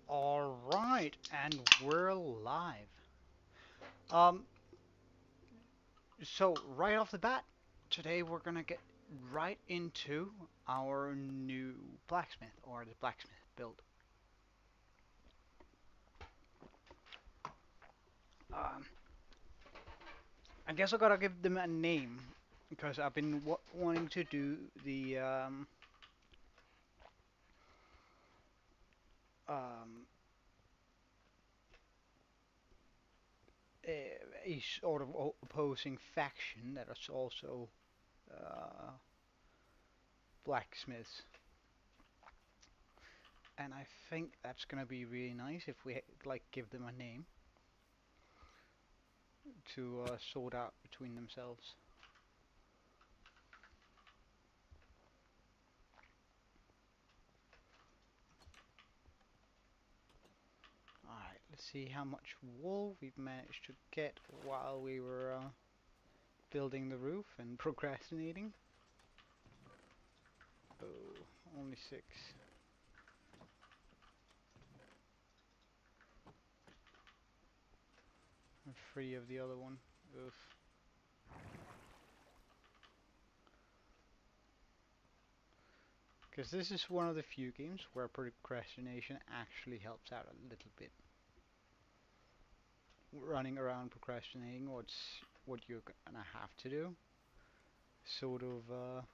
Alright, and we're live. Um, so right off the bat, today we're gonna get right into our new blacksmith, or the blacksmith build. Um, I guess I gotta give them a name, because I've been wanting to do the, um, a sort of opposing faction that is also, uh, blacksmiths. And I think that's gonna be really nice if we like give them a name to sort out between themselves. Alright, let's see how much wool we've managed to get while we were building the roof and procrastinating. Oh, only 6. And 3 of the other one. Oof. Because this is one of the few games where procrastination actually helps out a little bit. Running around procrastinating what you're gonna have to do sort of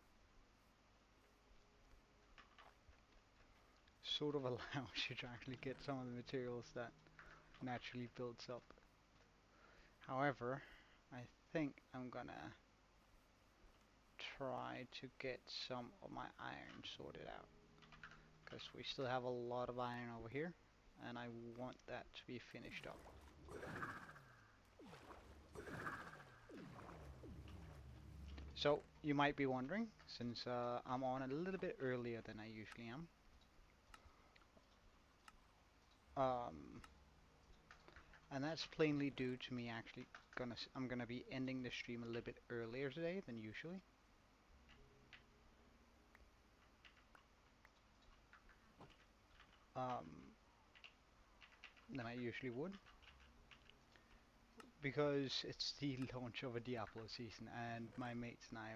sort of allows you to actually get some of the materials that naturally builds up. However, I think I'm gonna try to get some of my iron sorted out, because we still have a lot of iron over here and I want that to be finished up. So you might be wondering, since I'm on a little bit earlier than I usually am, um, and that's plainly due to me actually I'm gonna be ending the stream a little bit earlier today than usually. Um, than I usually would, because it's the launch of a Diablo season, and my mates and I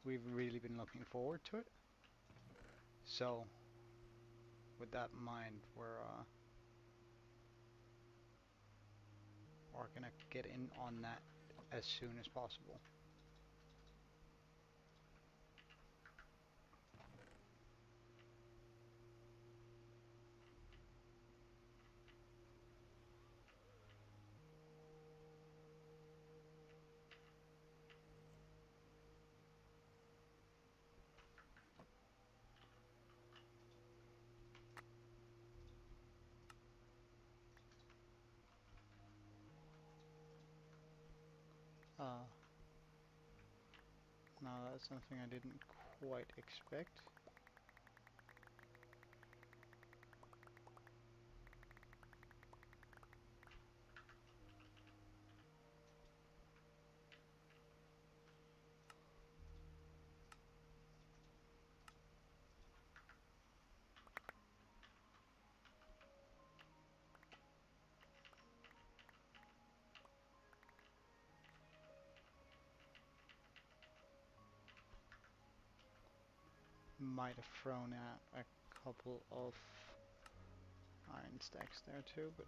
we've really been looking forward to it. So, with that in mind, we're gonna get in on that as soon as possible. Uh, Now that's something I didn't quite expect. Might have thrown out a couple of iron stacks there too, but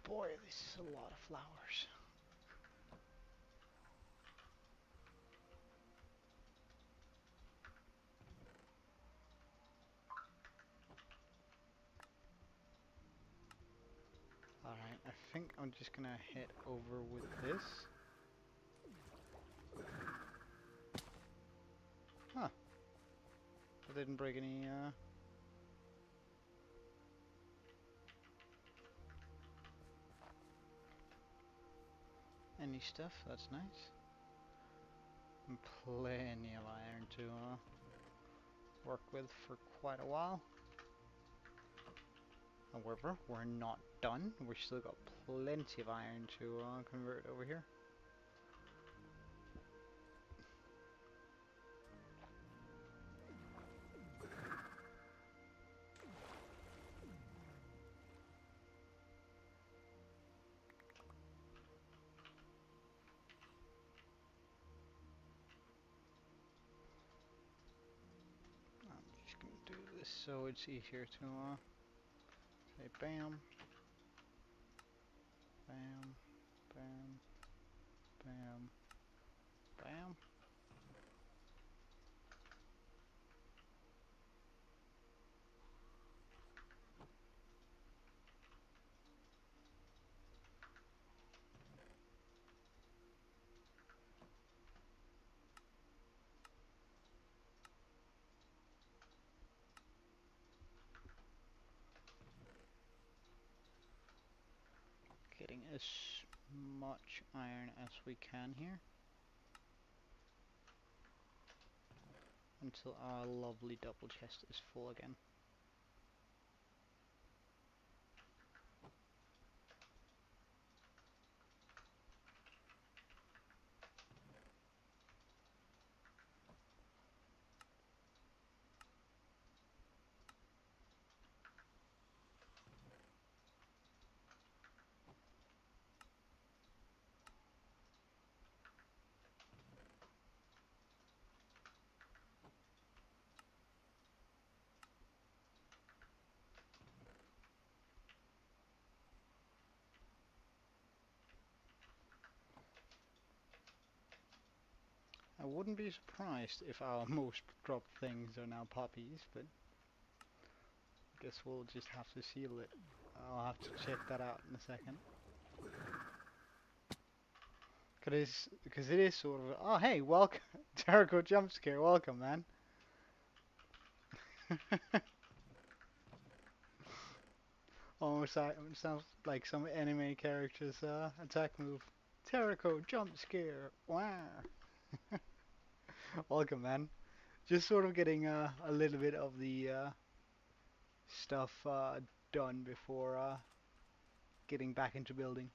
boy, this is a lot of flowers. Alright, I think I'm just gonna head over with this. Huh, I didn't break any any stuff, that's nice. And plenty of iron to work with for quite a while. However, we're not done. We've still got plenty of iron to convert over here. I'm just going to do this so it's easier to say bam, bam, bam, bam, bam. Getting as much iron as we can here until our lovely double chest is full again. I wouldn't be surprised if our most dropped things are now puppies, but I guess we'll just have to seal it. I'll have to check that out in a second. Because it is sort of, oh hey, welcome, Jericho jump scare, welcome man. Almost sounds like some anime character's attack move. Jericho jump scare, wow. Welcome man. Just sort of getting a little bit of the stuff done before getting back into building.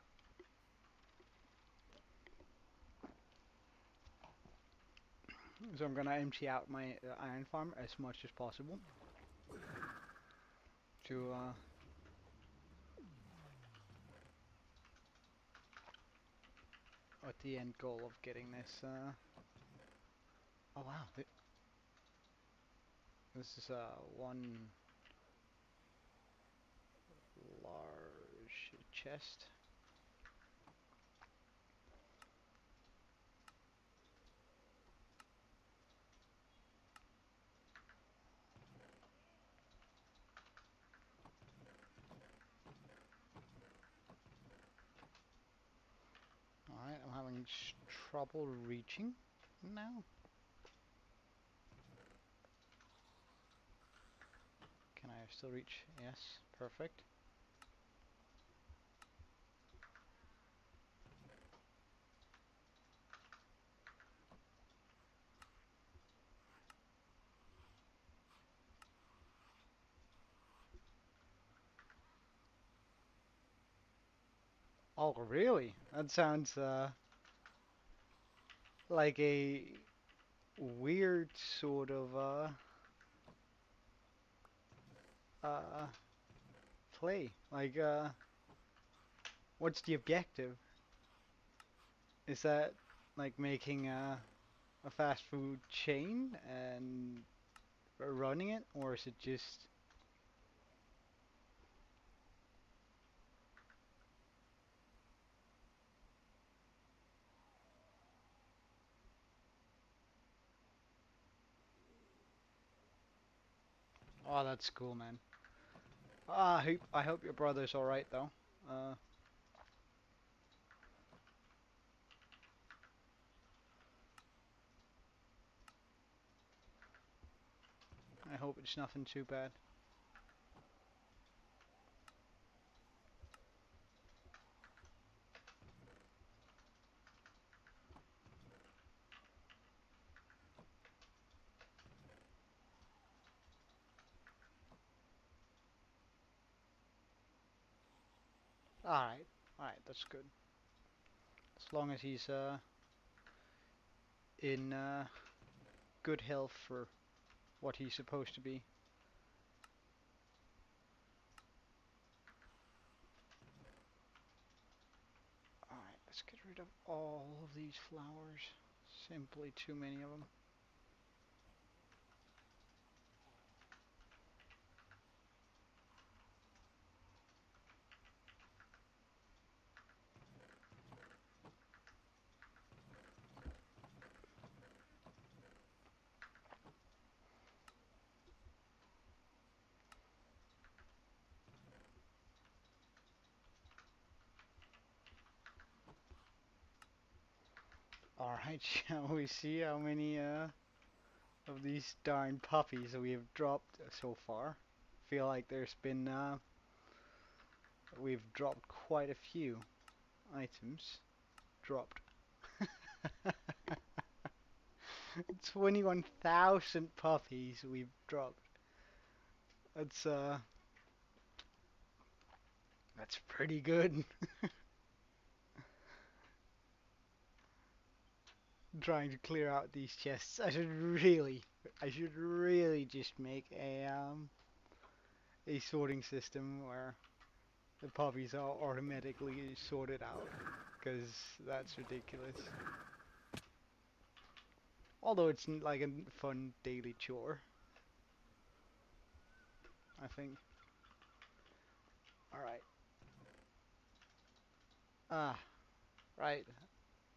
So I'm gonna empty out my iron farm as much as possible to at the end goal of getting this. Oh wow, this is one large chest. Alright, I'm having trouble reaching now. Can I still reach? Yes, perfect. Oh, really? That sounds like a weird sort of uh play. Like what's the objective? Is that like making a fast food chain and running it, or is it just? Oh, that's cool, man. I hope your brother's all right though. Uh, I hope it's nothing too bad. Alright, alright, that's good. As long as he's in good health for what he's supposed to be. Alright, let's get rid of all of these flowers. Simply too many of them. Alright, shall we see how many of these darn puppies we have dropped so far? Feel like there's been we've dropped quite a few items. Dropped 21,000 puppies we've dropped. That's that's pretty good. Trying to clear out these chests. I should really just make a sorting system where the puppies are automatically sorted out, because that's ridiculous. Although it's like a fun daily chore, I think. Alright. Ah, right.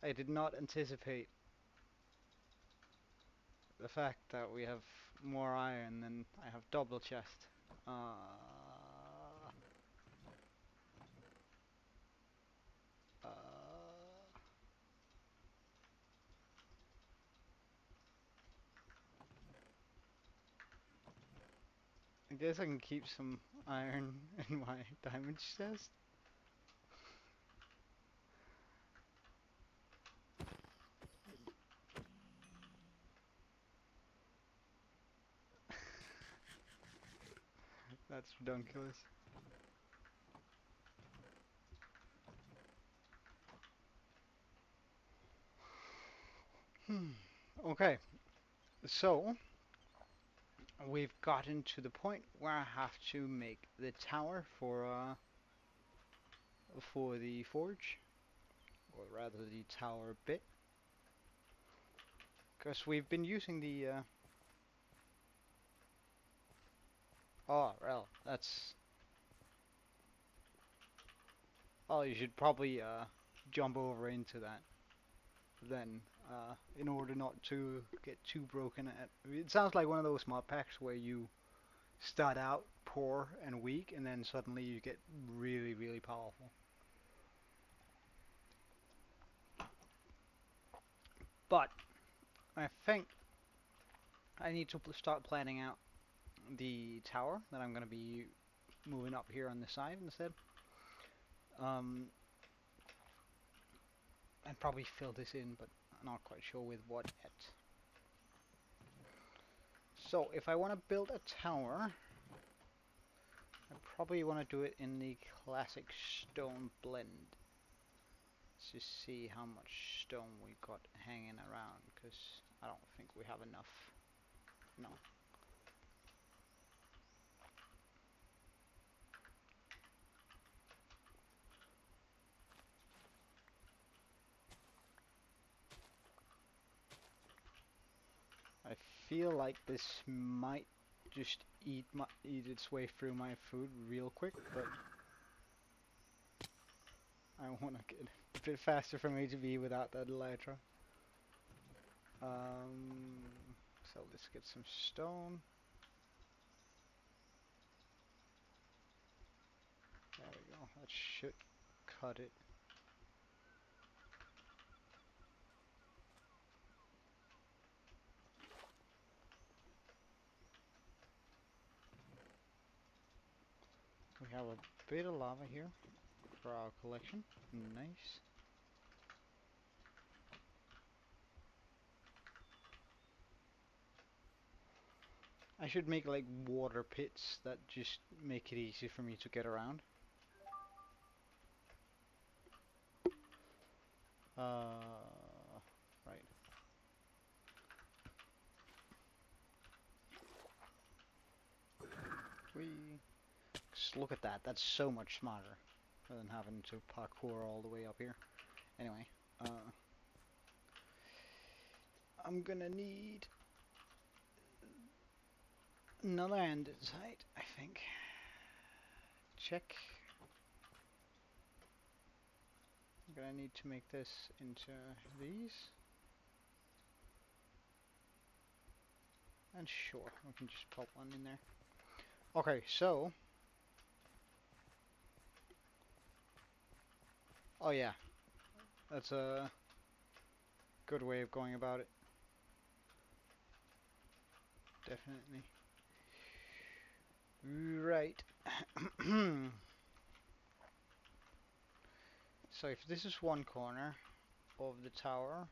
I did not anticipate the fact that we have more iron than I have double chest. Uh, I guess I can keep some iron in my diamond chest. That's ridiculous. Okay, so we've gotten to the point where I have to make the tower for the forge, or rather the tower bit, because we've been using the oh well, that's oh, you should probably jump over into that then, in order not to get too broken at. It sounds like one of those mod packs where you start out poor and weak, and then suddenly you get really, really powerful. But I think I need to start planning out the tower that I'm going to be moving up here on the side instead. And probably fill this in, but I'm not quite sure with what yet. So if I want to build a tower, I probably want to do it in the classic stone blend. Let's just see how much stone we got hanging around, because I don't think we have enough. No. I feel like this might just eat its way through my food real quick, but I want to get a bit faster from A to B without that elytra. So let's get some stone. There we go. That should cut it. We have a bit of lava here for our collection. Nice. I should make like water pits that just make it easy for me to get around. Right. We just look at that. That's so much smarter than having to parkour all the way up here. Anyway, I'm gonna need another andesite, I think. Check. I'm gonna need to make this into these. And sure, we can just pop one in there. Okay, so... Oh yeah, that's a good way of going about it. Definitely. Right. So if this is one corner of the tower,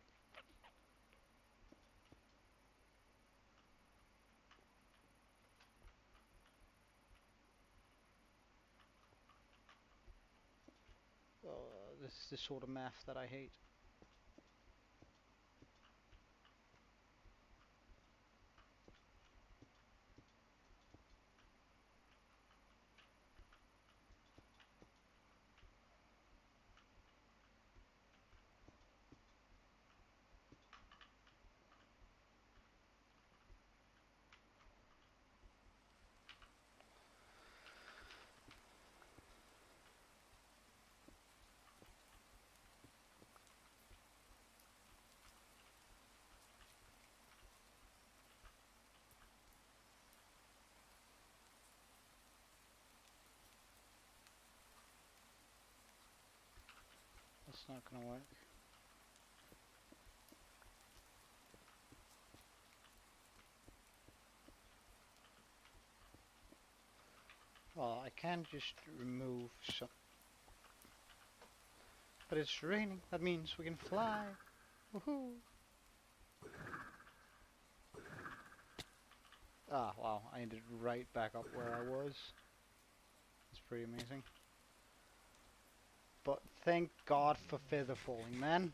this is the sort of math that I hate. That's not gonna work. Well, I can just remove some. But it's raining. That means we can fly. Woohoo! Ah, wow. I ended right back up where I was. It's pretty amazing. But thank God for feather falling, man.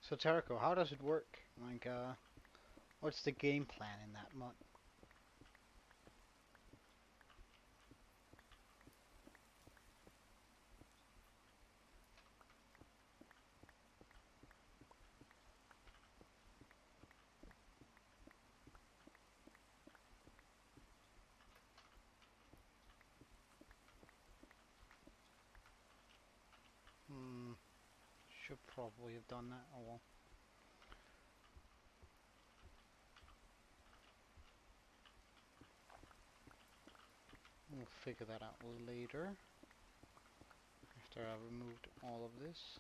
So Terrico, how does it work? Like, what's the game plan in that mod? Hmm, should probably have done that. Oh well. We'll figure that out later. After I've removed all of this.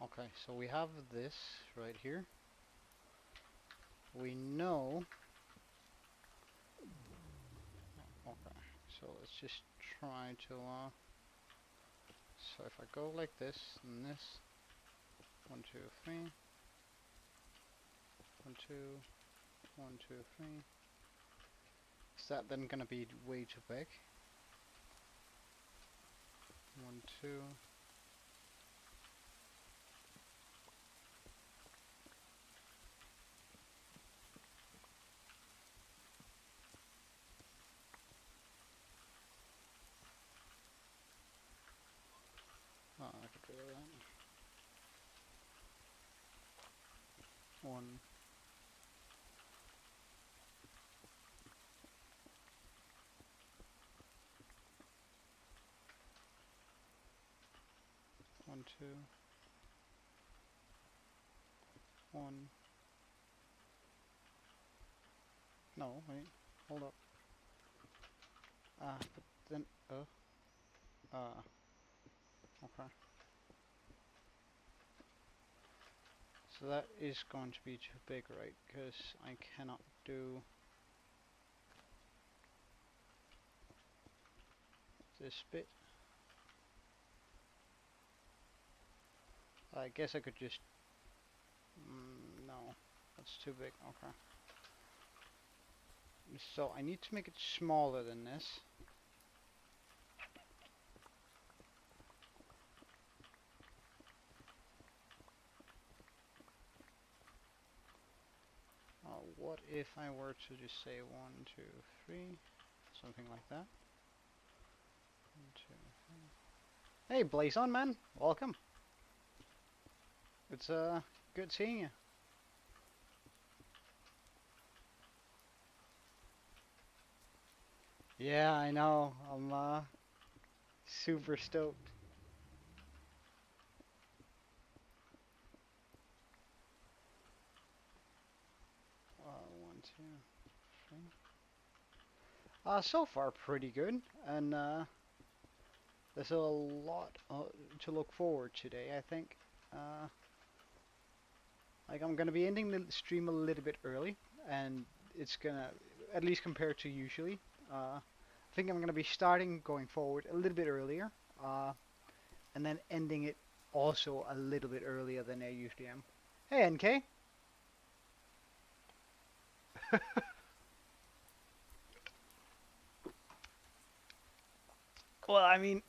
Okay, so we have this right here. We know. Okay, so let's just try to. So if I go like this and this, 1, 2, 3, 1, 2, 1, 2, 3. Is that then gonna be way too big? 1, 2. Oh, I could do that. 1, 2, 1. No, wait. Hold up. But then, okay. So that is going to be too big, right? Because I cannot do this bit. I guess I could just... no, that's too big. Okay. So I need to make it smaller than this. What if I were to just say 1, 2, 3, something like that? 1, 2, 3. Hey, Blazon, man, welcome. It's good seeing you. Yeah, I know. I'm super stoked. One, two, three. So far pretty good, and there's a lot to look forward to today, I think. Like I'm gonna be ending the stream a little bit early, and it's gonna, at least compared to usually, I think I'm gonna be starting going forward a little bit earlier, and then ending it also a little bit earlier than I usually am. Hey, NK. Well, I mean,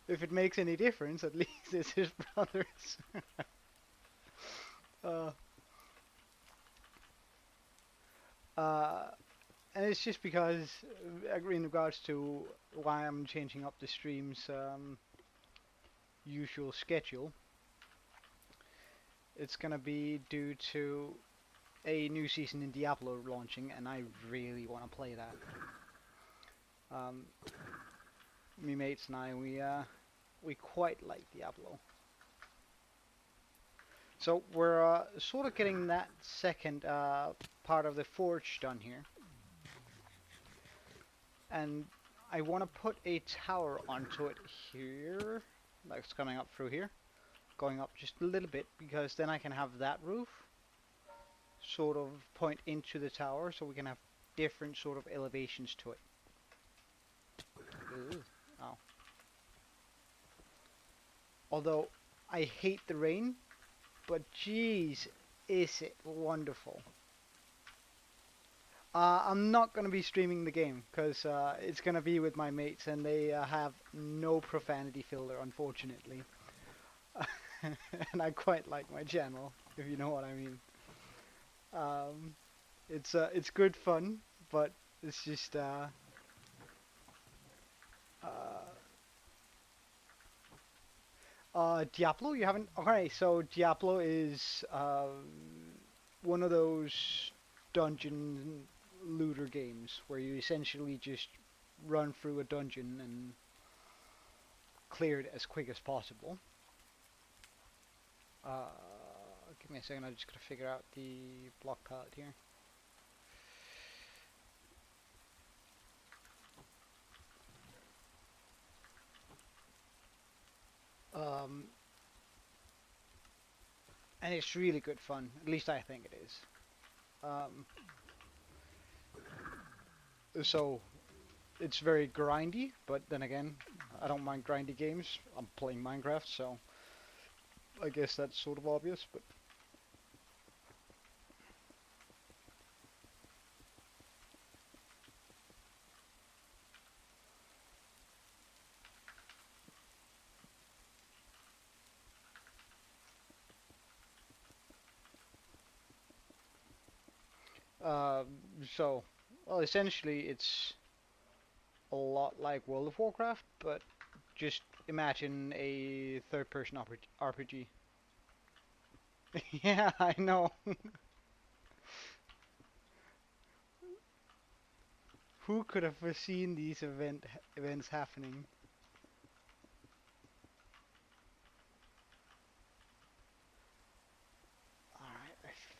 if it makes any difference, at least it's his brothers. uh, uh, and it's just because, in regards to why I'm changing up the stream's usual schedule, it's gonna be due to a new season in Diablo launching, and I really want to play that. Me mates and I, we quite like Diablo. So we're sort of getting that second part of the forge done here. And I want to put a tower onto it here, like it's coming up through here, going up just a little bit, because then I can have that roof sort of point into the tower, so we can have different sort of elevations to it. Ooh. Oh. Although I hate the rain, but geez, is it wonderful. I'm not going to be streaming the game, because it's going to be with my mates, and they have no profanity filter, unfortunately. And I quite like my channel, if you know what I mean. It's good fun, but it's just Diablo. You haven't? Okay, so Diablo is one of those dungeon looter games where you essentially just run through a dungeon and clear it as quick as possible. Give me a second, I'm just gonna figure out the block palette here. And it's really good fun, at least I think it is. So it's very grindy, but then again, I don't mind grindy games. I'm playing Minecraft, so I guess that's sort of obvious, but so, well, essentially it's a lot like World of Warcraft, but just imagine a third-person RPG. Yeah, I know. Who could have foreseen these events happening?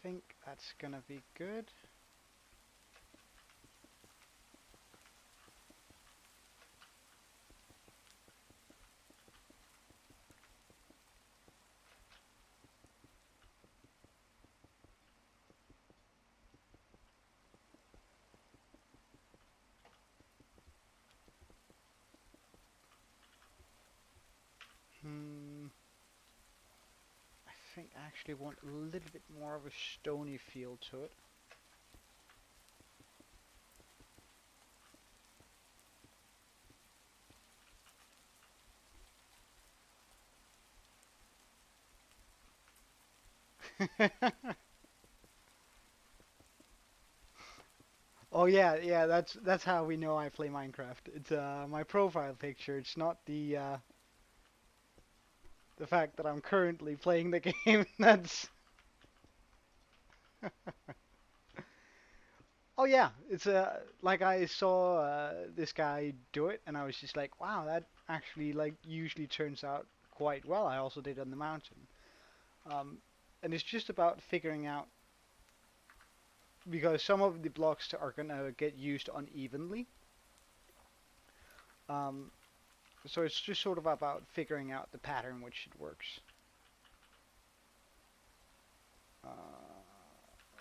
think that's gonna be good. Hmm. I think I actually want a little bit more of a stony feel to it. Oh yeah, yeah, that's how we know I play Minecraft. It's my profile picture. It's not the fact that I'm currently playing the game. That's Oh yeah, it's like I saw this guy do it and I was just like, wow, that actually like usually turns out quite well. I also did it on the mountain. Um, and it's just about figuring out because some of the blocks are gonna get used unevenly. Um, so it's just sort of about figuring out the pattern which it works. Uh,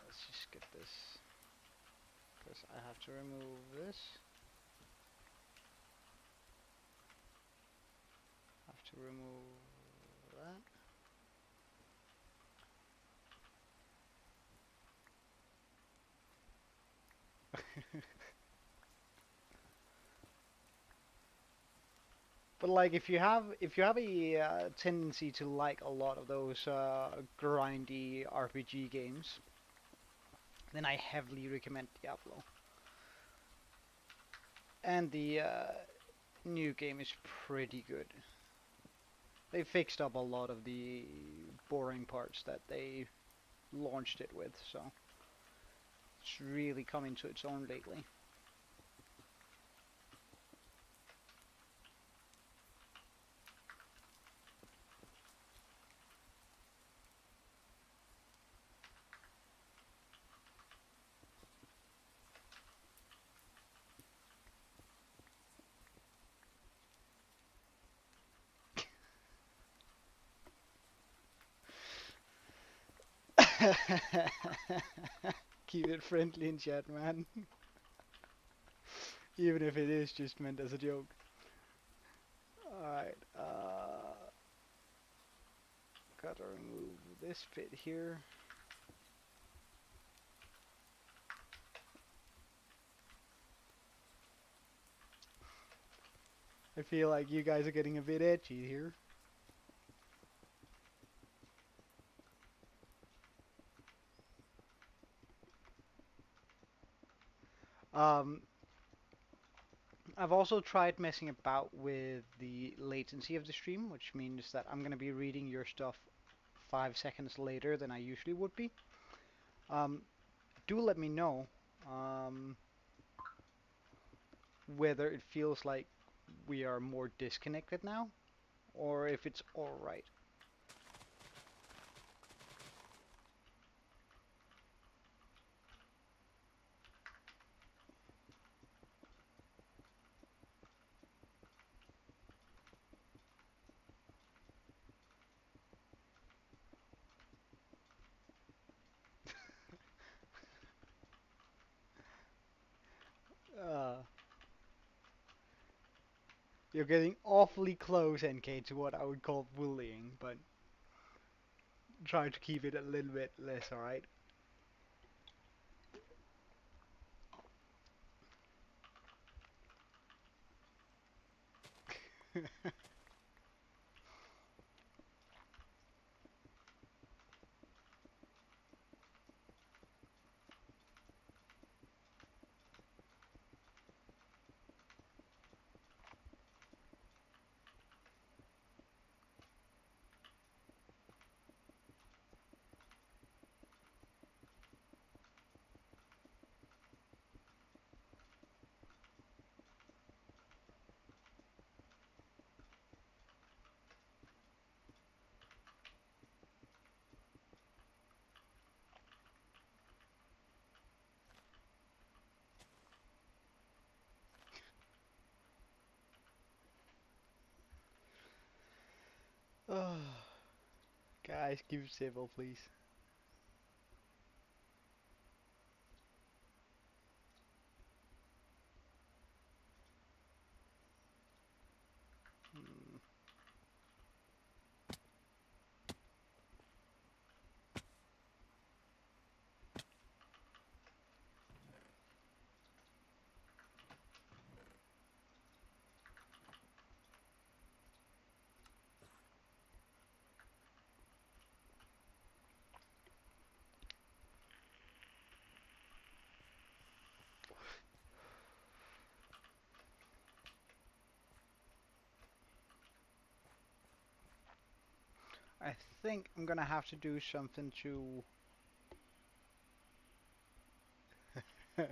let's just get this because I have to remove this. Have to remove that. But like if you have a tendency to like a lot of those grindy RPG games, then I heavily recommend Diablo. And the new game is pretty good. They fixed up a lot of the boring parts that they launched it with, so it's really come into its own lately. Keep it friendly in chat, man. Even if it is just meant as a joke. Alright, gotta remove this bit here. I feel like you guys are getting a bit edgy here. Um, I've also tried messing about with the latency of the stream, which means that I'm going to be reading your stuff 5 seconds later than I usually would be. Um, do let me know whether it feels like we are more disconnected now, or if it's alright. Uh, you're getting awfully close, NK, to what I would call bullying, but try to keep it a little bit less, alright? Guys, keep it civil, please. Hmm. I think I'm gonna have to do something to. uh,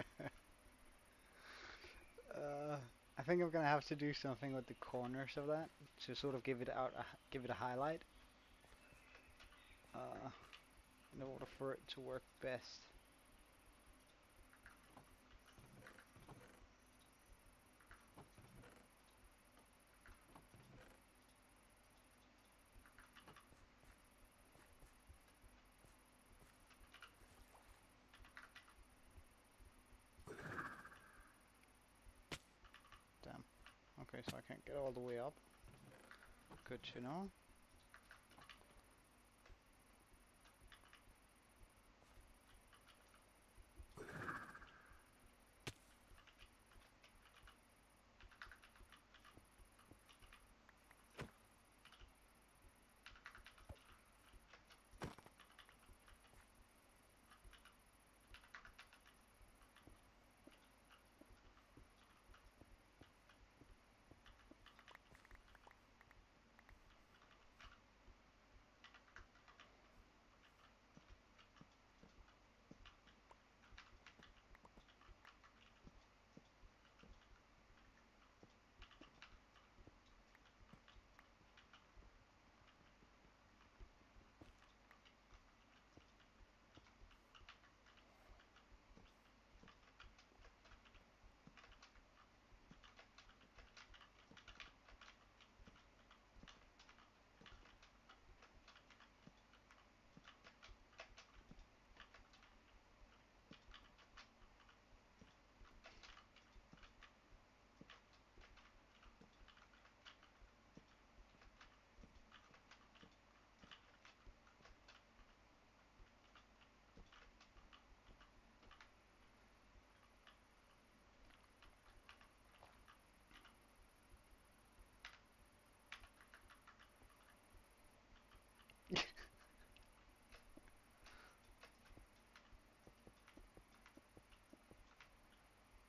I think I'm gonna have to do something with the corners of that to sort of give it a highlight. Uh, in order for it to work best. Damn. Okay, so I can't get all the way up. Good to know.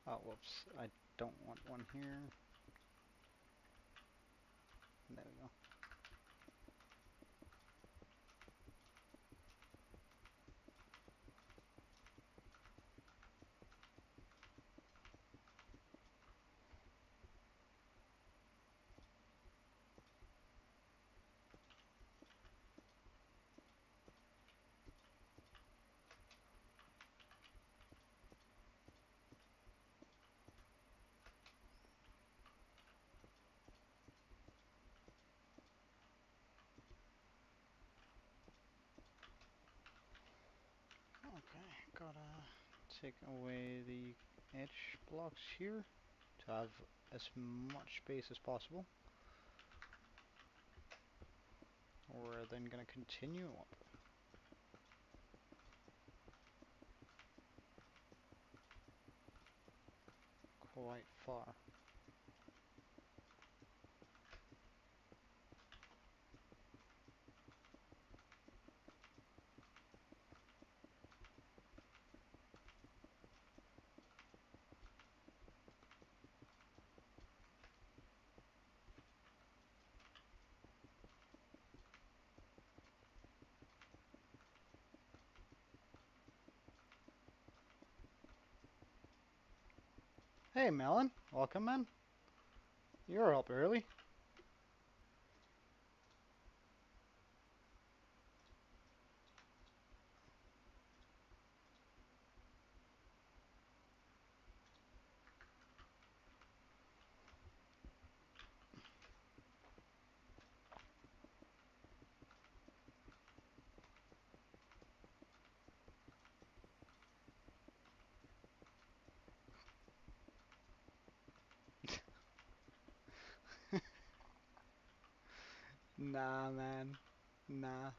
Oh, whoops. I don't want one here. There we go. Okay, gotta take away the edge blocks here to have as much space as possible. We're then gonna continue up quite far. Hey Melon, welcome man. You're up early. Nah, man. Nah.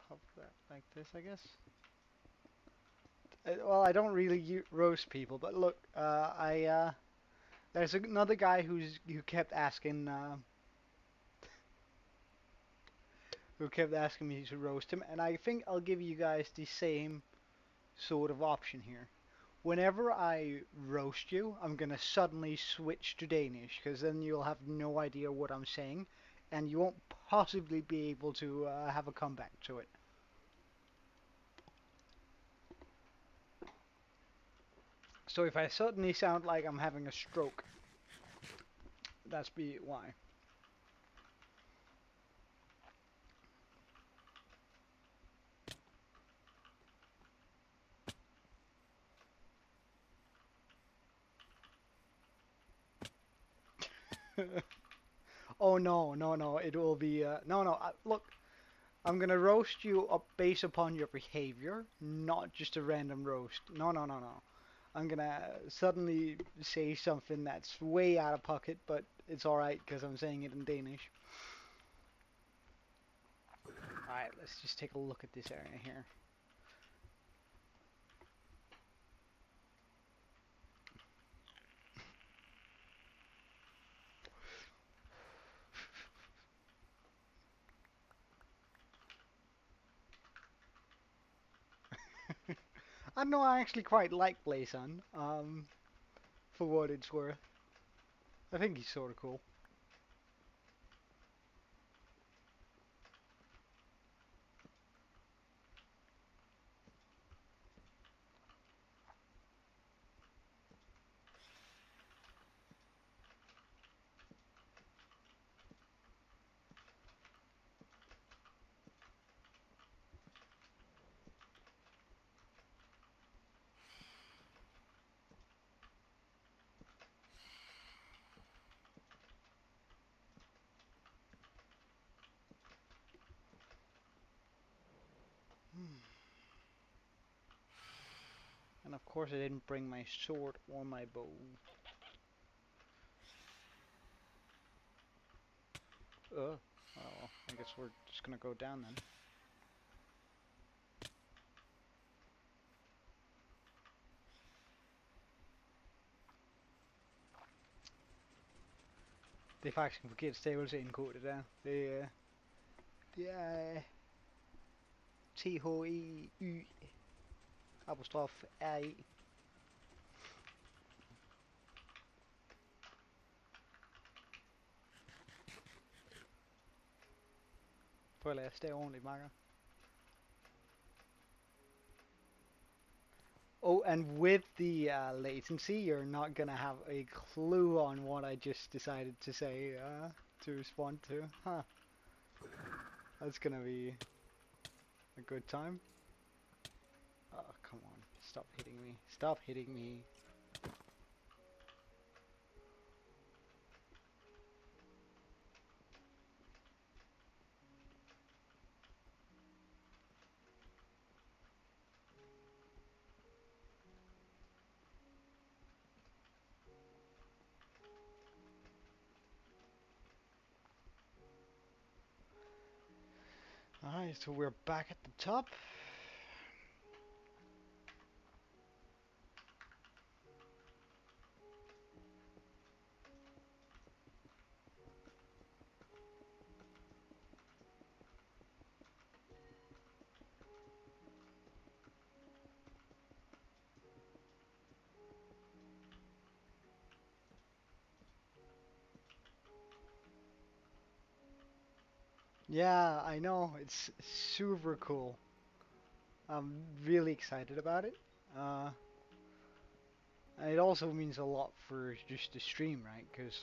Top that like this, I guess. Well, I don't really roast people, but look, there's another guy who kept asking, who kept asking me to roast him, and I think I'll give you guys the same sort of option here. Whenever I roast you, I'm gonna suddenly switch to Danish, because then you'll have no idea what I'm saying, and you won't possibly be able to have a comeback to it. So if I suddenly sound like I'm having a stroke, that's be why. Oh no, no, no, it will be, no, no, look, I'm gonna roast you up based upon your behavior, not just a random roast. No, no, no, no. I'm gonna suddenly say something that's way out of pocket, but it's alright because I'm saying it in Danish. Alright, let's just take a look at this area here. I don't know, I actually quite like Blazon, for what it's worth. I think he's sort of cool. And of course I didn't bring my sword or my bow. Oh, well, I guess we're just gonna go down then. Det er faktisk en forkert stavelse indgå det der. Det er T-H-E-Y apostrof R-E. Prøv at lade stave ordentligt, makker. Oh, and with the latency, you're not gonna have a clue on what I just decided to say to respond to. Huh. That's gonna be a good time. Oh, come on. Stop hitting me. Stop hitting me. Alright, so we're back at the top. Yeah, I know. It's super cool. I'm really excited about it. Uh, and it also means a lot for just the stream, right? Because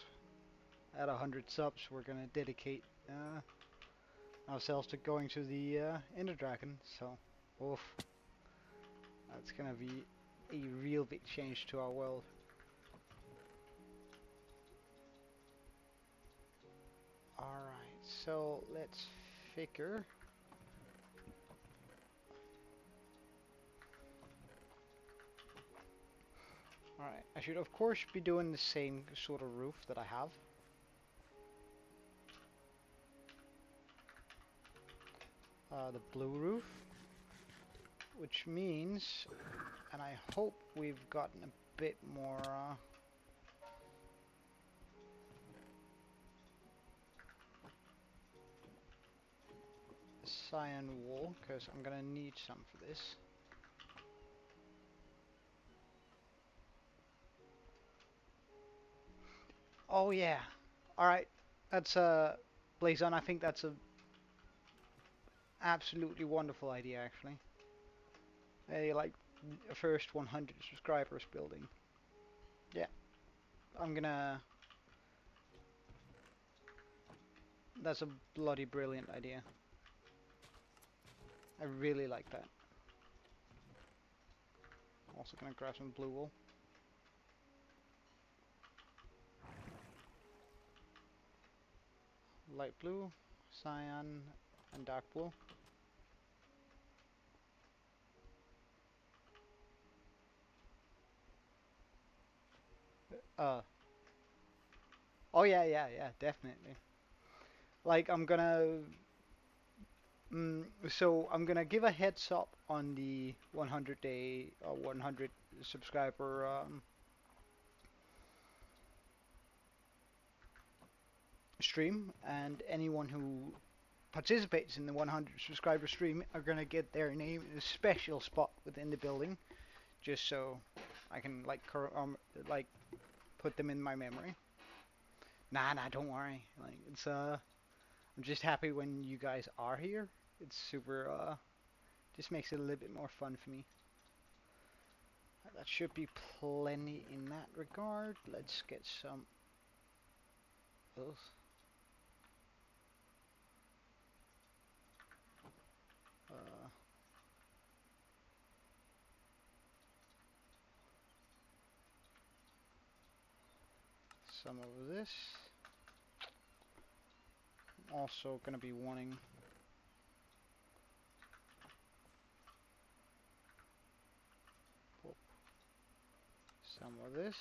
at 100 subs, we're gonna dedicate ourselves to going to the Ender Dragon. So, oof, that's gonna be a real big change to our world. So let's figure. Alright, I should of course be doing the same sort of roof that I have. The blue roof. Which means, and I hope we've gotten a bit more cyan wool, because I'm gonna need some for this. Oh yeah. Alright. That's Blazon, I think that's a absolutely wonderful idea actually. A like first 100 subscribers building. Yeah. I'm gonna That's a bloody brilliant idea. I really like that. Also gonna grab some blue wool. Light blue, cyan, and dark blue. Uh, oh yeah, yeah, yeah, definitely. Like so I'm gonna give a heads up on the 100 day or 100 subscriber stream, and anyone who participates in the 100 subscriber stream are gonna get their name in a special spot within the building, just so I can like put them in my memory. Nah, don't worry. Like it's I'm just happy when you guys are here. It's super just makes it a little bit more fun for me. That should be plenty in that regard. Let's get some ugh. Uh, some of this. I'm also gonna be wanting some of this.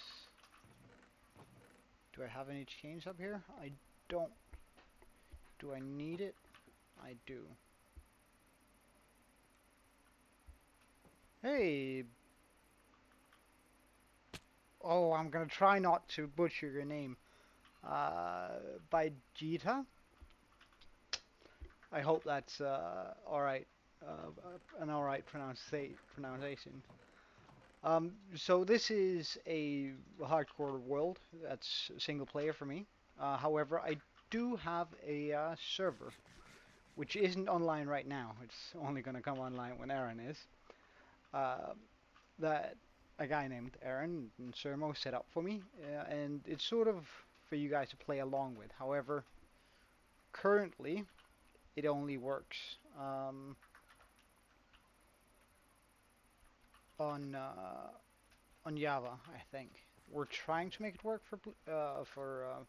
Do I have any chains up here? I don't. Do I need it? I do. Hey! Oh, I'm gonna try not to butcher your name. By Jita? I hope that's alright. An alright pronunciation. So this is a hardcore world that's single player for me. However, I do have a server, which isn't online right now. It's only going to come online when Aaron is. Uh, that a guy named Aaron and Sermo set up for me, and it's sort of for you guys to play along with. However, currently it only works on Java, I think. We're trying to make it work for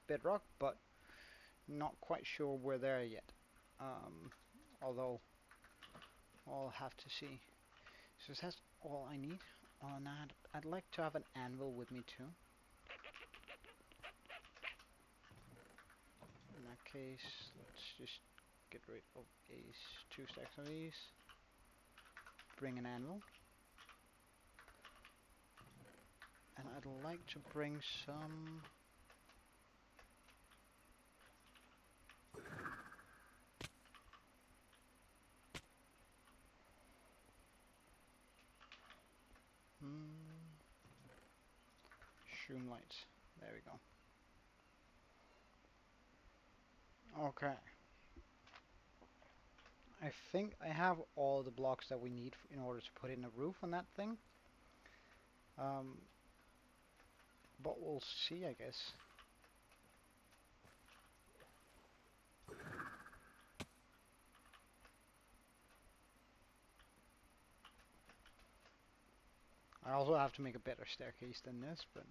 Bedrock, but not quite sure we're there yet. Although I'll have to see. So that's all I need. Oh, and I'd like to have an anvil with me too. In that case, let's just get rid of these 2 stacks of these. Bring an anvil. And I'd like to bring some shroom lights. There we go. Okay. I think I have all the blocks that we need in order to put in a roof on that thing. But we'll see, I guess. I also have to make a better staircase than this, but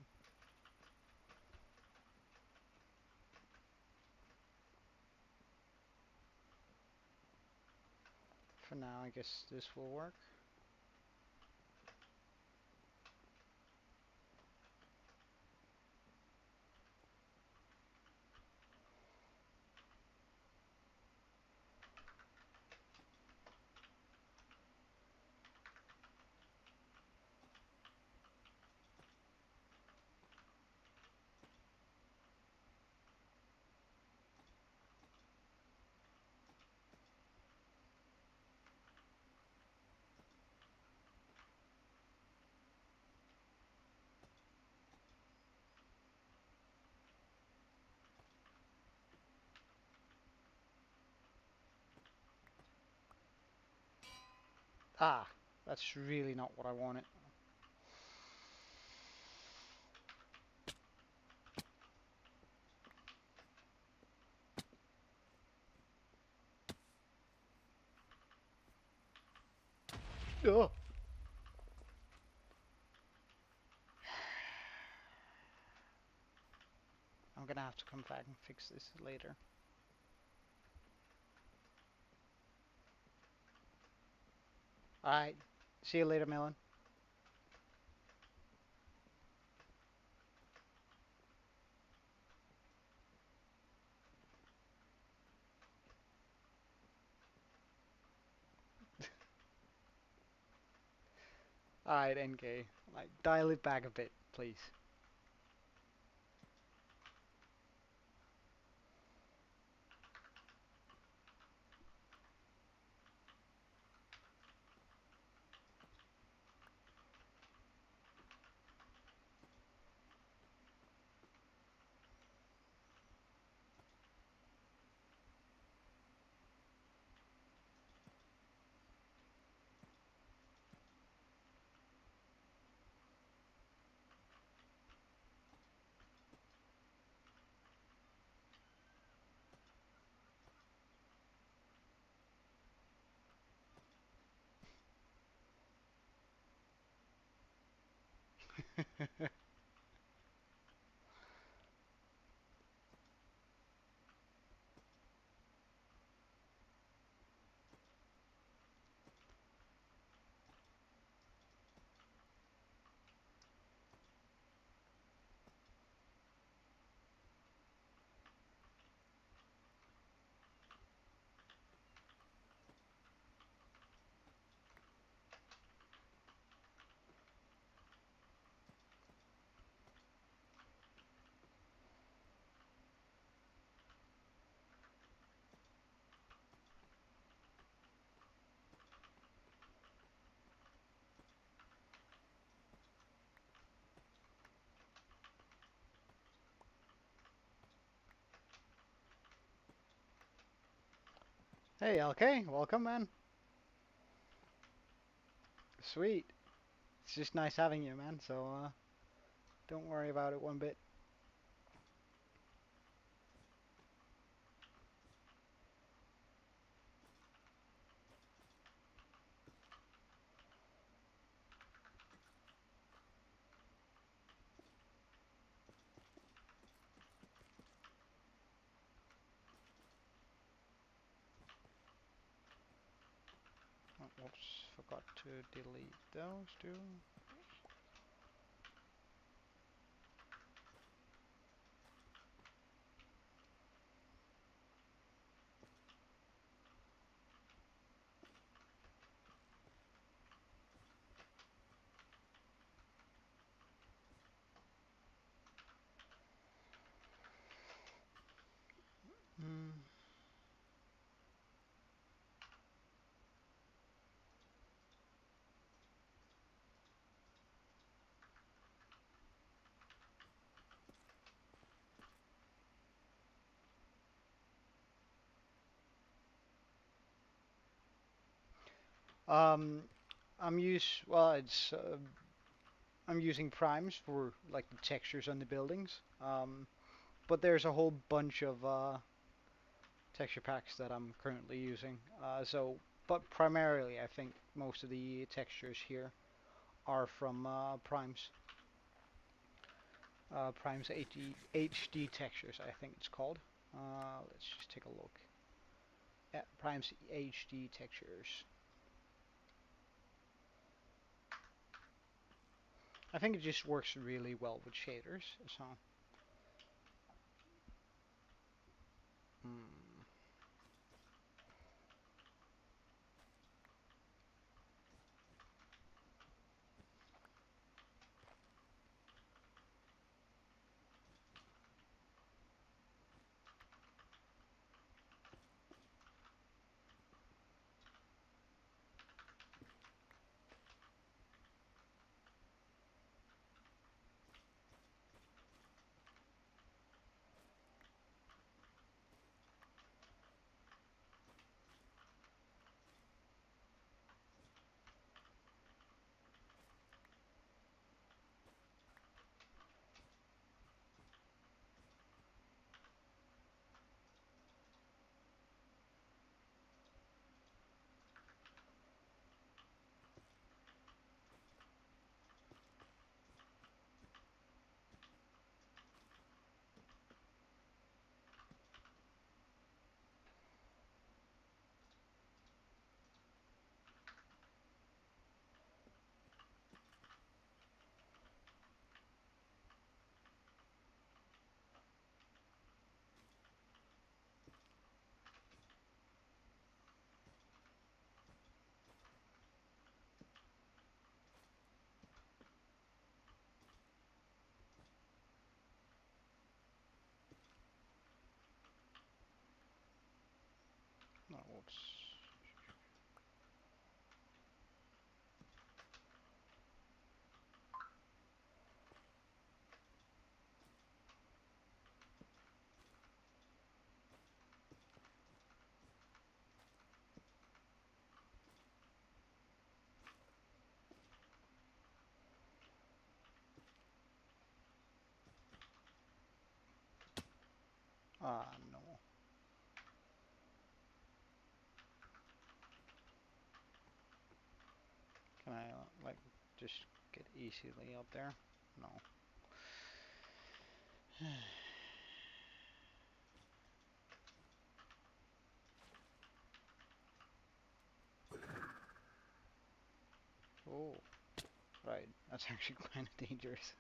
For now, I guess this will work. Ah, that's really not what I wanted. Ugh. I'm gonna have to come back and fix this later. Alright, see you later, Melon. Alright, NK. Like, dial it back a bit, please. Hey, LK, welcome, man. Sweet. It's just nice having you, man, so, don't worry about it one bit. Oh, whoops, forgot to delete those two. Mm. Um, well, I'm using primes for like the textures on the buildings. But there's a whole bunch of texture packs that I'm currently using. But primarily, I think most of the textures here are from primes. Primes HD textures, I think it's called. Let's just take a look. Yeah, primes HD textures. I think it just works really well with shaders, so. Hmm. That looks. Ah, no. Can I, like, just get easily up there? No. Oh, right. That's actually kind of dangerous.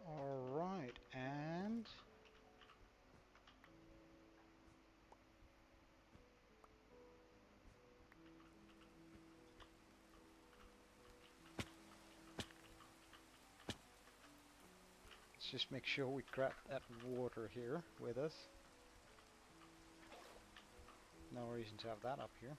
Alright, and let's just make sure we grab that water here with us. No reason to have that up here.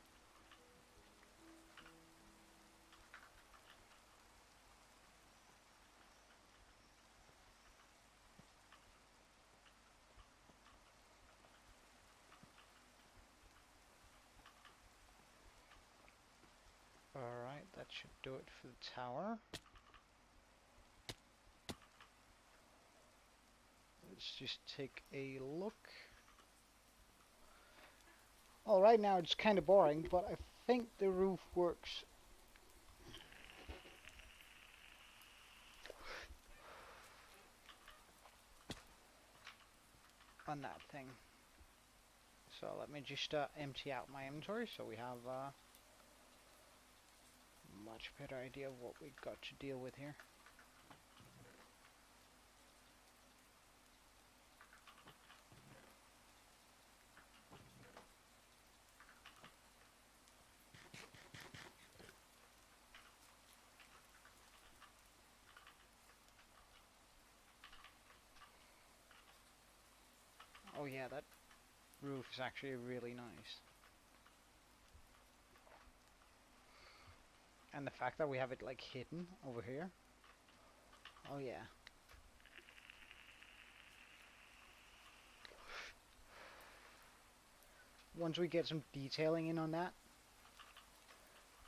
Alright, that should do it for the tower. Let's just take a look. Well, right now it's kind of boring, but I think the roof works. On that thing. So let me just empty out my inventory so we have a much better idea of what we've got to deal with here. Oh yeah, that roof is actually really nice. And the fact that we have it like hidden over here. Oh yeah. Once we get some detailing in on that,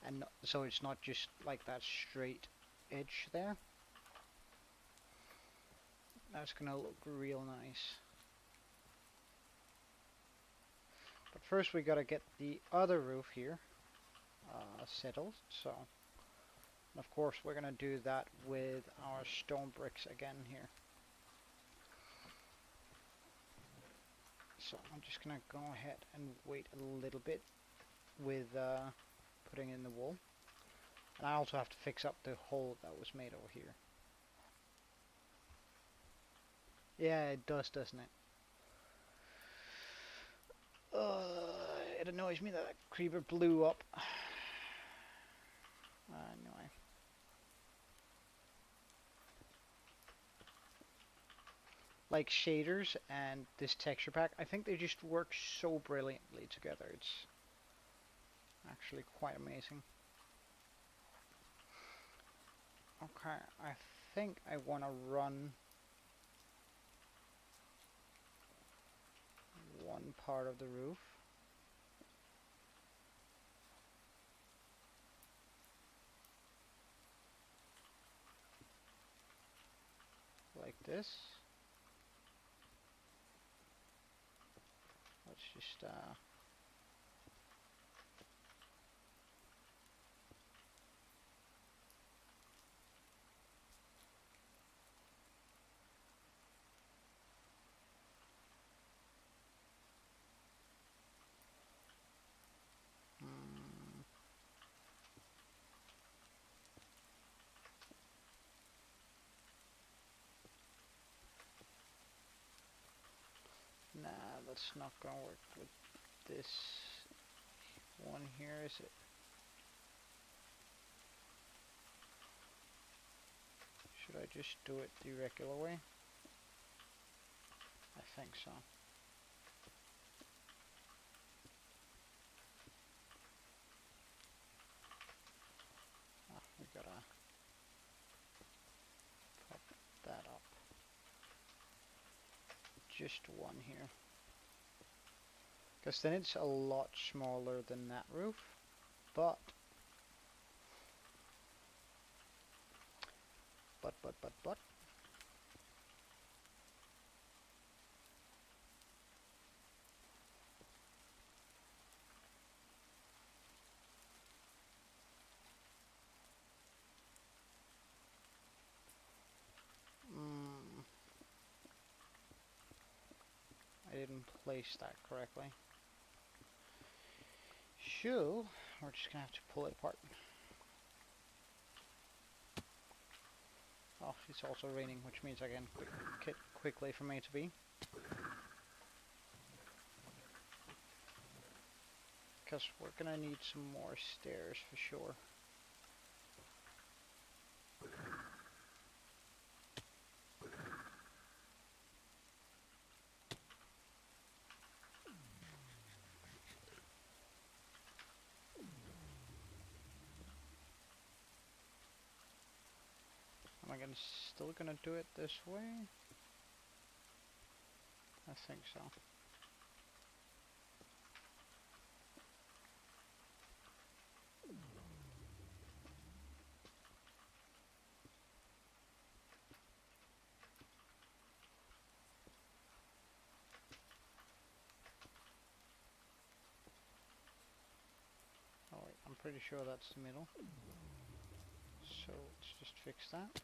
and so it's not just like that straight edge there, that's gonna look real nice. But first we gotta get the other roof here settled, so of course we're gonna do that with our stone bricks again here. So I'm just gonna go ahead and wait a little bit with putting in the wool. And I also have to fix up the hole that was made over here. Yeah, it does, doesn't it? It annoys me that creeper blew up. Anyway. Like shaders and this texture pack, I think they just work so brilliantly together. It's actually quite amazing. Okay, I think I want to run one part of the roof. Like this. Let's just nah, that's not gonna work with this one here, is it? Should I just do it the regular way? I think so. Oh, we gotta pop that up. Just one here. Because then it's a lot smaller than that roof. But I didn't place that correctly. So, we're just gonna have to pull it apart. Oh, it's also raining, which means I can quickly from A to B. Because we're gonna need some more stairs for sure. he's still gonna do it this way? I think so. Oh wait, I'm pretty sure that's the middle. So let's just fix that.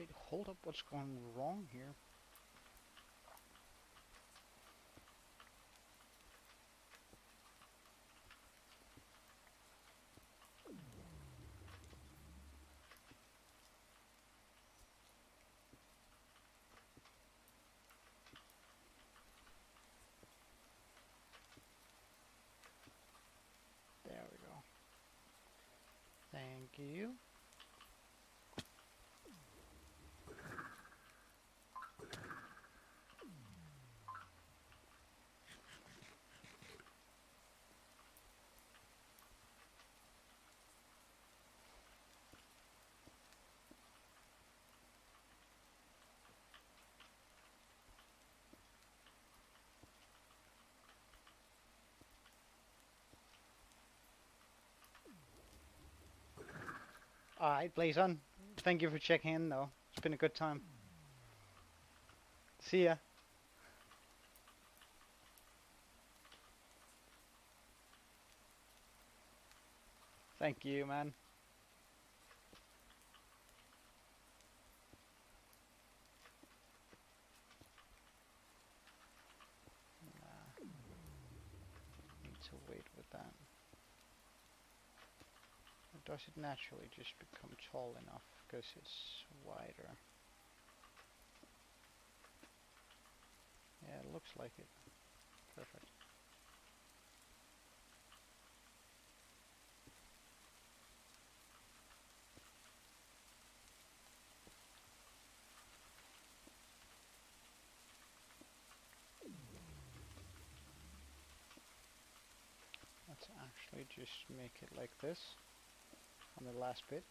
Wait, hold up, what's going wrong here? There we go. Thank you. Alright, Blazon. Thank you for checking in though. It's been a good time. See ya. Thank you, man. Need to wait with that. Or does it naturally just become tall enough because it's wider? Yeah, it looks like it. Perfect. Let's actually just make it like this on the last bit.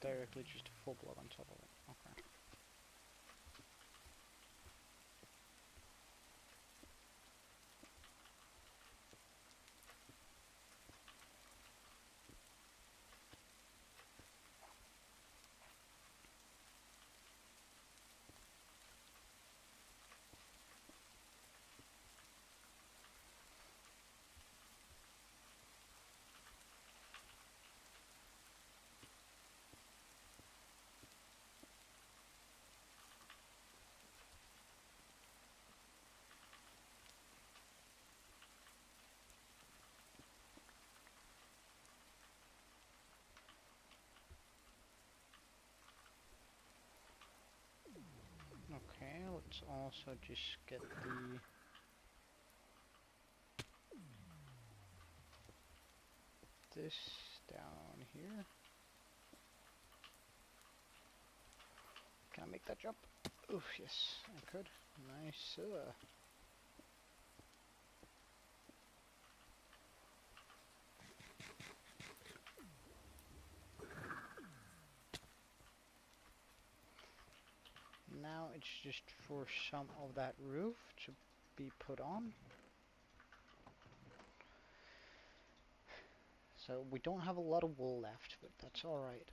directly just a full block on top of it? Okay. Okay, let's also just get this down here. Can I make that jump? Oof, yes, I could. Nice. Now it's just for some of that roof to be put on. So we don't have a lot of wool left, but that's alright.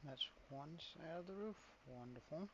That's one side of the roof. Wonderful.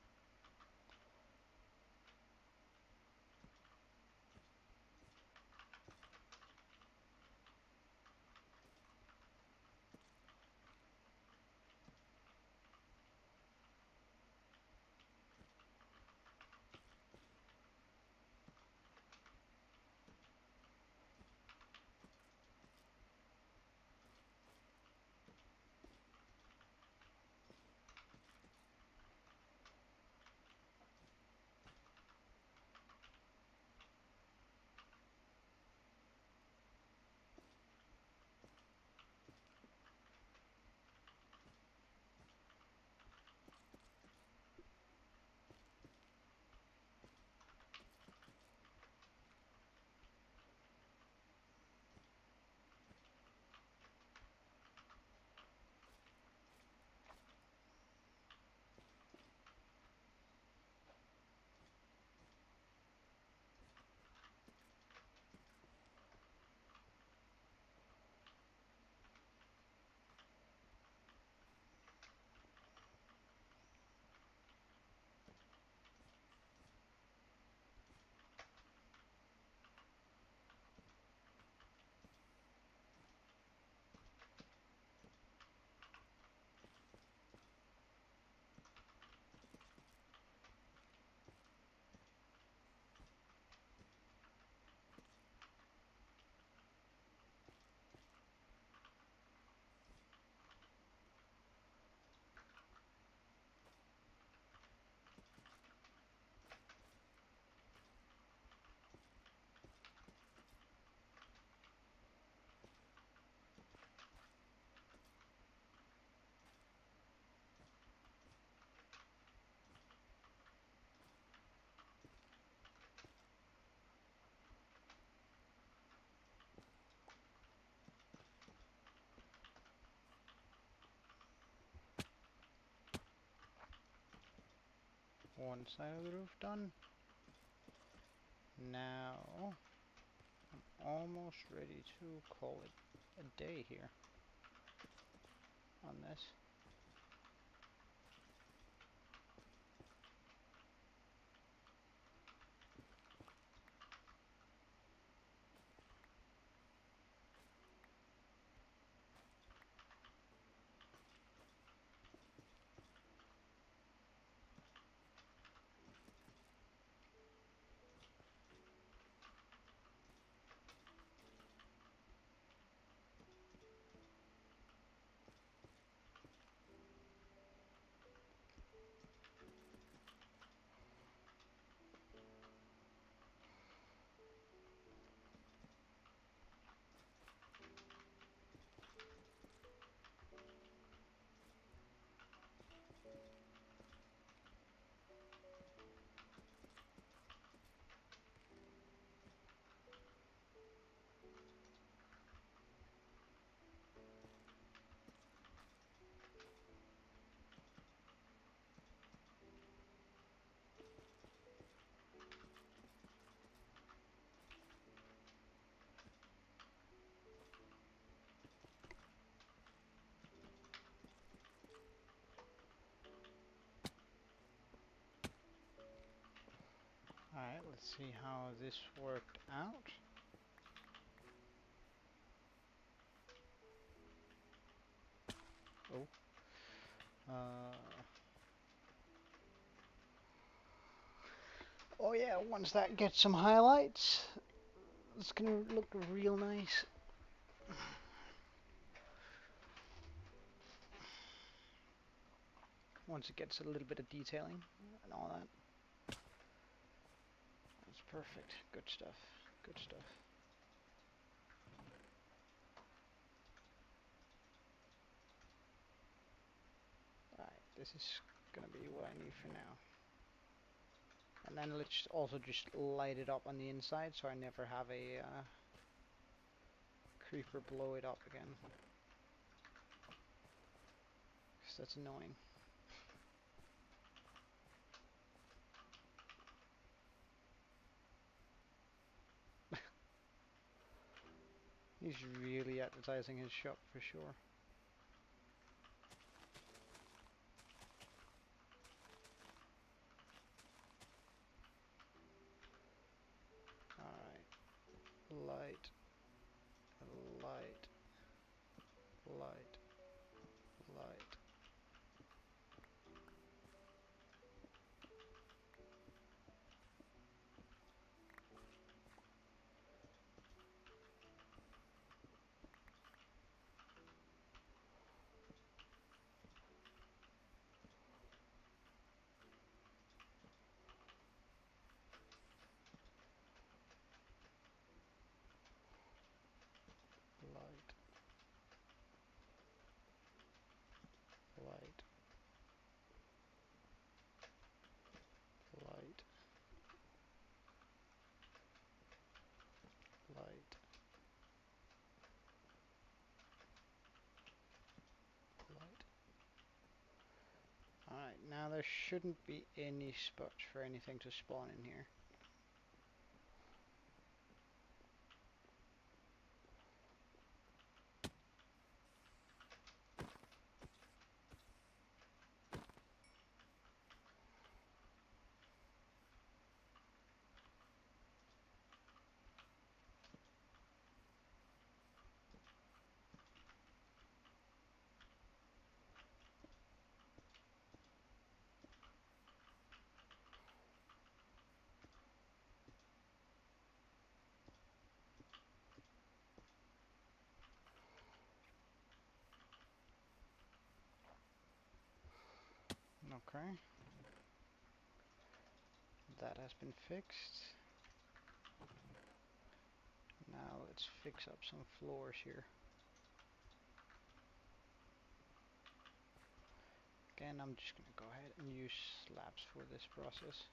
one side of the roof done. Now I'm almost ready to call it a day here on this. Alright, let's see how this worked out. Oh. Oh yeah, once that gets some highlights, it's gonna look real nice. Once it gets a little bit of detailing and all that. That's perfect. Good stuff. Good stuff. Alright, this is gonna be what I need for now. And then let's also just light it up on the inside so I never have a creeper blow it up again. Because that's annoying. He's really advertising his shop for sure. Alright. Light. Light. Light. Light. Light. Light. Light. Light. Light. Alright, now there shouldn't be any spots for anything to spawn in here. Okay. That has been fixed. Now let's fix up some floors here. Again, I'm just gonna go ahead and use slabs for this process.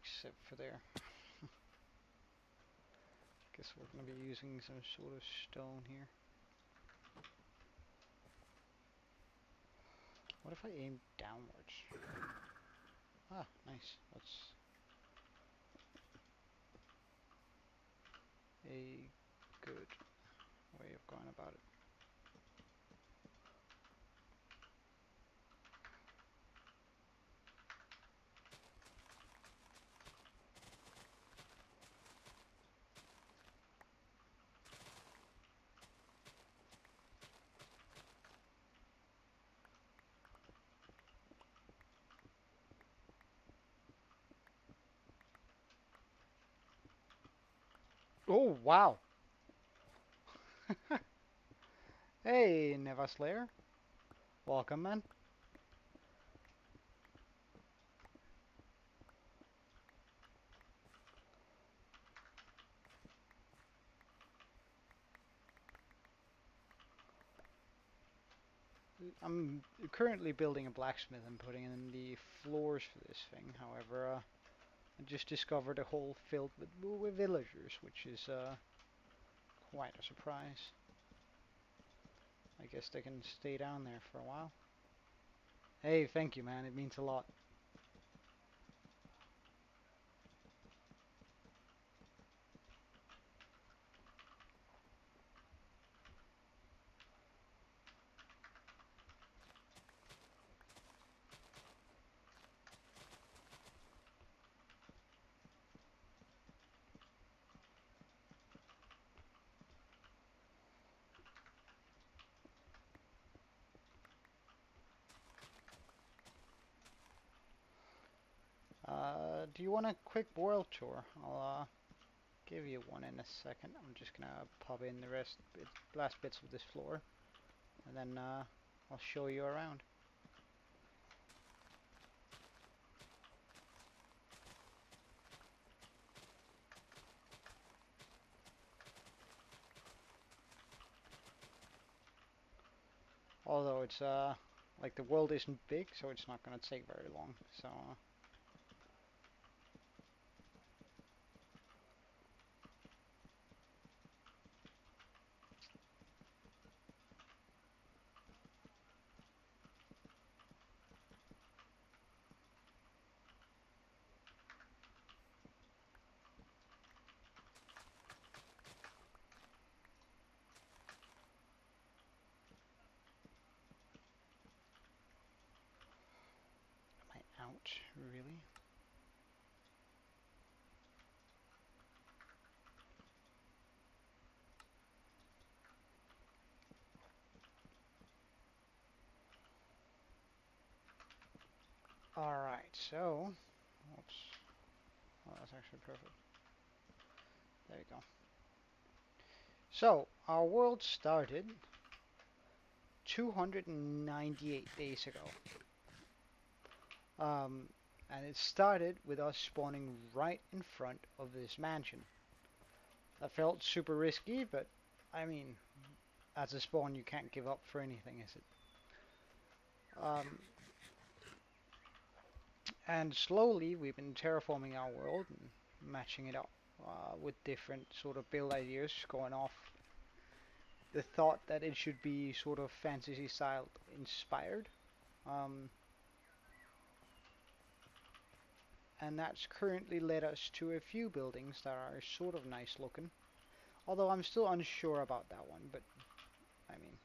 except for there. Guess we're going to be using some sort of stone here. What if I aim downwards? Ah, nice. That's a good way of going about it. Oh, wow! Hey, Neva Slayer. Welcome, man. I'm currently building a blacksmith and putting in the floors for this thing. However, I just discovered a hole filled with villagers, which is quite a surprise. I guess they can stay down there for a while. Hey, thank you, man. It means a lot. Do you want a quick world tour? I'll give you one in a second. I'm just gonna pop in the last bits of this floor, and then I'll show you around. Although it's like the world isn't big, so it's not gonna take very long. So. Out, really? Alright, so, oops, oh, that's actually perfect. There you go. So, our world started 298 days ago. And it started with us spawning right in front of this mansion. That felt super risky, but I mean, as a spawn, you can't give up for anything, is it? And slowly, we've been terraforming our world and matching it up with different sort of build ideas, going off the thought that it should be sort of fantasy style inspired. And that's currently led us to a few buildings that are sort of nice looking. Although I'm still unsure about that one, but I mean,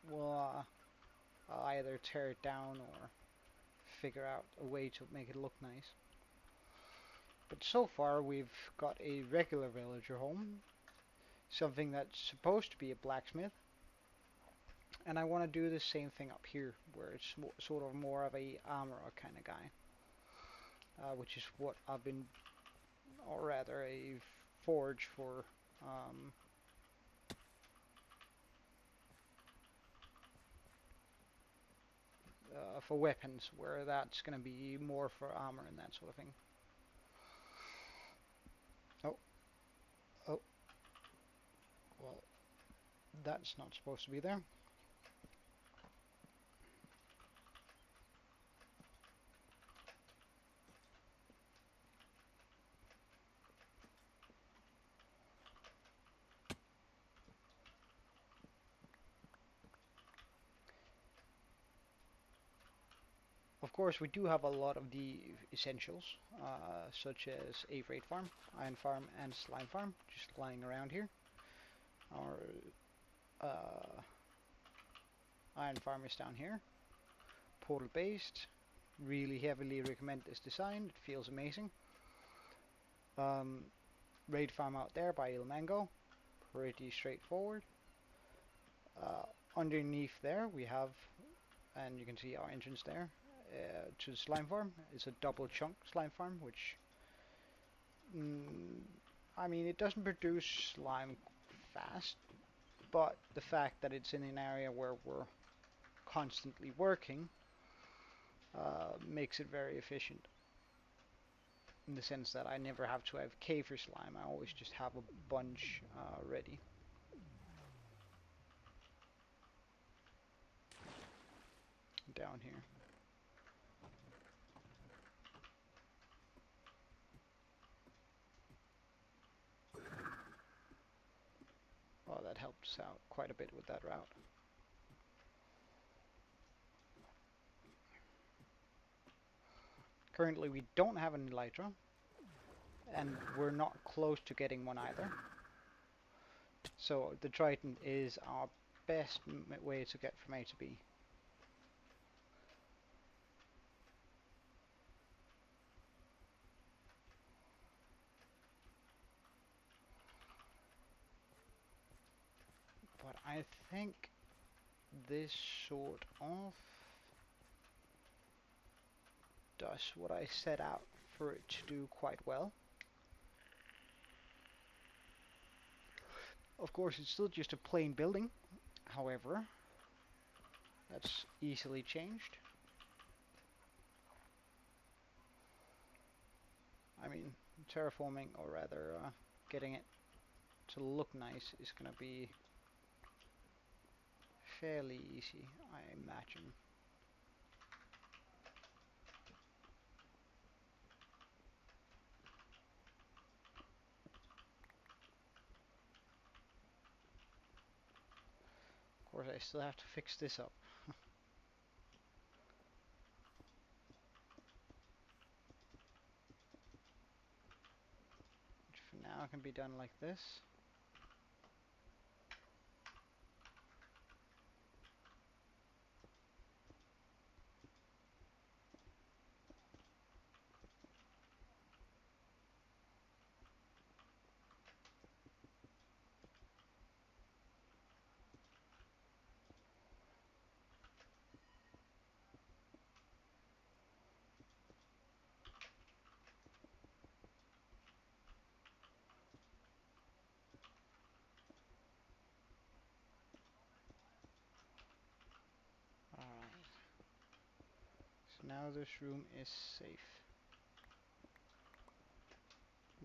we'll either tear it down or figure out a way to make it look nice. But so far we've got a regular villager home, something that's supposed to be a blacksmith, and I want to do the same thing up here, where it's sort of more of a armorer kind of guy, which is what I've been, or rather a forge for weapons, where that's going to be more for armor and that sort of thing. Oh, oh, well, that's not supposed to be there. Of course, we do have a lot of the essentials, such as a raid farm, iron farm, and slime farm, just lying around here. Our iron farm is down here, portal based. Really heavily recommend this design. It feels amazing. Raid farm out there by Il Mango, pretty straightforward. Underneath there we have, and you can see our entrance there to the slime farm. It's a double chunk slime farm, which I mean, it doesn't produce slime fast, but the fact that it's in an area where we're constantly working makes it very efficient, in the sense that I never have to have K for slime. I always just have a bunch ready. Down here. Oh, that helps out quite a bit with that route. Currently we don't have an elytra, and we're not close to getting one either. So the Triton is our best way to get from A to B. But I think this sort of does what I set out for it to do quite well. Of course, it's still just a plain building. However, that's easily changed. I mean, terraforming, or rather getting it to look nice, is gonna be fairly easy, I imagine. Of course, I still have to fix this up. Which for now can be done like this. Alright. So now this room is safe.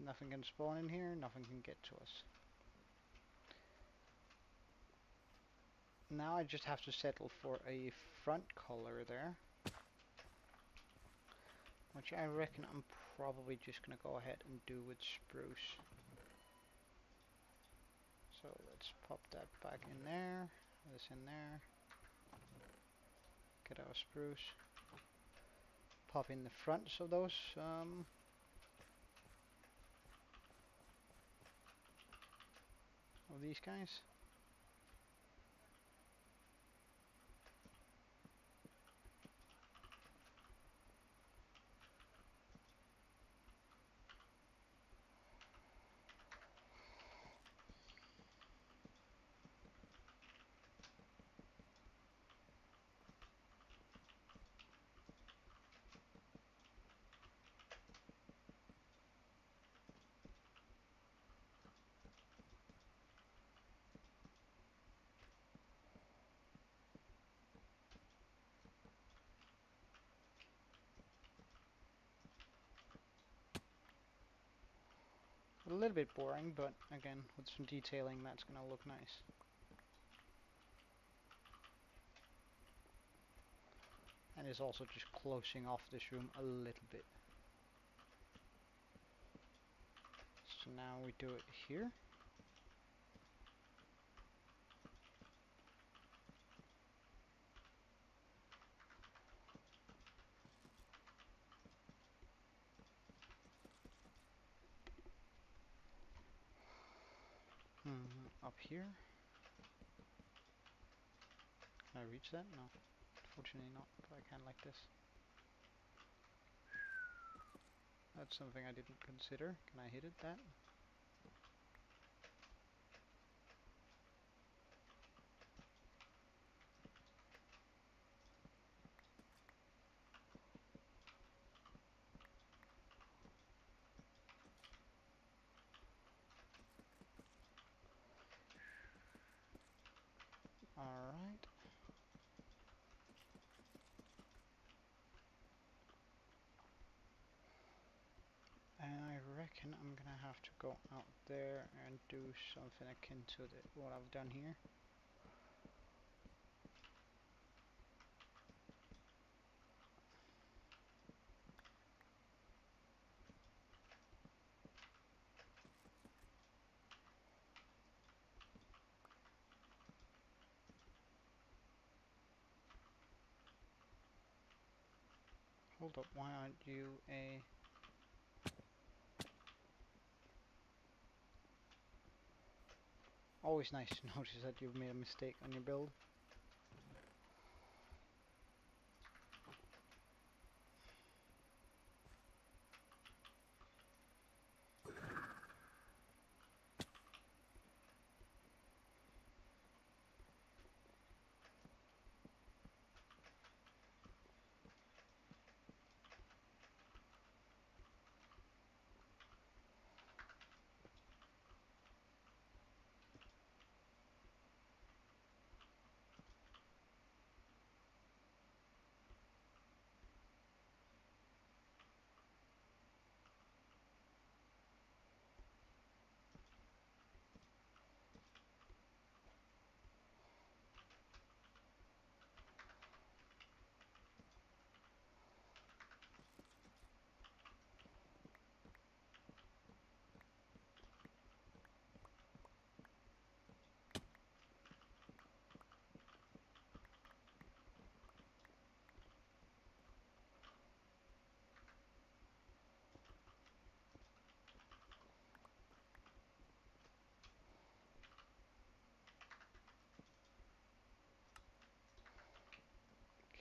Nothing can spawn in here, nothing can get to us. Now I just have to settle for a front color there, which I reckon I'm probably just gonna go ahead and do with spruce. So let's pop that back in there, this in there, get our spruce, pop in the fronts of those of these guys. A little bit boring, but again, with some detailing, that's gonna look nice. And it's also just closing off this room a little bit. So now we do it here. Up here. Can I reach that? No. Fortunately not, but I can like this. That's something I didn't consider. Can I hit it that? Alright. And I reckon I'm gonna have to go out there and do something akin to what I've done here. Hold up, why aren't you a... Always nice to notice that you've made a mistake on your build.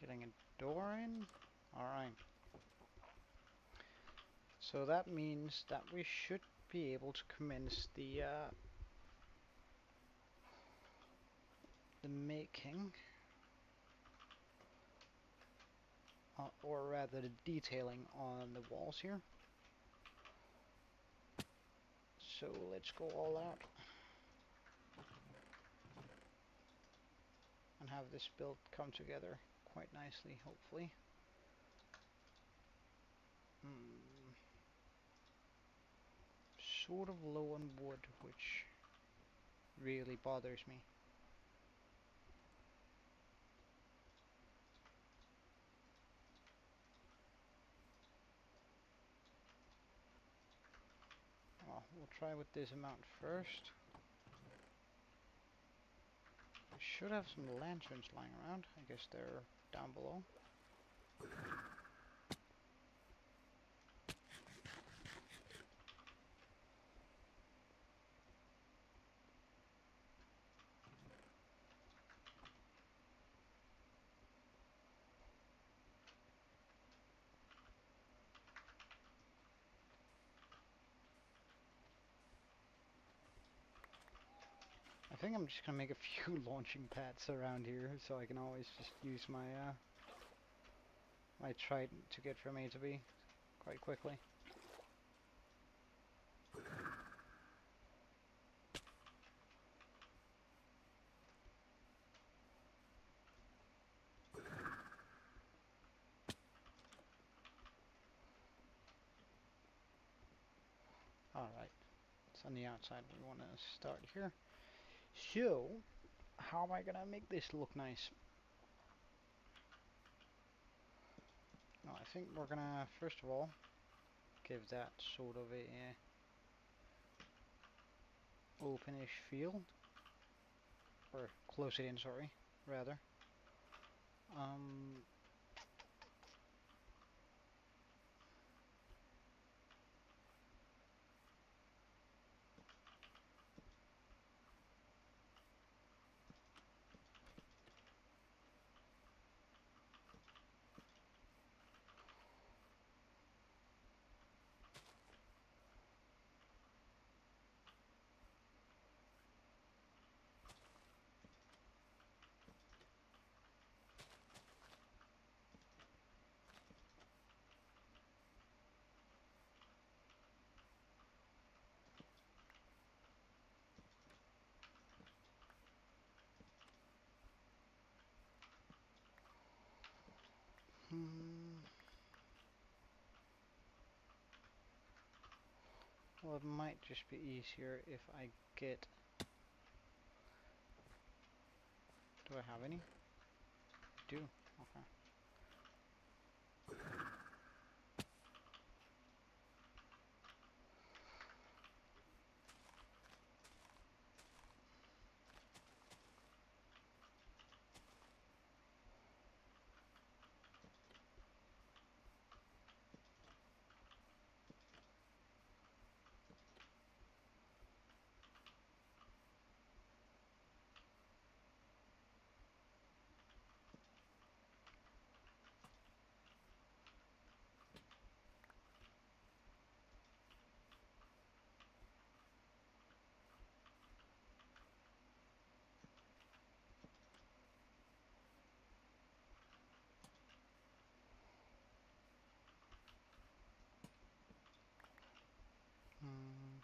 Getting a door in? Alright. So that means that we should be able to commence the making, or rather the detailing on the walls here. So let's go all out and have this build come together quite nicely, hopefully. Sort of low on wood, which really bothers me. Well, we'll try with this amount first. We should have some lanterns lying around. I guess they're down below. I think I'm just gonna make a few launching pads around here, so I can always just use my my trident to get from A to B quite quickly. Alright, it's on the outside we want to start here. So, how am I gonna make this look nice? Well, I think we're gonna, first of all, give that sort of a openish feel. Or close it in, sorry, rather. Well, it might just be easier if I get... Do I have any? I do. Okay. Mm.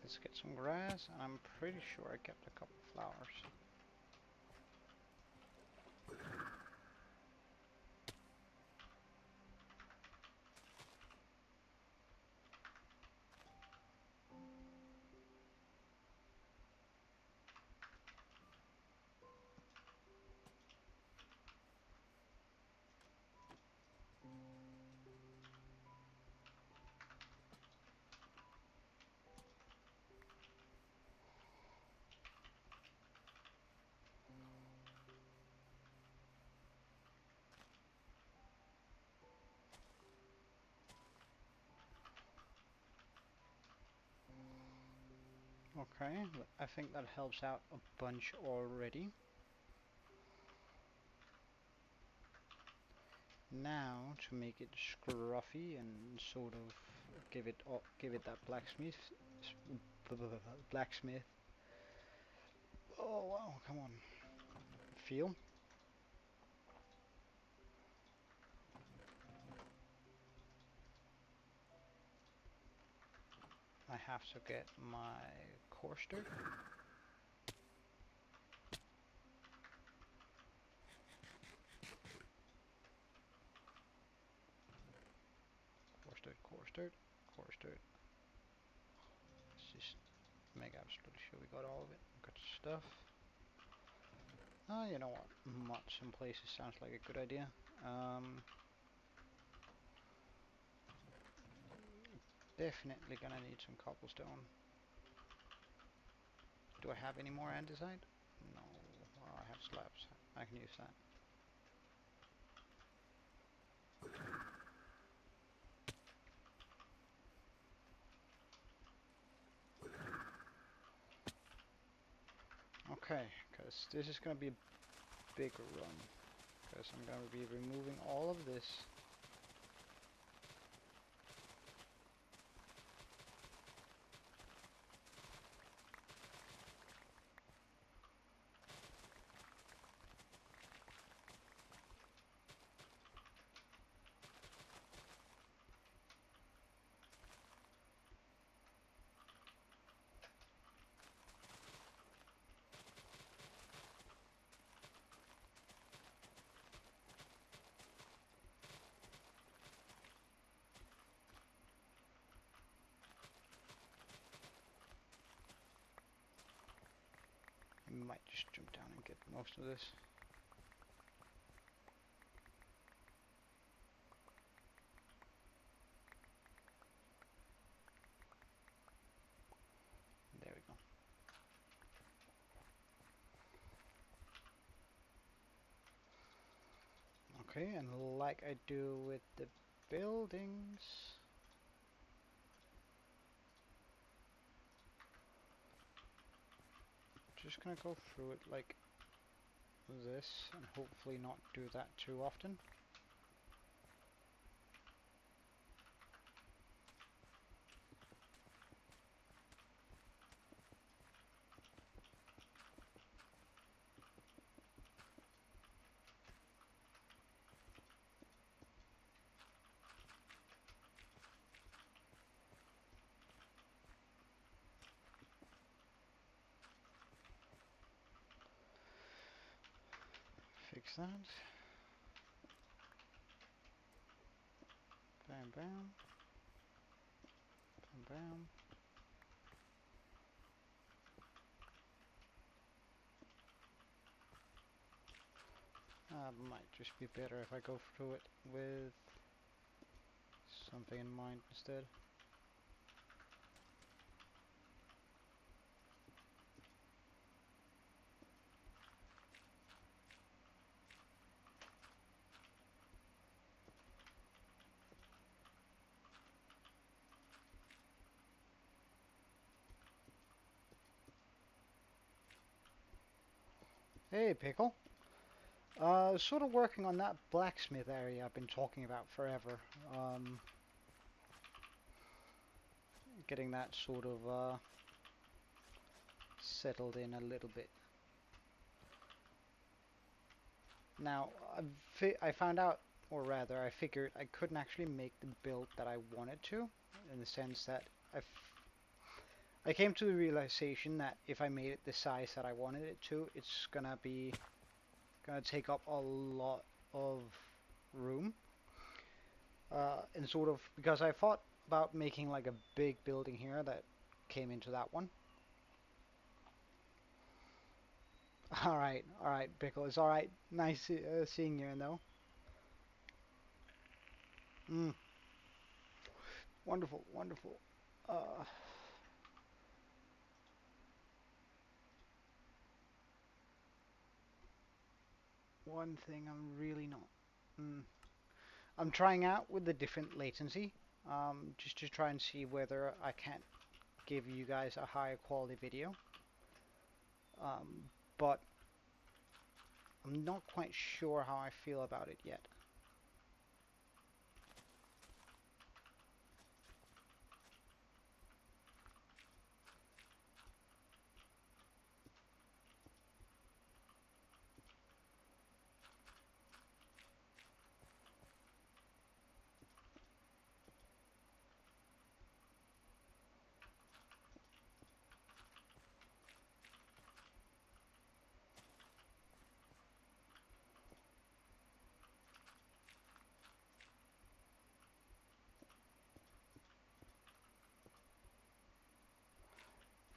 Let's get some grass, and I'm pretty sure I kept a couple flowers. Okay, I think that helps out a bunch already. Now, to make it scruffy and sort of give it that blacksmith. Oh wow, come on, feel. I have to get my coaster. Coaster. Let's just make absolutely sure we got all of it. Good stuff. You know what? Mods in places sounds like a good idea. Definitely gonna need some cobblestone. Do I have any more andesite? No. Well, I have slabs. I can use that. Okay, because this is gonna be a bigger run. Because I'm gonna be removing all of this. I might just jump down and get most of this. There we go. Okay, and like I do with the buildings, just gonna go through it like this and hopefully not do that too often. Fix that. Bam, bam. Bam, bam. Might just be better if I go through it with something in mind instead. Hey, Pickle. Sort of working on that blacksmith area I've been talking about forever. Getting that sort of settled in a little bit. Now, I found out, or rather, I figured I couldn't actually make the build that I wanted to, in the sense that I came to the realization that if I made it the size that I wanted it to, it's gonna take up a lot of room. And sort of, because I thought about making like a big building here that came into that one. Alright, Pickle, it's alright. Nice seeing you, though. Mm, wonderful, wonderful. One thing I'm really not... Mm, I'm trying out with the different latency, just to try and see whether I can't give you guys a higher quality video. But I'm not quite sure how I feel about it yet.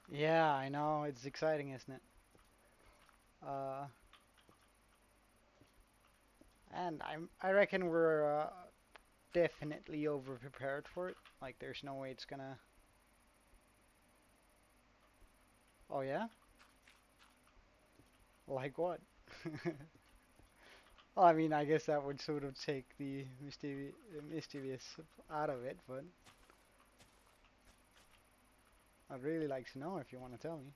Yeah, I know, it's exciting, isn't it? And I reckon we're definitely over prepared for it. Like there's no way it's gonna. Oh yeah? Like what? Well, I mean, I guess that would sort of take the mischievous out of it, but I'd really like to know if you want to tell me.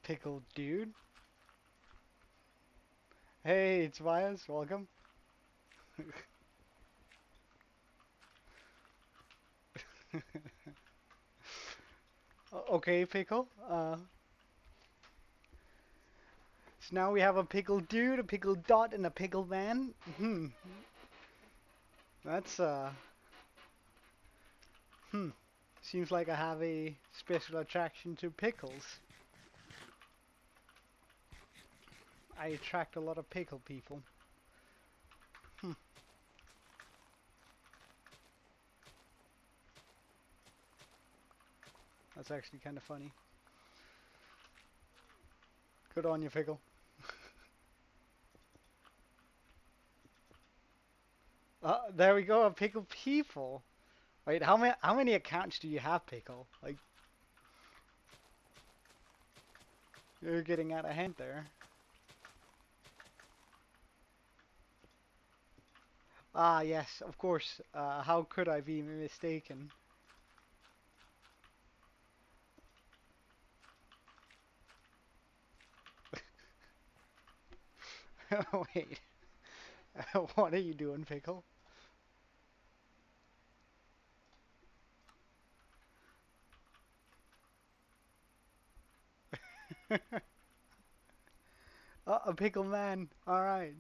Pickled dude. Hey, it's Tobias. Welcome. Okay, pickle. So now we have a pickled dude, a pickled dot, and a pickled man. Hmm. That's Hmm. Seems like I have a special attraction to pickles. I attract a lot of pickle people. Hmm. That's actually kind of funny. Good on you, pickle. There we go, a pickle people. Wait, how many accounts do you have, pickle? Like, you're getting out of hand there. Ah, yes, of course. How could I be mistaken? Wait, what are you doing, pickle? A pickle man. All right.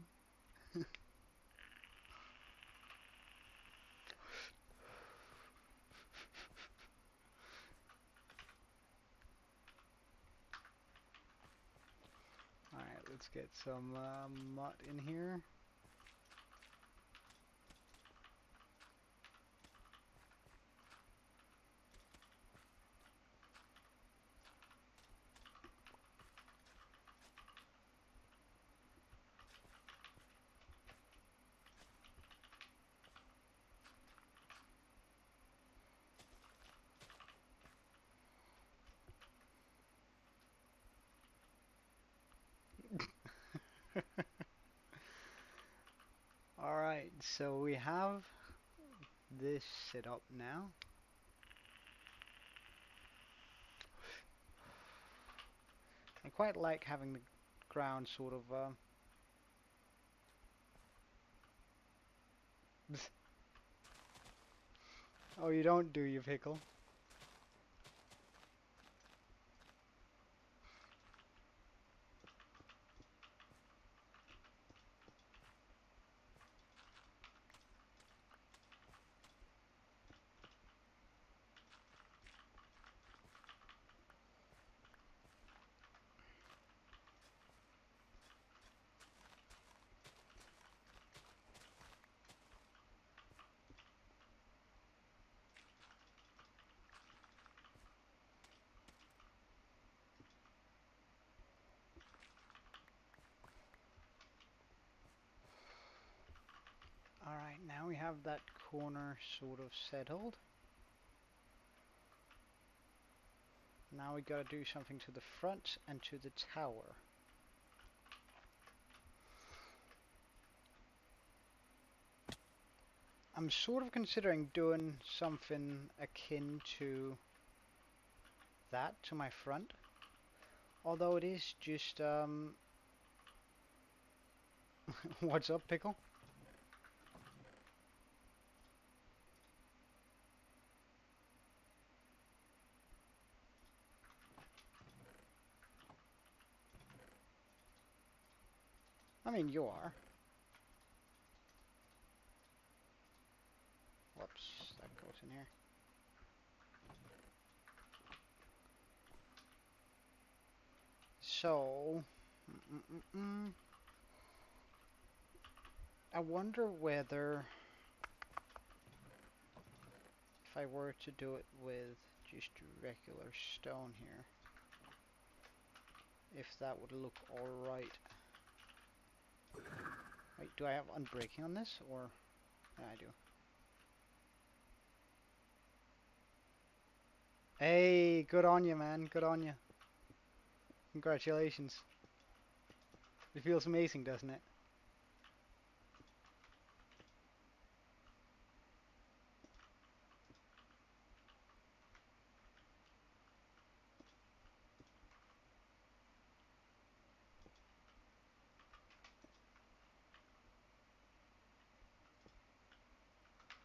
All right, let's get some mud in here. All right, so we have this set up now. I quite like having the ground sort of. Oh, you don't, do you, pickle? All right, now we have that corner sort of settled. Now we gotta do something to the front and to the tower. I'm sort of considering doing something akin to that to my front. Although it is just What's up, Pickle? I mean, you are. Whoops, that goes in here. So, I wonder whether if I were to do it with just regular stone here, if that would look alright. Wait, do I have unbreaking on this, or? Yeah, I do. Hey, good on you, man. Good on you. Congratulations. It feels amazing, doesn't it?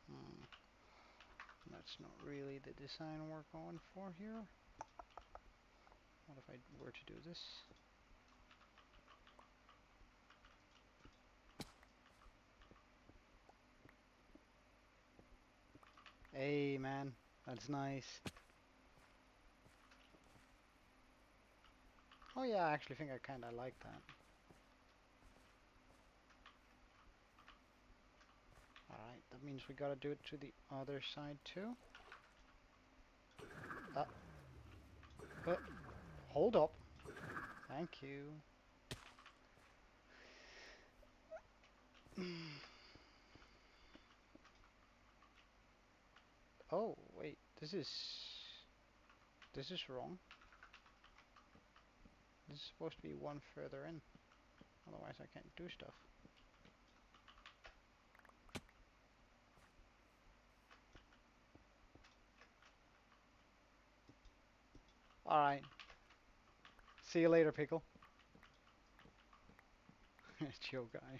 Hmm. That's not really the design we're going for here. What if I were to do this? Hey, man. That's nice. Oh yeah, I actually think I kinda like that. Alright, that means we gotta do it to the other side too. Uh, hold up. Thank you. Oh, wait, this is wrong. This is supposed to be one further in. Otherwise I can't do stuff. Alright. See you later, Pickle. Chill guy.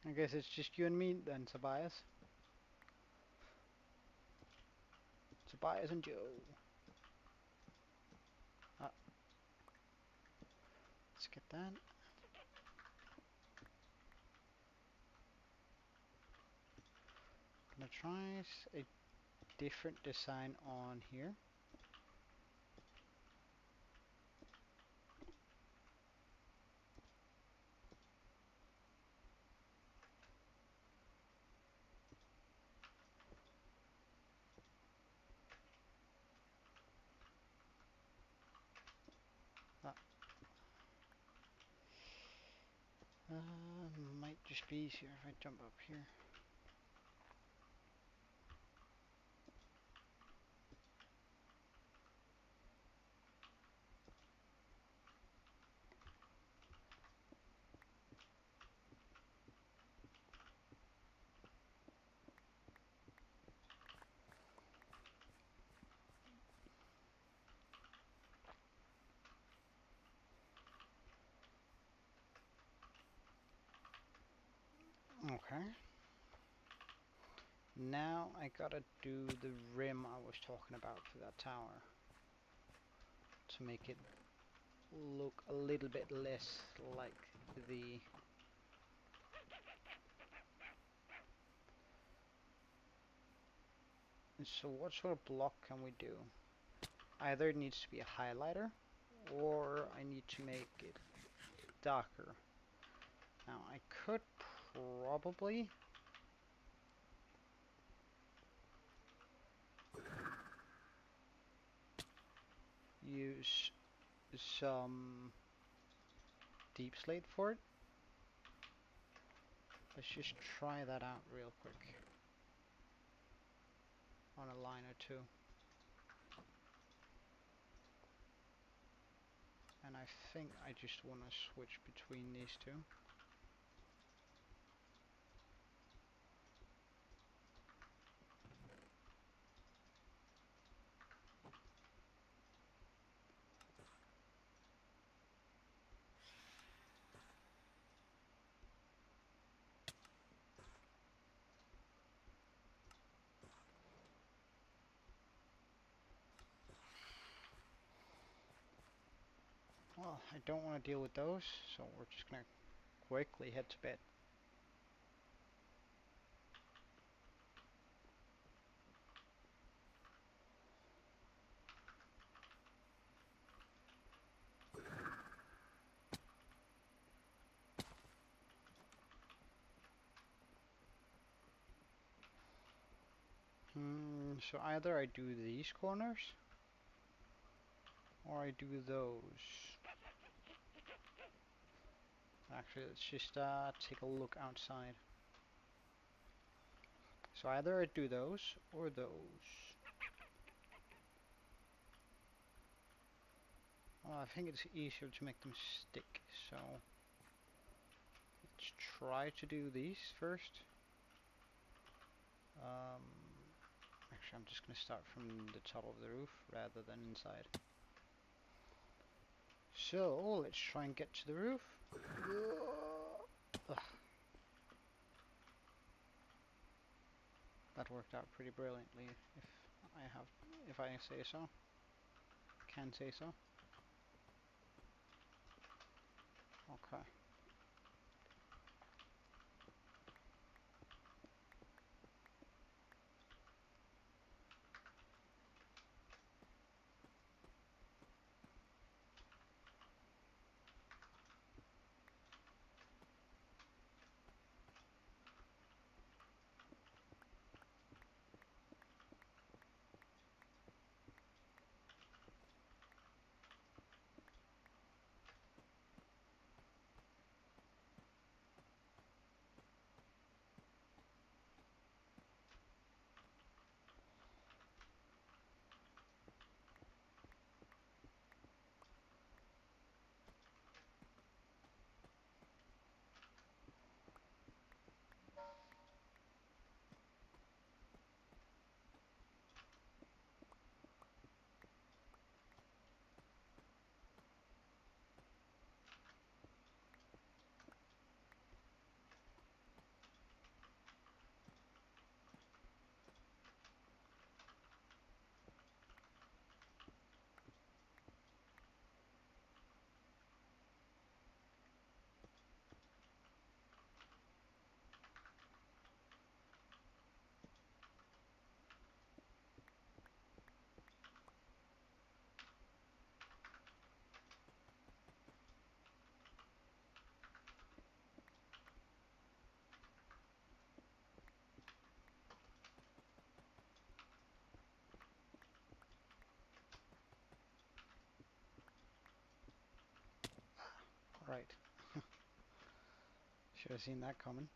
I guess it's just you and me then, Tobias. Tobias and Joe. Let's get that. Gonna try a different design on here. Might just be easier if I jump up here. Okay. Now I gotta do the rim I was talking about for that tower to make it look a little bit less like the... So what sort of block can we do? Either it needs to be a highlighter or I need to make it darker. Now I could probably use some deep slate for it. Let's just try that out real quick on a line or two. And I think I just want to switch between these two. Well, I don't want to deal with those, so we're just gonna quickly head to bed. So either I do these corners, or I do those. Actually, let's just take a look outside. So either I do those, or those. Well, I think it's easier to make them stick, so let's try to do these first. Actually, I'm just going to start from the top of the roof rather than inside. So, let's try and get to the roof. Ugh. That worked out pretty brilliantly, if I say so. Can say so. Okay. Right. Should have seen that coming.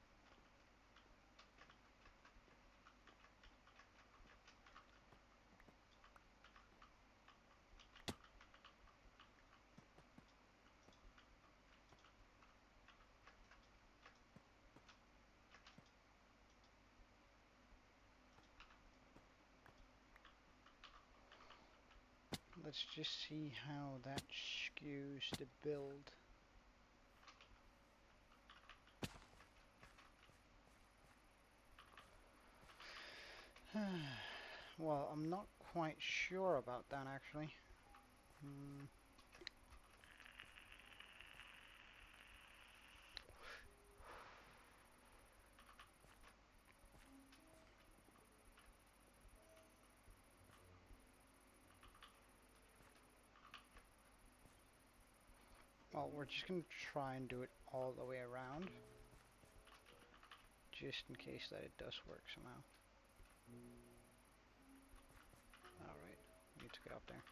Let's just see how that skews the build. Well, I'm not quite sure about that actually. Well, we're just going to try and do it all the way around, just in case that it does work somehow. Alright, we need to get up there.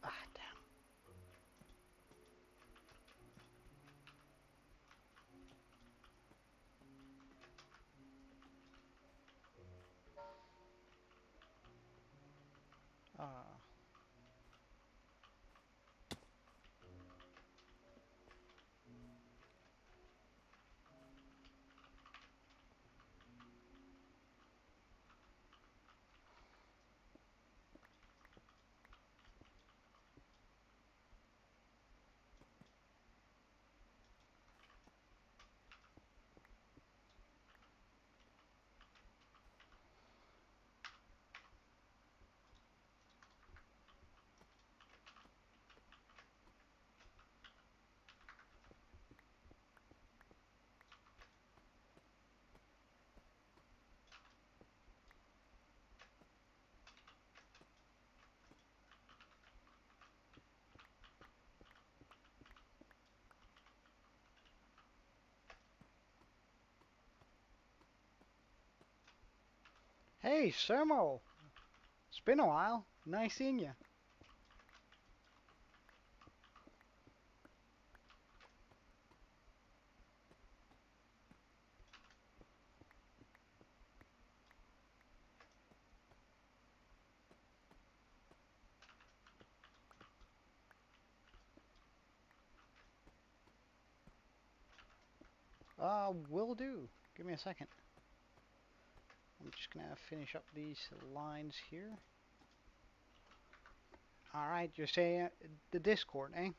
Ah, damn Hey, Sermo! It's been a while. Nice seeing you. Will do. Give me a second. I'm just gonna finish up these lines here. Alright, you're saying the Discord, eh?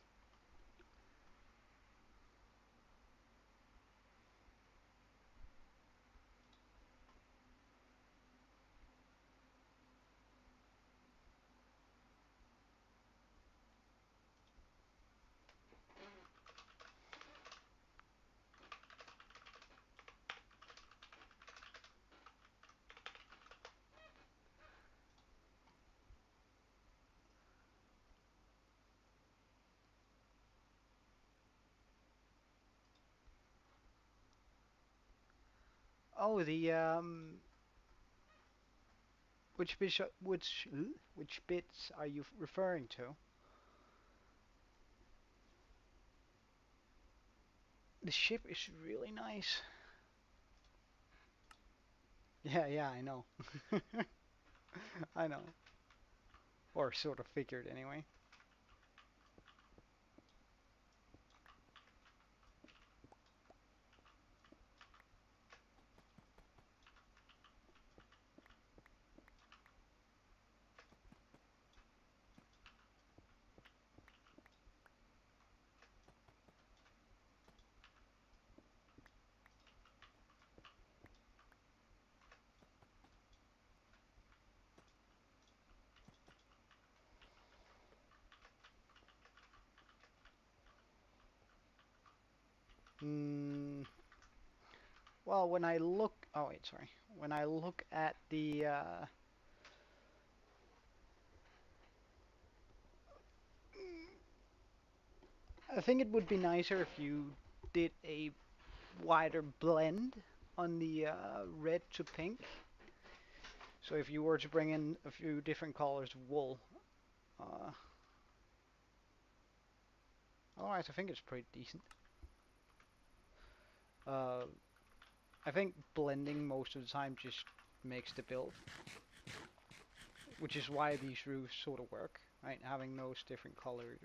Oh, the which bits are you referring to? The ship is really nice. Yeah, yeah, I know. I know. Or sort of figured anyway. Mm, well, when I look, oh wait, sorry. When I look at the, I think it would be nicer if you did a wider blend on the red to pink. So if you were to bring in a few different colors of wool, uh, otherwise I think it's pretty decent. Uh, I think blending most of the time just makes the build, which is why these roofs sort of work, right? Having those different colored,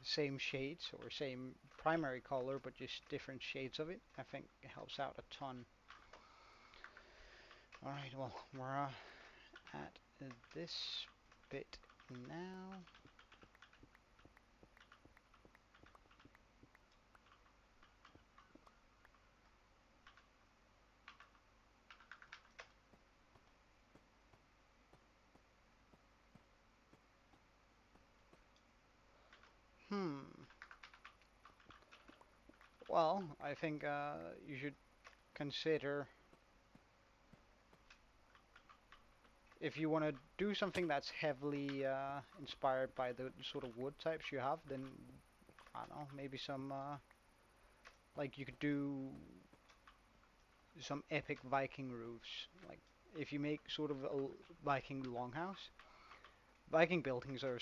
same shades or same primary color, but just different shades of it, I think it helps out a ton. Alright, well, we're at this bit now. Hmm. Well, I think you should consider if you want to do something that's heavily inspired by the sort of wood types you have, then I don't know, maybe some like you could do some epic Viking roofs. Like if you make sort of a Viking longhouse, Viking buildings are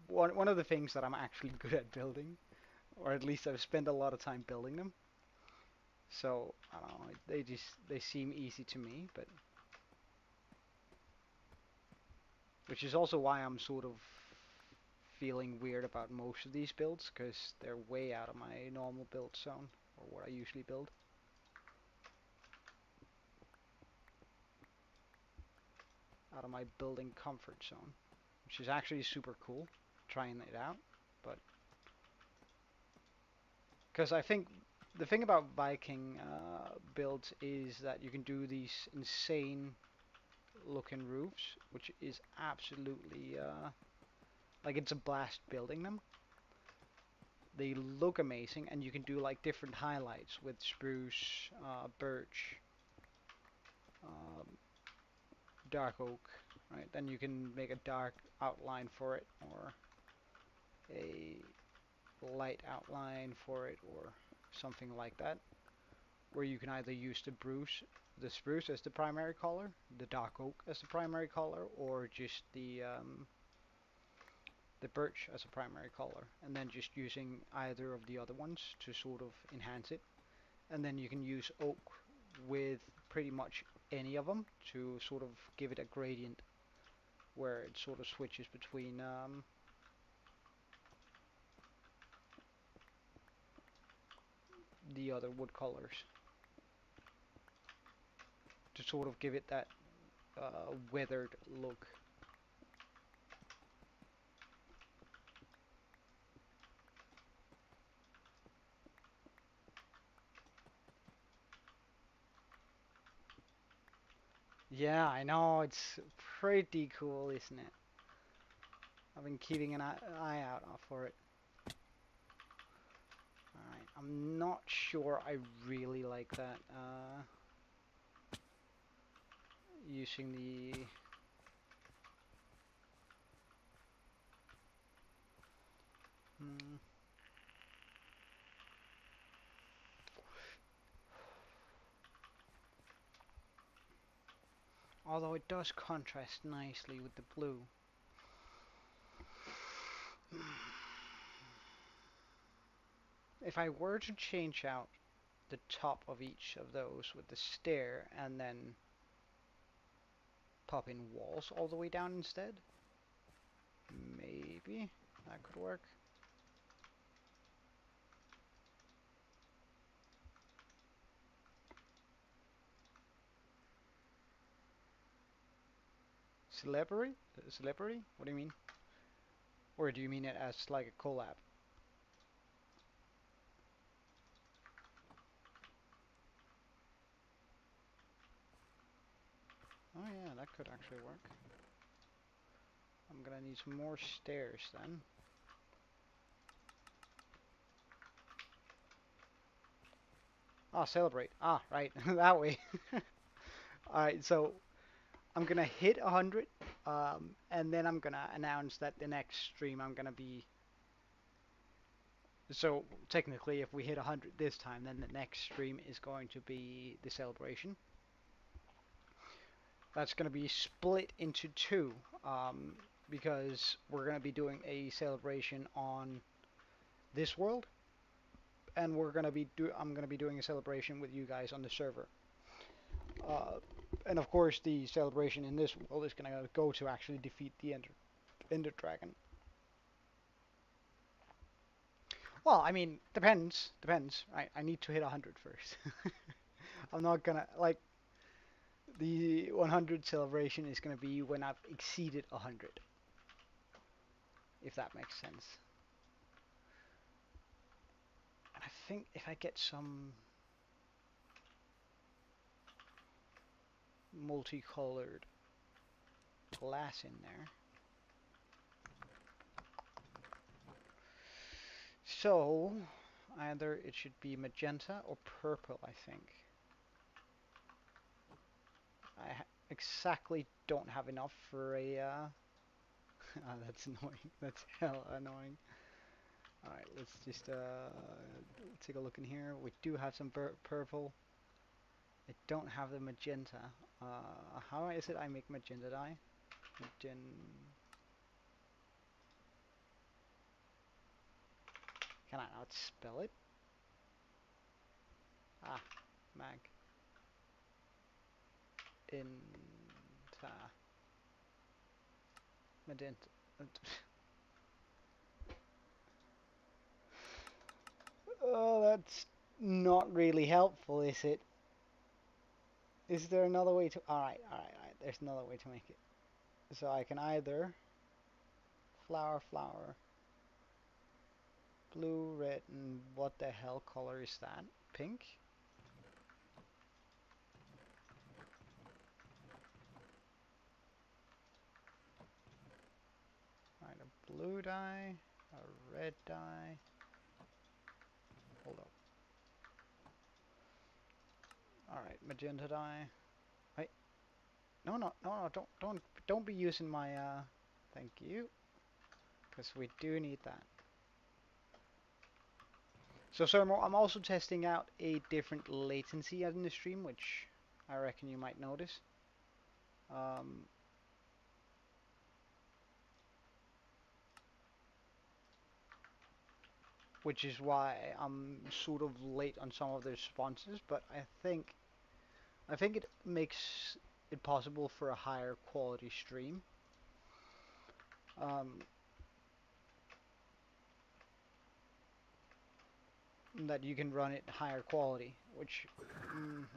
one of the things that I'm actually good at building, or at least I've spent a lot of time building them. So I don't know, they seem easy to me, but which is also why I'm sort of feeling weird about most of these builds, because they're way out of my normal build zone, or what I usually build. Out of my building comfort zone, which is actually super cool, trying it out, but because I think the thing about Viking builds is that you can do these insane looking roofs, which is absolutely like it's a blast building them. They look amazing, and you can do like different highlights with spruce, birch, um, dark oak, right? Then you can make a dark outline for it, or a light outline for it, or something like that, where you can either use the spruce as the primary color, the dark oak as the primary color, or just the birch as a primary color, and then just using either of the other ones to sort of enhance it. And then you can use oak with pretty much any of them to sort of give it a gradient where it sort of switches between the other wood colors to sort of give it that weathered look. Yeah, I know, it's pretty cool, isn't it? I've been keeping an eye out for it. Alright, I'm not sure I really like that, using the... Although it does contrast nicely with the blue. If I were to change out the top of each of those with the stair and then pop in walls all the way down instead, maybe that could work. Celebrity? Celebrity? What do you mean? Or do you mean it as like a collab? Oh yeah, that could actually work. I'm gonna need some more stairs then. Ah, celebrate. Ah, right, that way. Alright, so I'm gonna hit 100, and then I'm gonna announce that the next stream I'm gonna be... So technically, if we hit 100 this time, then the next stream is going to be the celebration. That's gonna be split into two, because we're gonna be doing a celebration on this world, and I'm gonna be doing a celebration with you guys on the server. And of course, the celebration in this world is gonna go to actually defeat the Ender Dragon. Well, I mean, depends. I need to hit 100 first. I'm not gonna, like, the 100 celebration is gonna be when I've exceeded 100. If that makes sense. And I think if I get some multicolored glass in there. So, either it should be magenta or purple, I think. I exactly don't have enough for a... oh, that's annoying. That's hell annoying. Alright, let's just take a look in here. We do have some purple. I don't have the magenta. How is it I make magenta dye? Can I not spell it? Ah, mag. Inta. Magenta. Oh, that's not really helpful, is it? Is there another way to... Alright, alright, alright. There's another way to make it. So I can either flower, flower, blue, red, and what the hell color is that? Pink? Alright, a blue dye, a red dye. Hold up. Alright, magenta dye. Wait. No, no, no, no, don't be using my, thank you. Because we do need that. So, Sermo, I'm also testing out a different latency in the stream, which I reckon you might notice. Which is why I'm sort of late on some of the responses, but I think it makes it possible for a higher quality stream. That you can run it higher quality, which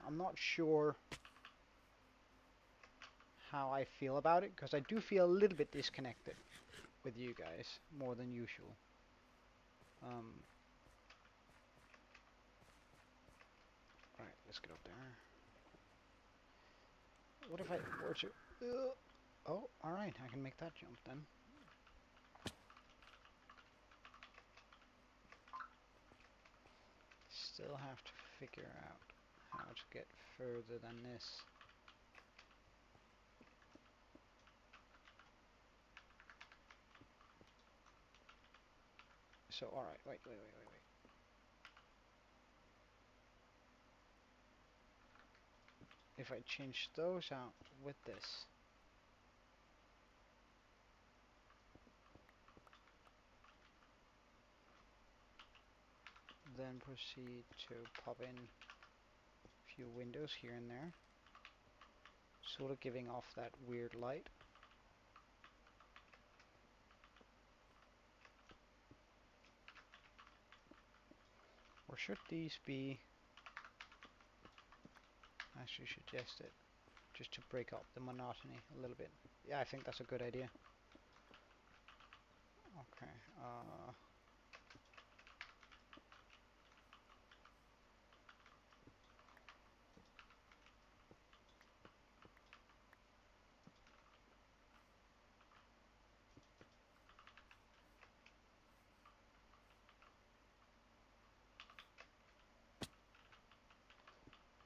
I'm not sure how I feel about it, because I do feel a little bit disconnected with you guys more than usual. Alright, let's get up there. What if I were to... oh, alright, I can make that jump then. Still have to figure out how to get further than this. So, alright, wait. If I change those out with this, then proceed to pop in a few windows here and there, sort of giving off that weird light. Or should these be, as you suggested, just to break up the monotony a little bit? Yeah, I think that's a good idea. Okay,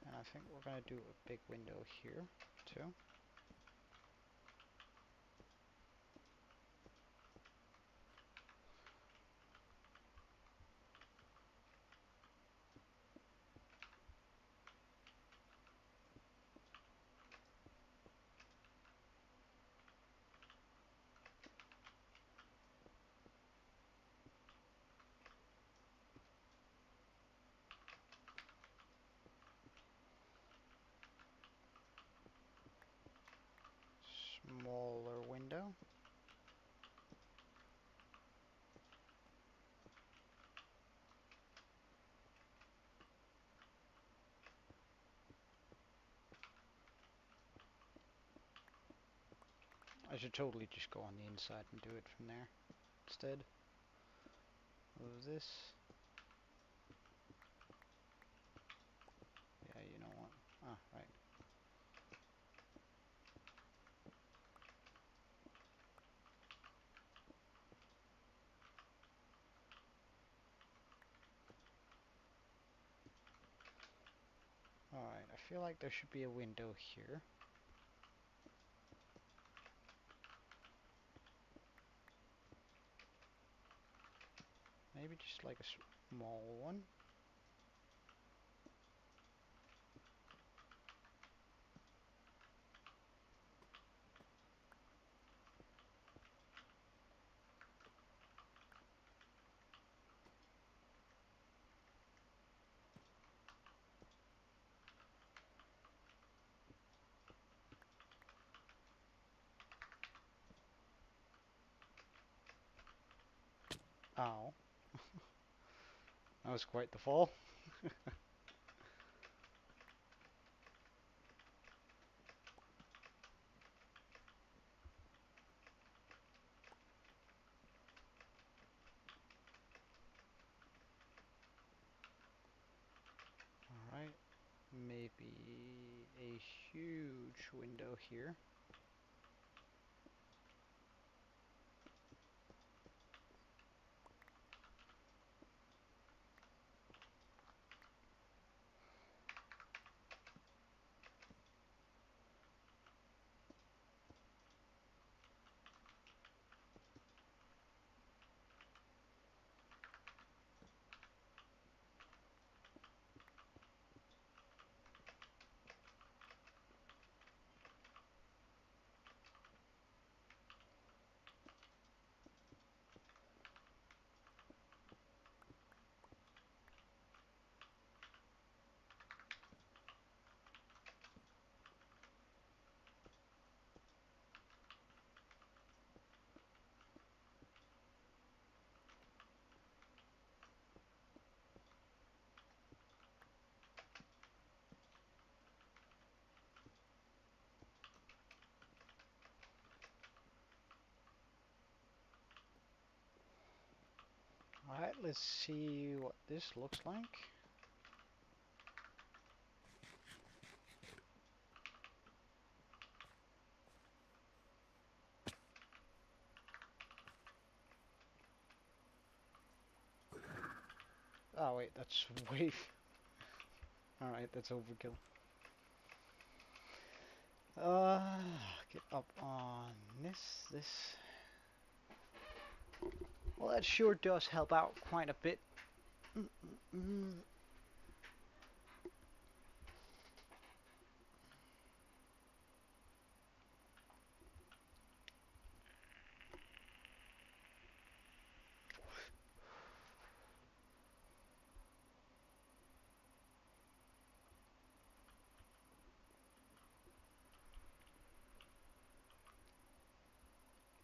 and I think we're gonna do a big window here, too. Smaller window. I should totally just go on the inside and do it from there instead of this. Yeah, you know what? Ah, right. Alright, I feel like there should be a window here. Maybe just like a small one. Ow. That was quite the fall. Alright, maybe a huge window here. Alright, let's see what this looks like. Oh wait, that's way... Alright, that's overkill. Get up on this. Well, that sure does help out quite a bit.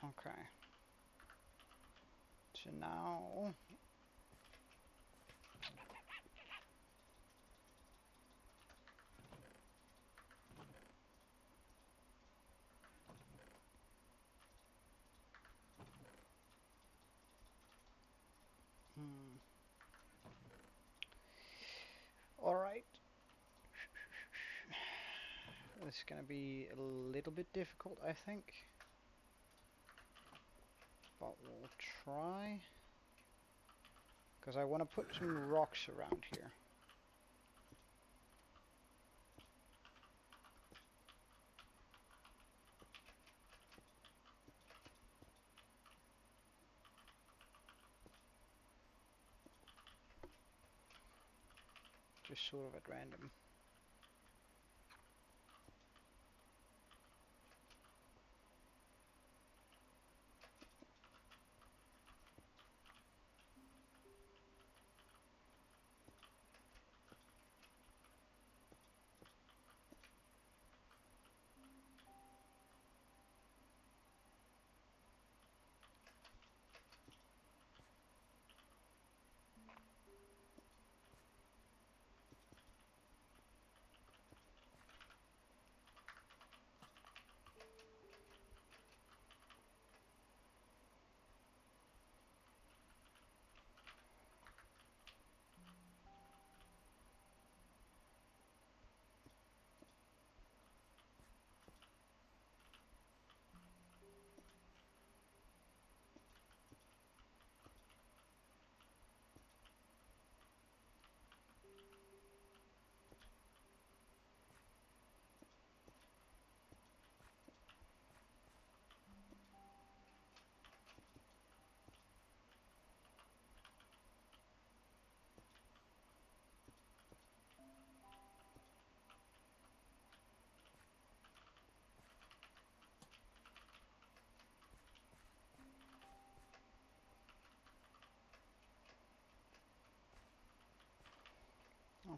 Okay. So now... Alright. This is gonna be a little bit difficult, I think. But we'll try. Because I want to put some rocks around here. Just sort of at random.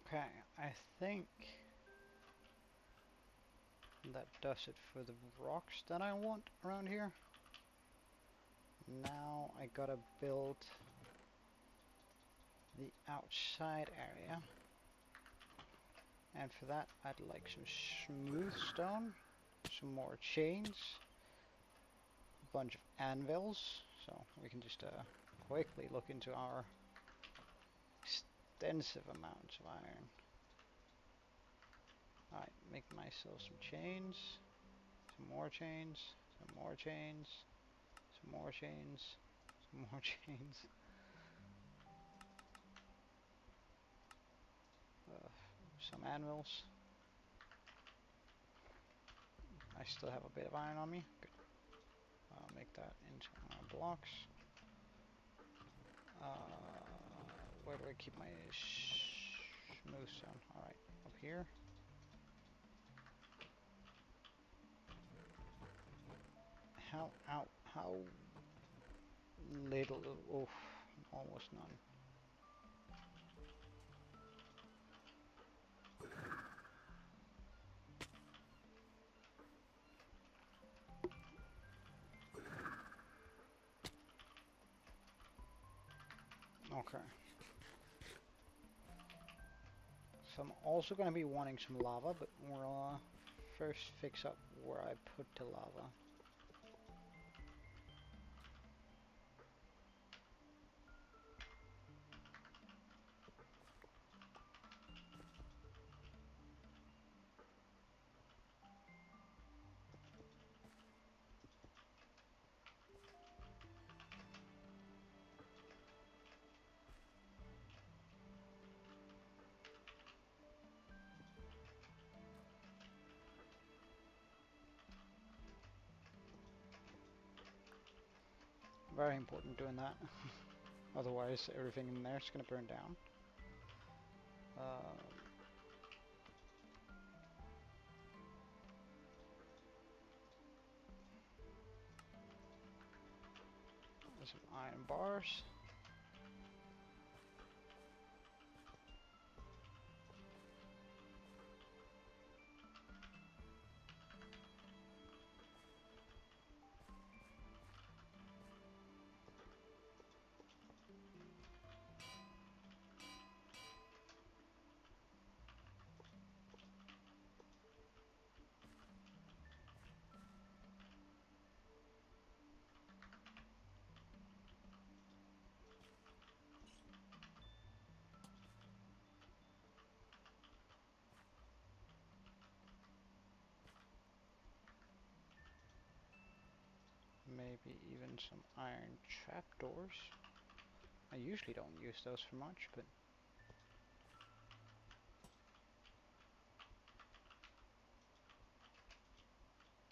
Okay, I think that does it for the rocks that I want around here. Now I gotta build the outside area. And for that, I'd like some smooth stone, some more chains, a bunch of anvils, so we can just quickly look into our extensive amounts of iron. Alright, make myself some chains, some more chains, some more chains, some more chains, some more chains. Some anvils. I still have a bit of iron on me. Good. I'll make that into my blocks. Where do I keep my smooth stone? Alright, up here. How little, oof, almost none. Okay. So I'm also going to be wanting some lava, but we'll first fix up where I put the lava. Very important doing that. Otherwise, everything in there is going to burn down. Some iron bars. Maybe even some iron trapdoors. I usually don't use those for much, but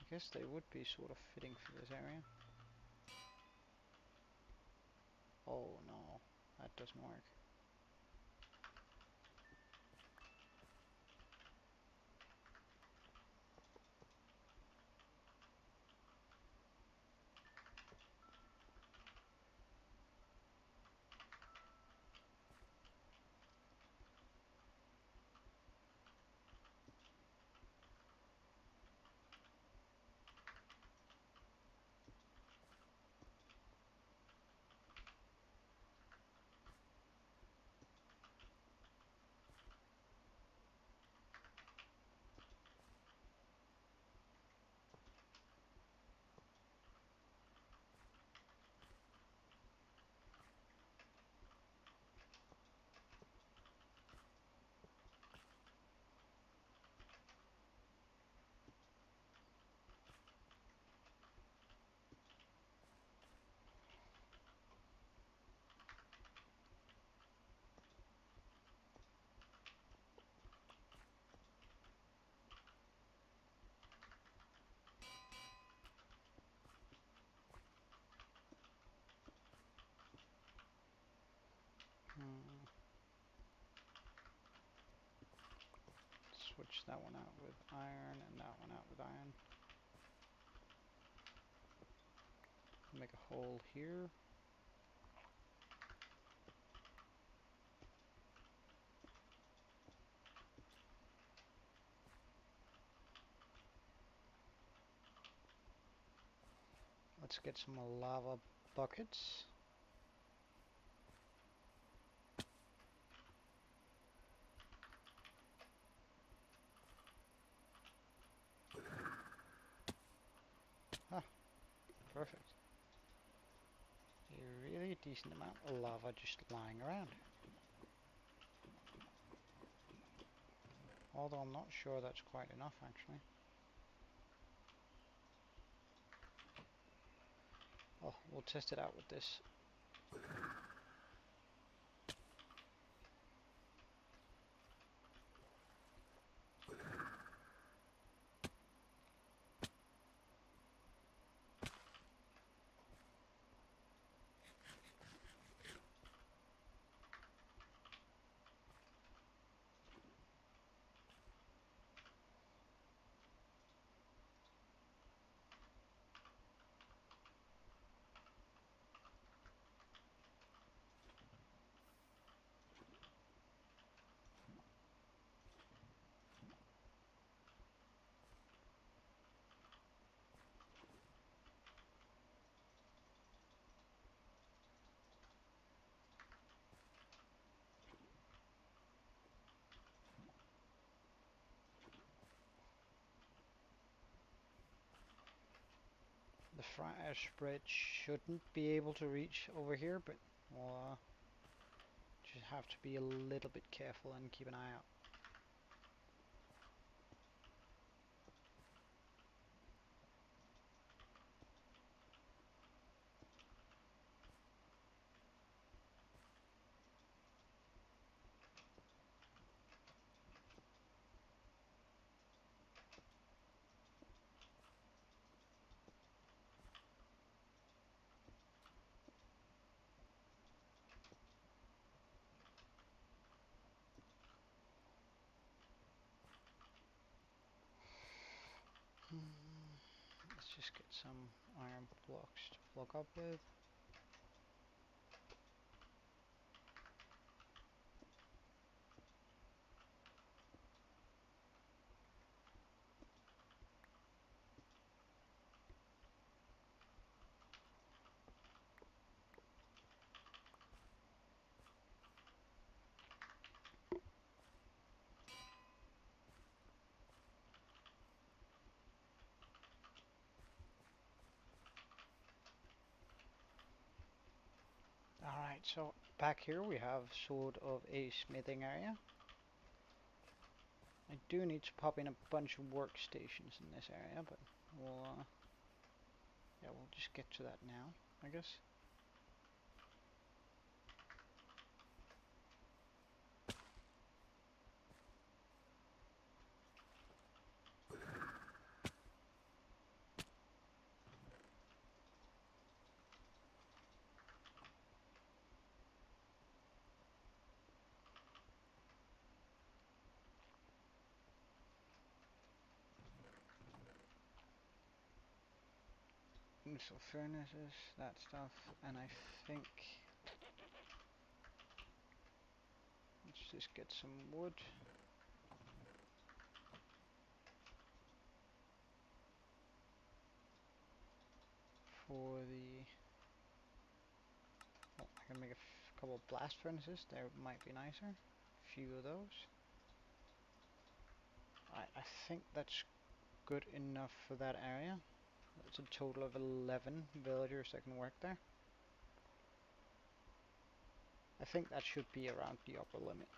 I guess they would be sort of fitting for this area. Oh no, that doesn't work. Switch that one out with iron and that one out with iron. Make a hole here. Let's get some lava buckets. Perfect. A really decent amount of lava just lying around. Although I'm not sure that's quite enough actually. Oh, we'll test it out with this. The fire spread shouldn't be able to reach over here, but we'll just have to be a little bit careful and keep an eye out. Let's just get some iron blocks to block up with. Alright, so back here we have sort of a smithing area. I do need to pop in a bunch of workstations in this area, but we'll yeah, we'll just get to that now, I guess. So furnaces, that stuff, and I think let's just get some wood. For the oh, I can make a couple of blast furnaces, there might be nicer. A few of those. I think that's good enough for that area. That's a total of 11 villagers that can work there. I think that should be around the upper limit.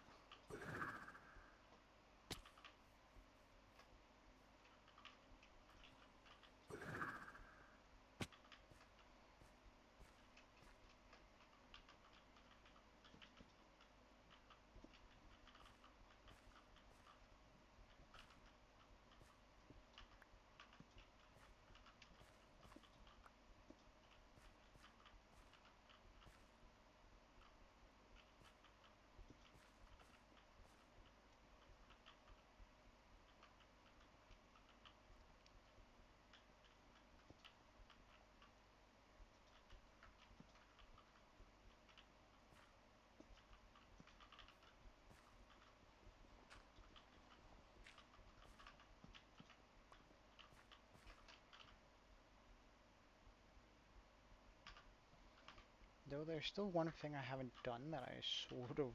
Though there's still one thing I haven't done that I sort of,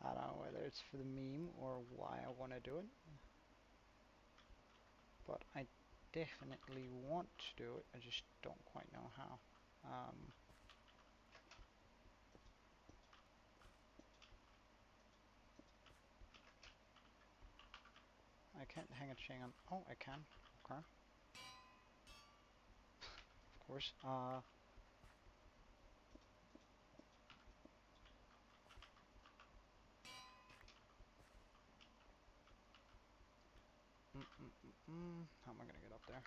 I don't know whether it's for the meme or why I want to do it, but I definitely want to do it, I just don't quite know how. I can't hang a chain on. Oh, I can. Okay. Of course. How am I gonna get up there?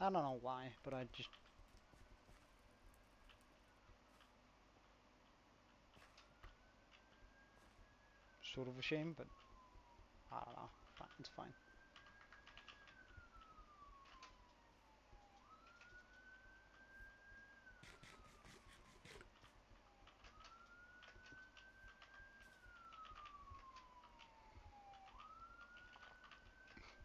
I don't know why, but I just sort of a shame, but I don't know. It's fine.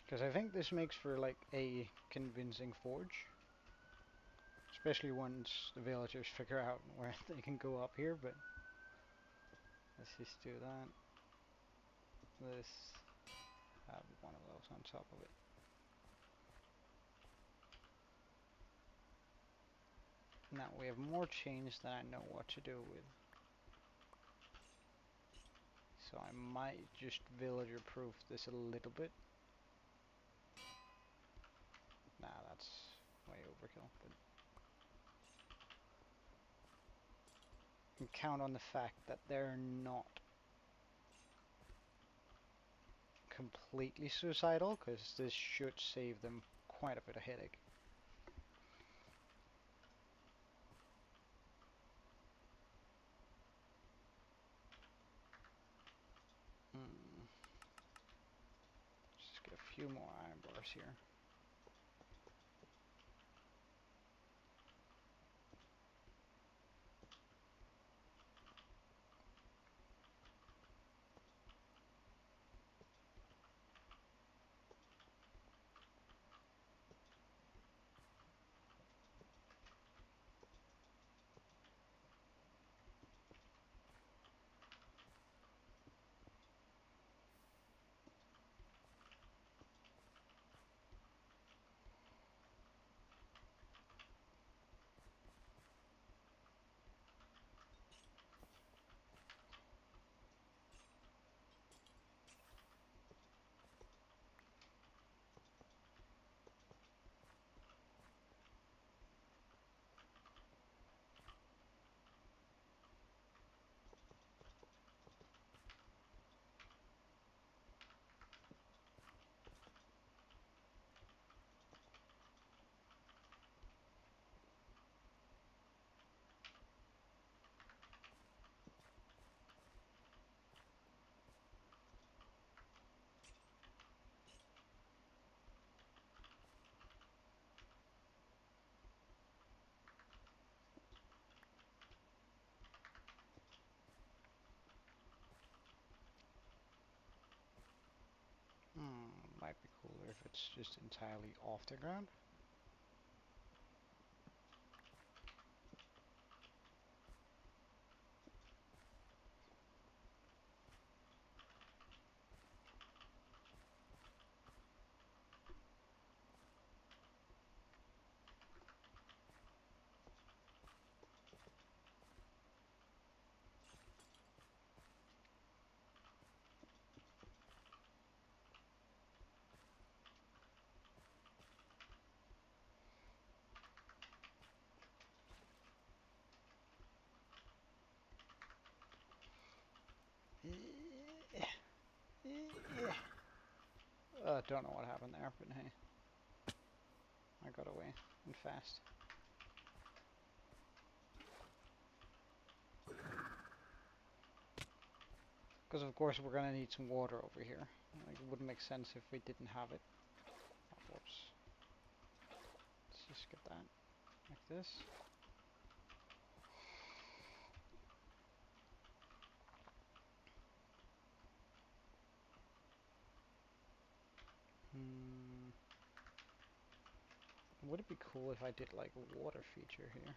Because I think this makes for like a convincing forge. Especially once the villagers figure out where they can go up here, but let's just do that. Let's have one of those on top of it. Now we have more chains than I know what to do with. So I might just villager proof this a little bit. Nah, that's way overkill, but you can count on the fact that they're not completely suicidal, because this should save them quite a bit of headache. Just get a few more iron bars here. Might be cooler if it's just entirely off the ground. Don't know what happened there, but hey, I got away and fast. Because of course we're gonna need some water over here. Like, it wouldn't make sense if we didn't have it. Oh, whoops. Let's just get that like this. Would it be cool if I did like a water feature here?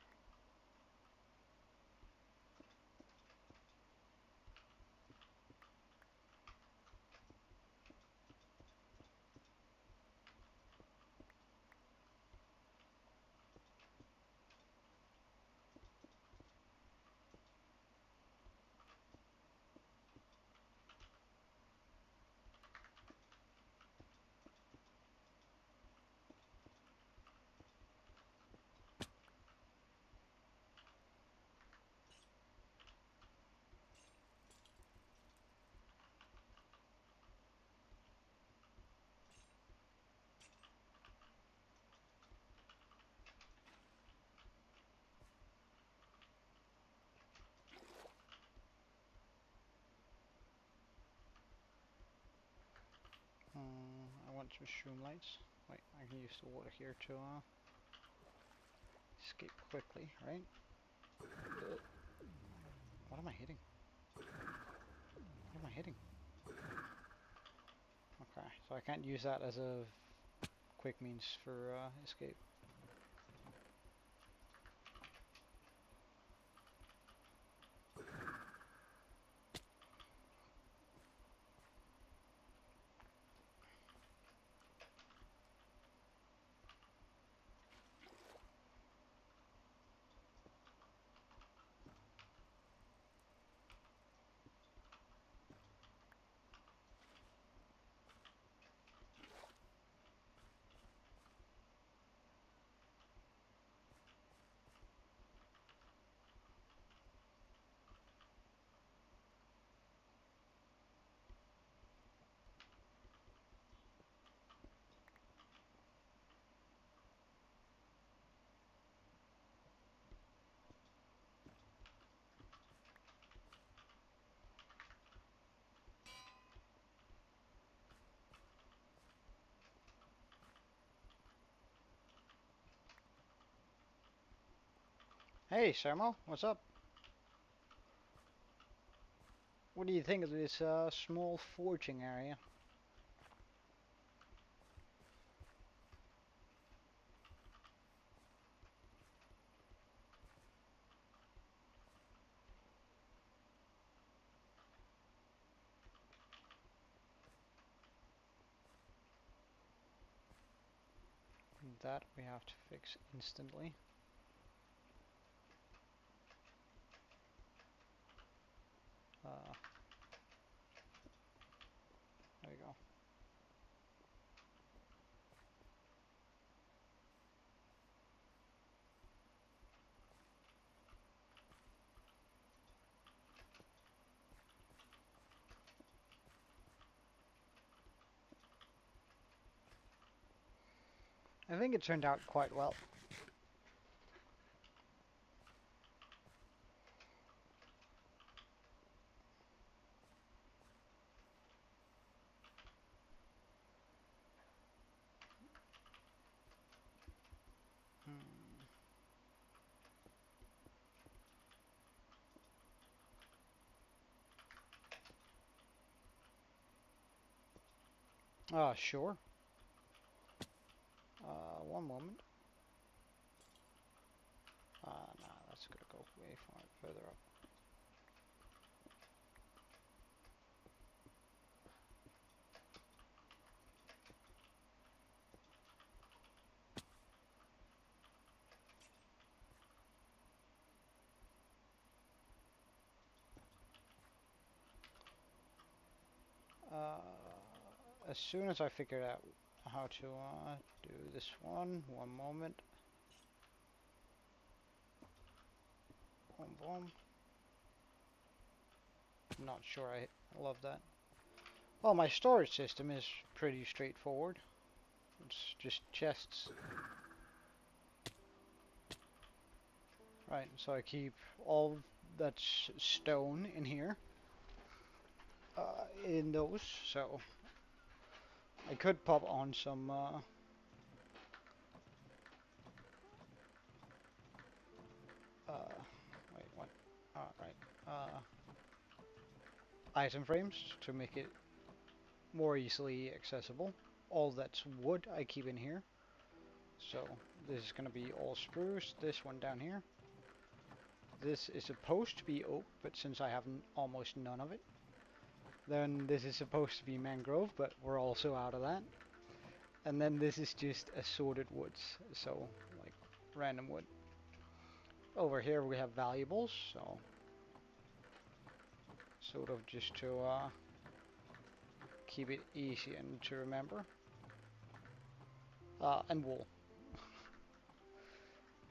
I want some shroom lights. Wait, I can use the water here to escape quickly, right? What am I hitting? What am I hitting? Okay, so I can't use that as a quick means for escape. Hey, Sermo, what's up? What do you think of this small forging area? That we have to fix instantly. There we go. I think it turned out quite well. Sure. One moment. Nah, that's gonna go way far further up. As soon as I figured out how to do this one moment. Boom, boom. I'm not sure I love that. Well, my storage system is pretty straightforward. It's just chests. Right, so I keep all that's stone in here. in those. So I could pop on some. Uh, Wait, what? Right. Item frames to make it more easily accessible. All that's wood I keep in here. So this is going to be all spruce. This one down here. This is supposed to be oak, but since I have almost none of it, then this is supposed to be mangrove, but we're also out of that. And then this is just assorted woods, so like random wood. Over here we have valuables, so sort of just to keep it easy and to remember. And wool.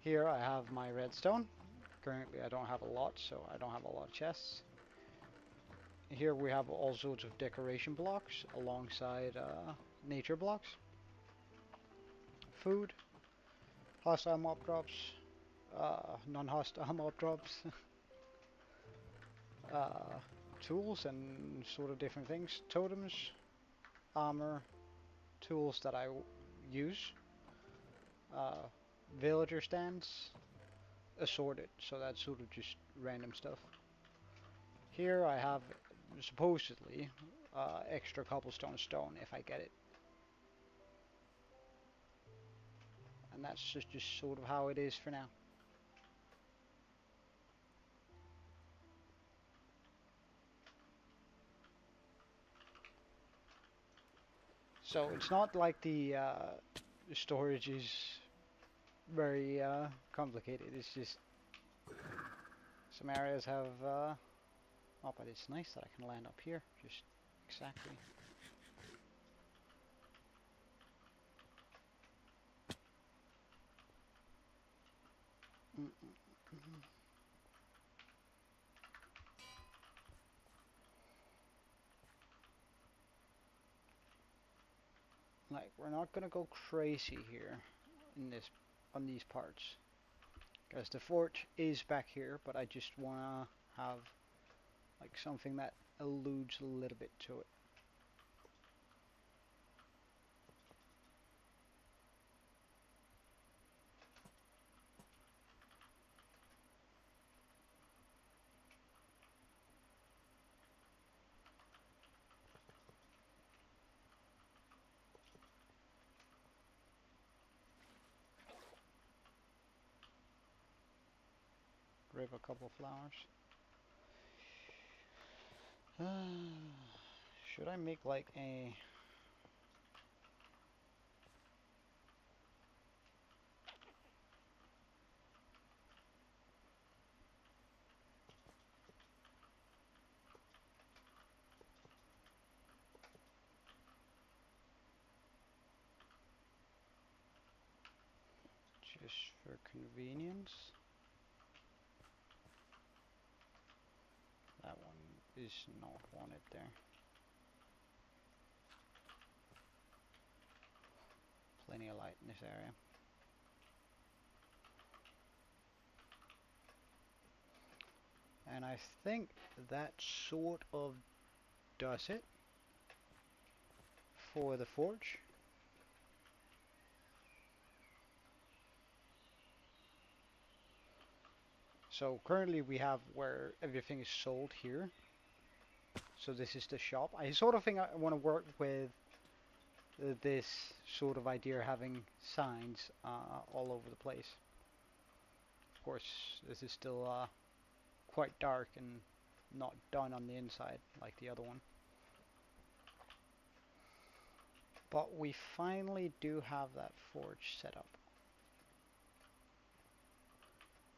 Here I have my redstone. Currently I don't have a lot, so I don't have a lot of chests. Here we have all sorts of decoration blocks alongside nature blocks. Food, hostile mob drops, non-hostile mob drops, uh, tools and sort of different things. Totems, armor, tools that I use, uh, villager stands, assorted, so that's sort of just random stuff. Here I have supposedly extra cobblestone stone if I get it. And that's just sort of how it is for now. So it's not like the storage is very complicated. It's just some areas have. Oh, but it's nice that I can land up here. Just exactly. Like, we're not gonna go crazy here in this on these parts, because the fort is back here, but I just wanna have like something that alludes a little bit to it. Grab a couple of flowers. Should I make like a... just for convenience? That one is not wanted there. Plenty of light in this area. And I think that sort of does it for the forge. So currently we have where everything is sold here. So this is the shop. I sort of think I want to work with this sort of idea, having signs all over the place. Of course, this is still quite dark and not done on the inside like the other one. But we finally do have that forge set up.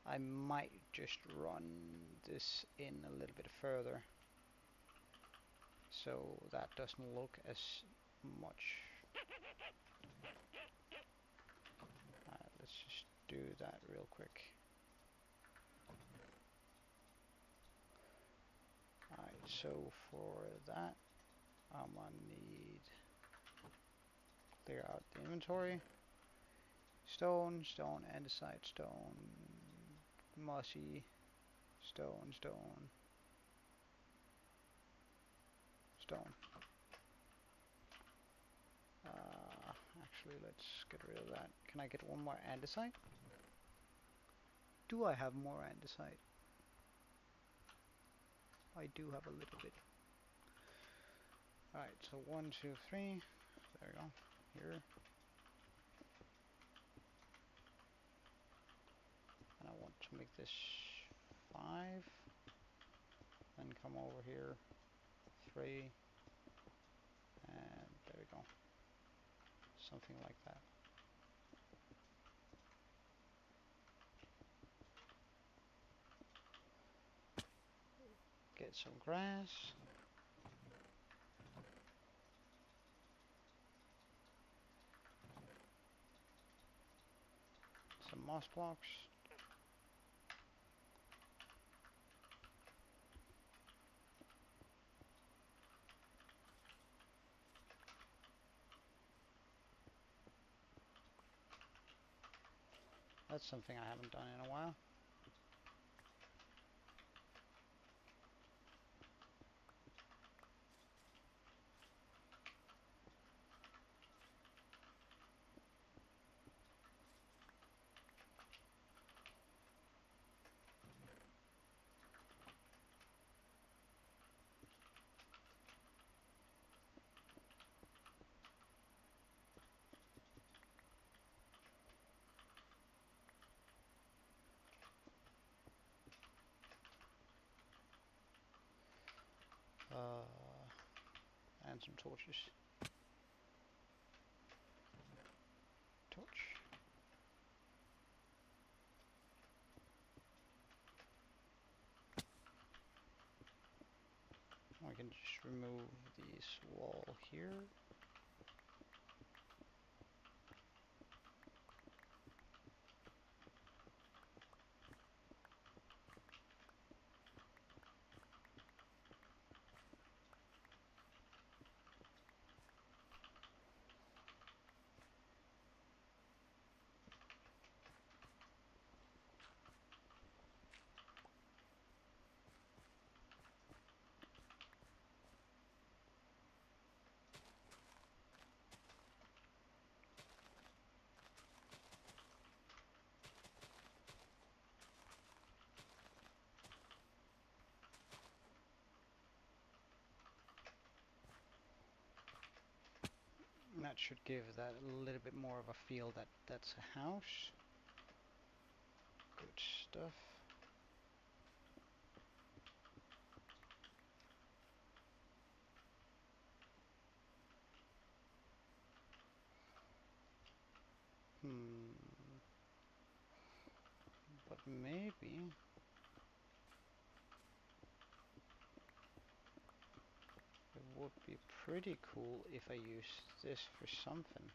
I might just run this in a little bit further so that doesn't look as much. Let's just do that real quick. Alright, so for that I'm gonna need clear out the inventory. Stone, stone, andesite, stone, mossy, stone, stone. stone. Actually, let's get rid of that. Can I get one more andesite? Do I have more andesite? I do have a little bit. Alright, so 1, 2, 3. There we go. Here. And I want to make this 5. Then come over here. 3. And there we go. Something like that. Get some grass. Some moss blocks. That's something I haven't done in a while. And some torches. Torch. We can just remove this wall here. And that should give that a little bit more of a feel that that's a house. Good stuff. But maybe it would be pretty cool if I use this for something.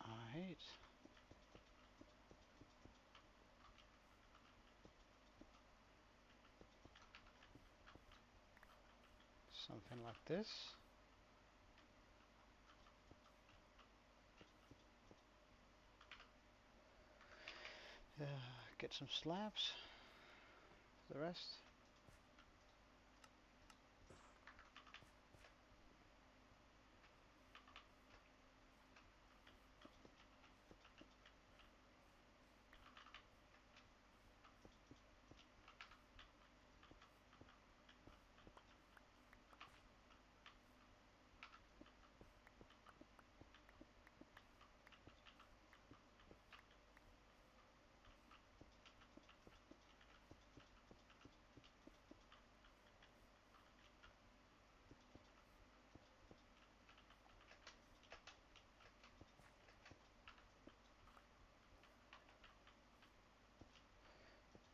Alright. Something like this. Get some slabs for the rest.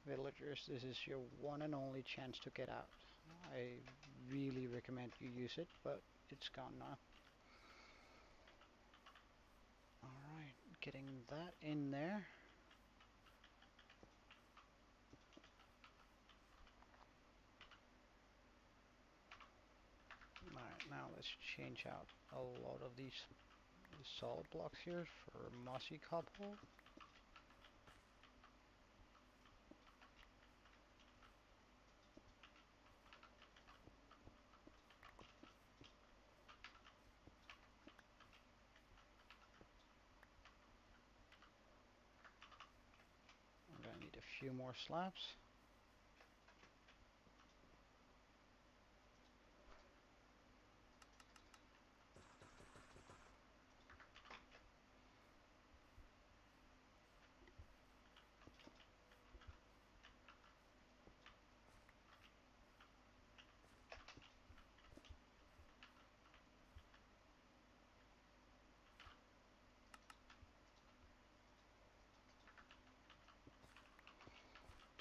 Villagers, this is your one and only chance to get out. I really recommend you use it, but it's gone now. Alright, getting that in there. Alright, now let's change out a lot of these solid blocks here for mossy cobble. I'm gonna need a few more slabs.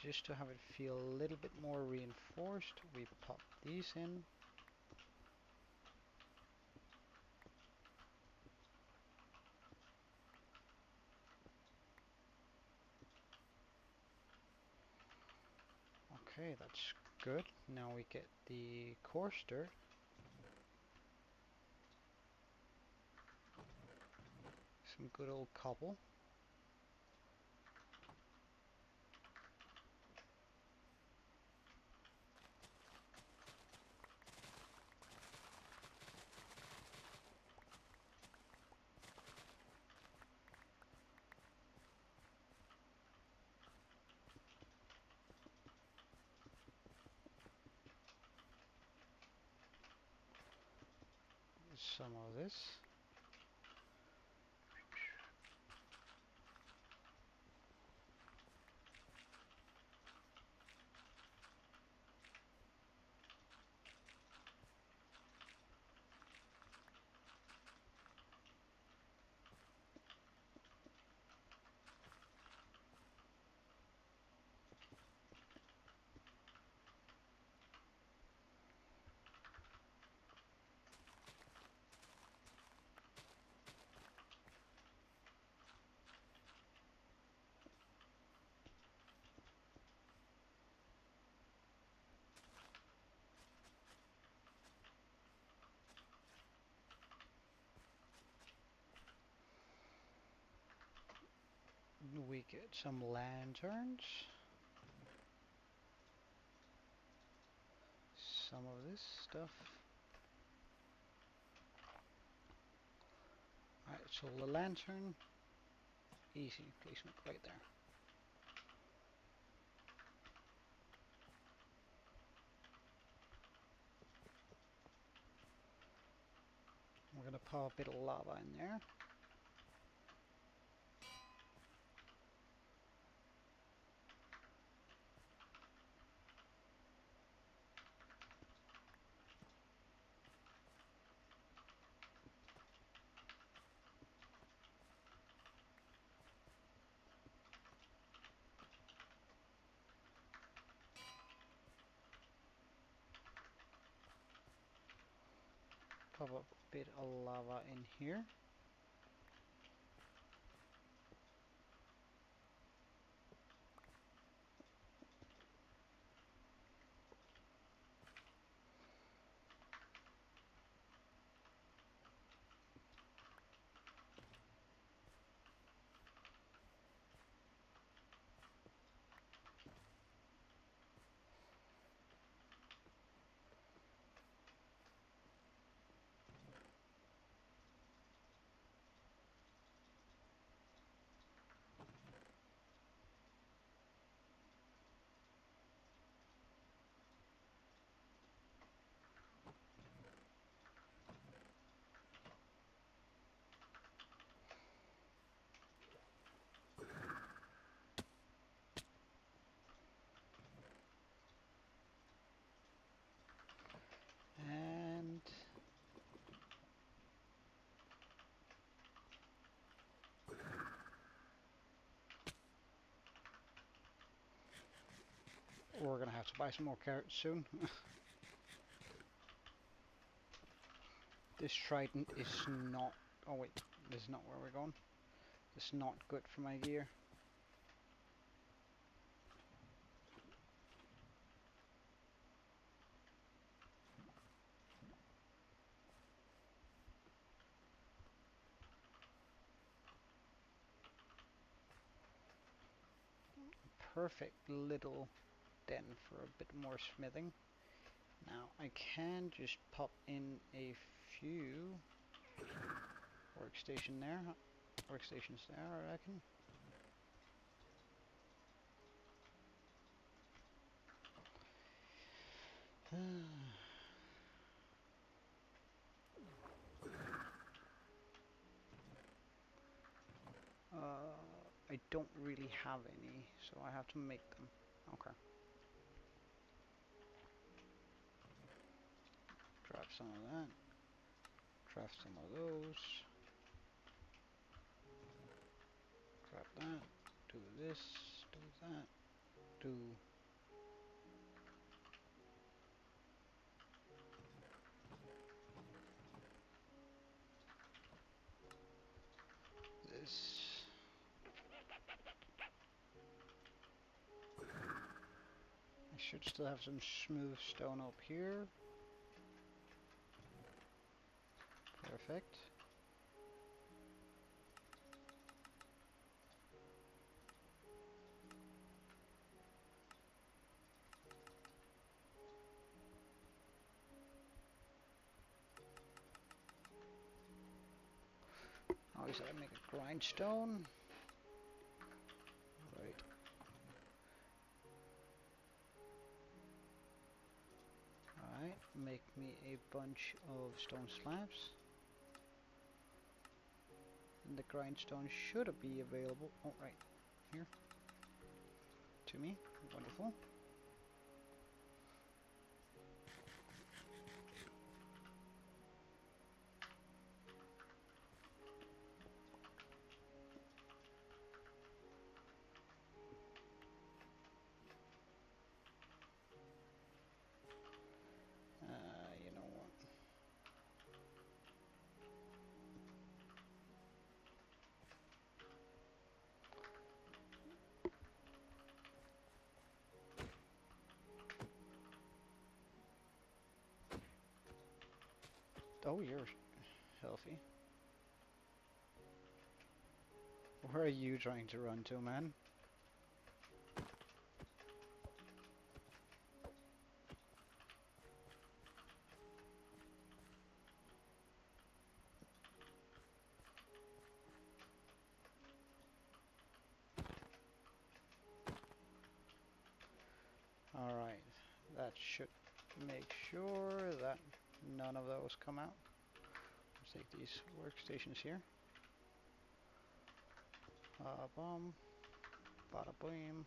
Just to have it feel a little bit more reinforced, we pop these in. Okay, that's good. Now we get the coarse dirt. Some good old cobble. Some of this. We get some lanterns. Some of this stuff. Alright, so the lantern, easy placement right there. We're gonna pop a bit of lava in there. Pop a bit of lava in here. We're gonna have to buy some more carrots soon. This trident is not... Oh wait, this is not where we're going. It's not good for my gear. Perfect little den for a bit more smithing. Now I can just pop in a few workstations there, I reckon. I don't really have any, so I have to make them. Okay. Grab some of that. Craft some of those. Grab that. Do this. Do that. Do this. I should still have some smooth stone up here. Perfect. Always I make a grindstone. Right. Alright, make me a bunch of stone slabs. And the grindstone should be available. Oh, right here. To me. Wonderful. You know what? Oh, you're healthy. Where are you trying to run to, man? Alright, that should make sure that none of those come out. Let's take these workstations here. Bada bum, bada boom.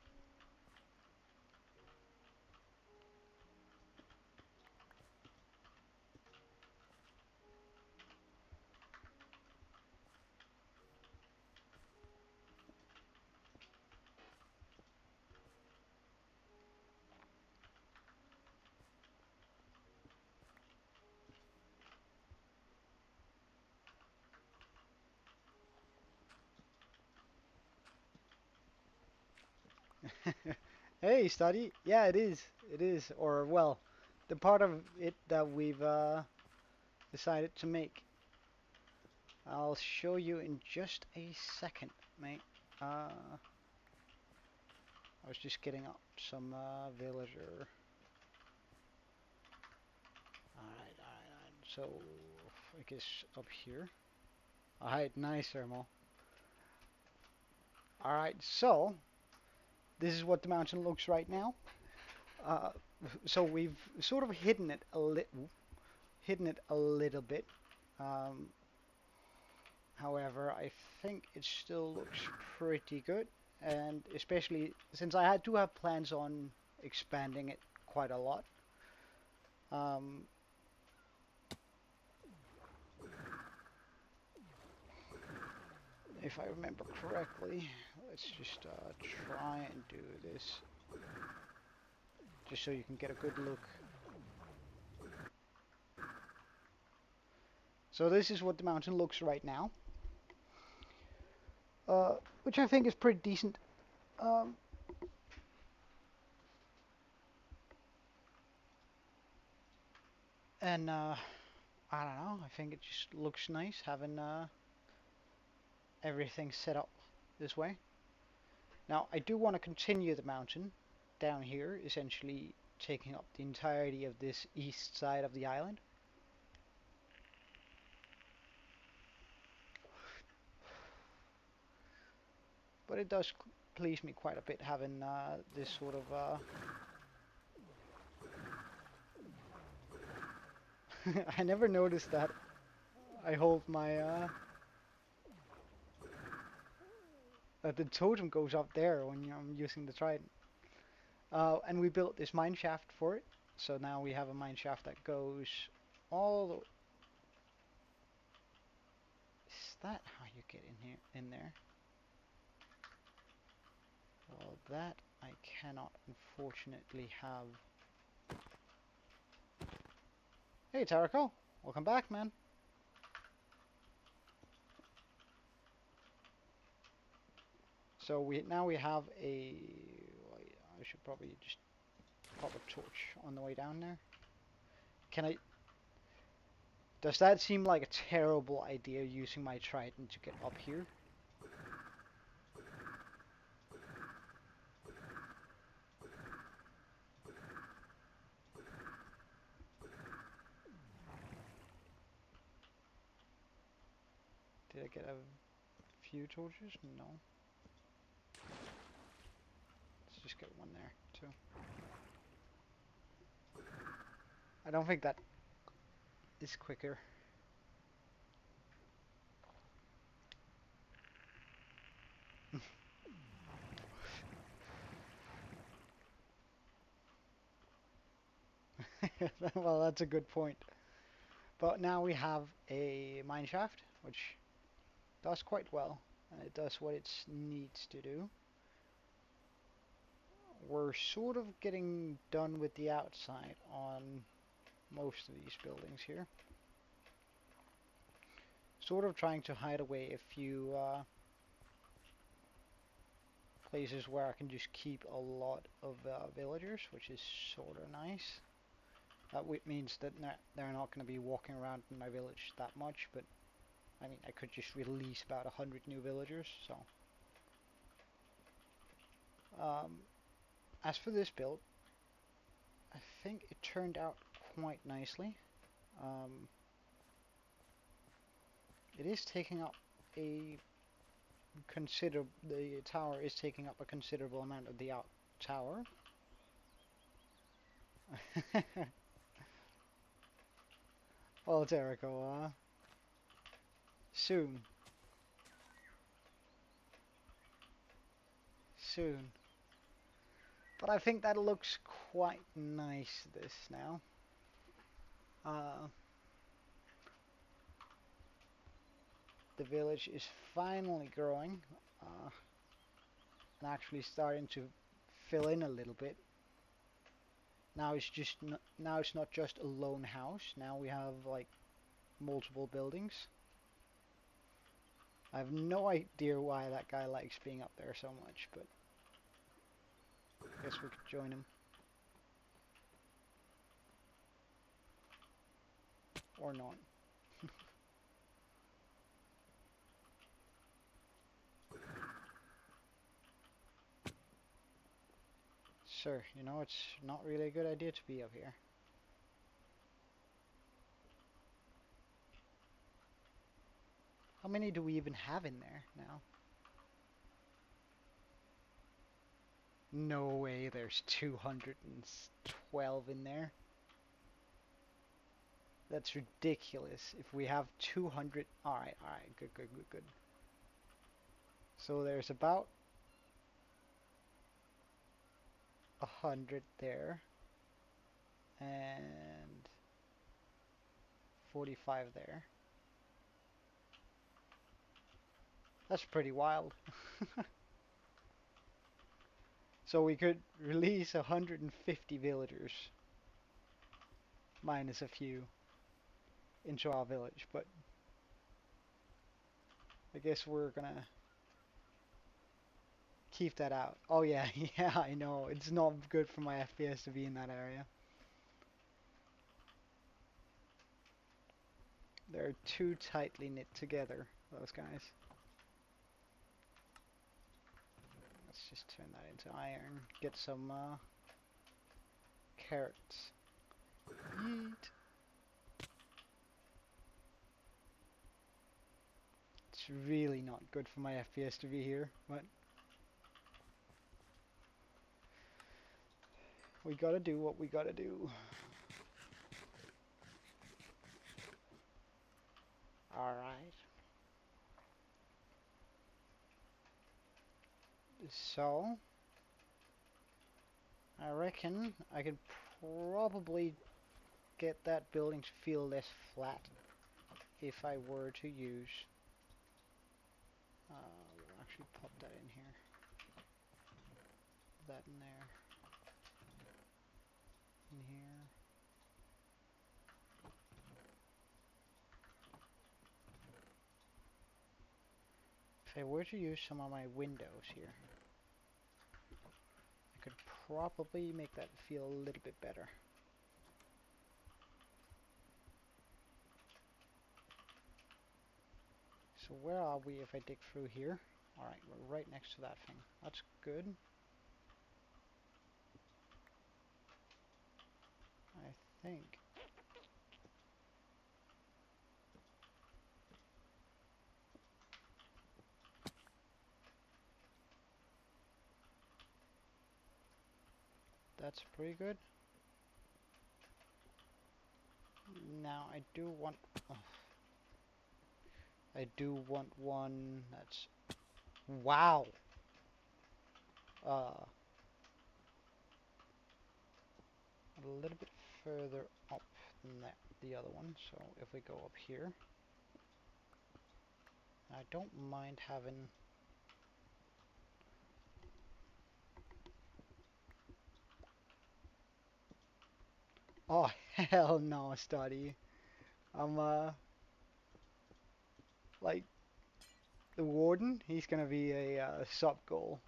Hey, study. Yeah, it is. It is. Or, well, the part of it that we've decided to make. I'll show you in just a second, mate. I was just getting up some villager. Alright. So, I guess up here. Alright, nice, Sermo. Alright, so, this is what the mountain looks right now. So we've sort of hidden it a little bit. However, I think it still looks pretty good, and especially since I do have plans on expanding it quite a lot. If I remember correctly, let's just try and do this just so you can get a good look. So this is what the mountain looks right now, which I think is pretty decent. And I don't know, I think it just looks nice having everything set up this way. Now I do want to continue the mountain down here, essentially taking up the entirety of this east side of the island. But it does please me quite a bit having this sort of I never noticed that I hold my that the totem goes up there when I'm using the trident. And we built this mine shaft for it, so now we have a mine shaft that goes all the... Is that how you get in here, in there? Well, that I cannot unfortunately have. Hey Taraco, welcome back, man. So now we have a... I should probably just pop a torch on the way down there. Can I... Does that seem like a terrible idea, using my trident to get up here? Did I get a few torches? No. Let's just get one there, too. I don't think that is quicker. Well, that's a good point. But now we have a mine shaft, which does quite well. It does what it needs to do. We're sort of getting done with the outside on most of these buildings here. Sort of trying to hide away a few places where I can just keep a lot of villagers, which is sort of nice. That means that they're not going to be walking around in my village that much, but I mean, I could just release about 100 new villagers, so. As for this build, I think it turned out quite nicely. It is taking up a the tower is taking up a considerable amount of the out tower. Well, Jericho, soon. Soon. But I think that looks quite nice, this now. The village is finally growing, and actually starting to fill in a little bit. Now it's not just a lone house. Now we have like multiple buildings. I have no idea why that guy likes being up there so much, but I guess we could join him. Or not. Sir, you know, it's not really a good idea to be up here. How many do we even have in there now? No way, there's 212 in there. That's ridiculous. If we have 200... Alright, good. So there's about 100 there. And 45 there. That's pretty wild. So we could release 150 villagers, minus a few, into our village, but I guess we're gonna keep that out. Oh yeah, yeah, I know. It's not good for my FPS to be in that area. They're too tightly knit together, those guys. Let's just turn that into iron. Get some carrots. Yeet. It's really not good for my FPS to be here, but we gotta do what we gotta do. Alright. So, I reckon I could probably get that building to feel less flat if I were to use... we'll actually pop that in here. That in there. In here. If I were to use some of my windows here, I could probably make that feel a little bit better. So where are we if I dig through here? Alright, we're right next to that thing. That's good. I think. That's pretty good. Now I do want... Oh, I do want one that's... Wow! A little bit further up than that, the other one. So if we go up here, I don't mind having... Oh hell no, study. I'm like the warden. He's gonna be a sub goal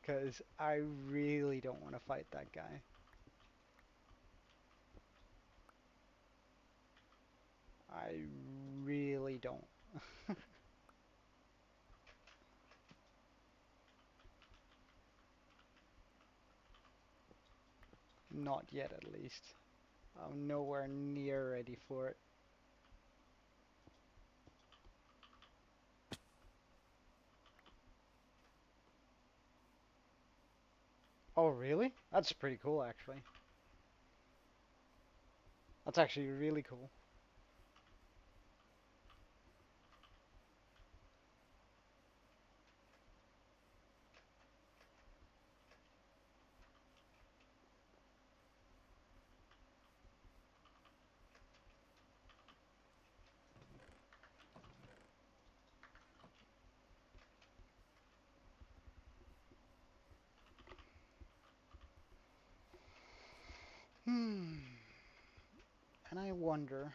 because I really don't want to fight that guy. I really don't. Not yet, at least. I'm nowhere near ready for it. Oh, really? That's pretty cool, actually. That's actually really cool. Hmm. And I wonder...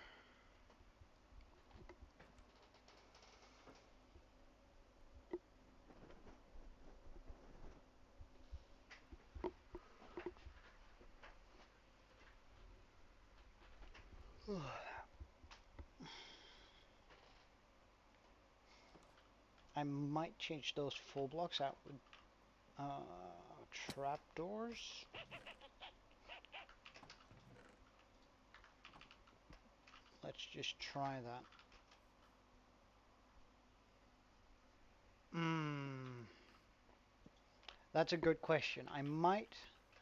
I might change those full blocks out with trapdoors. Let's just try that. That's a good question. I might,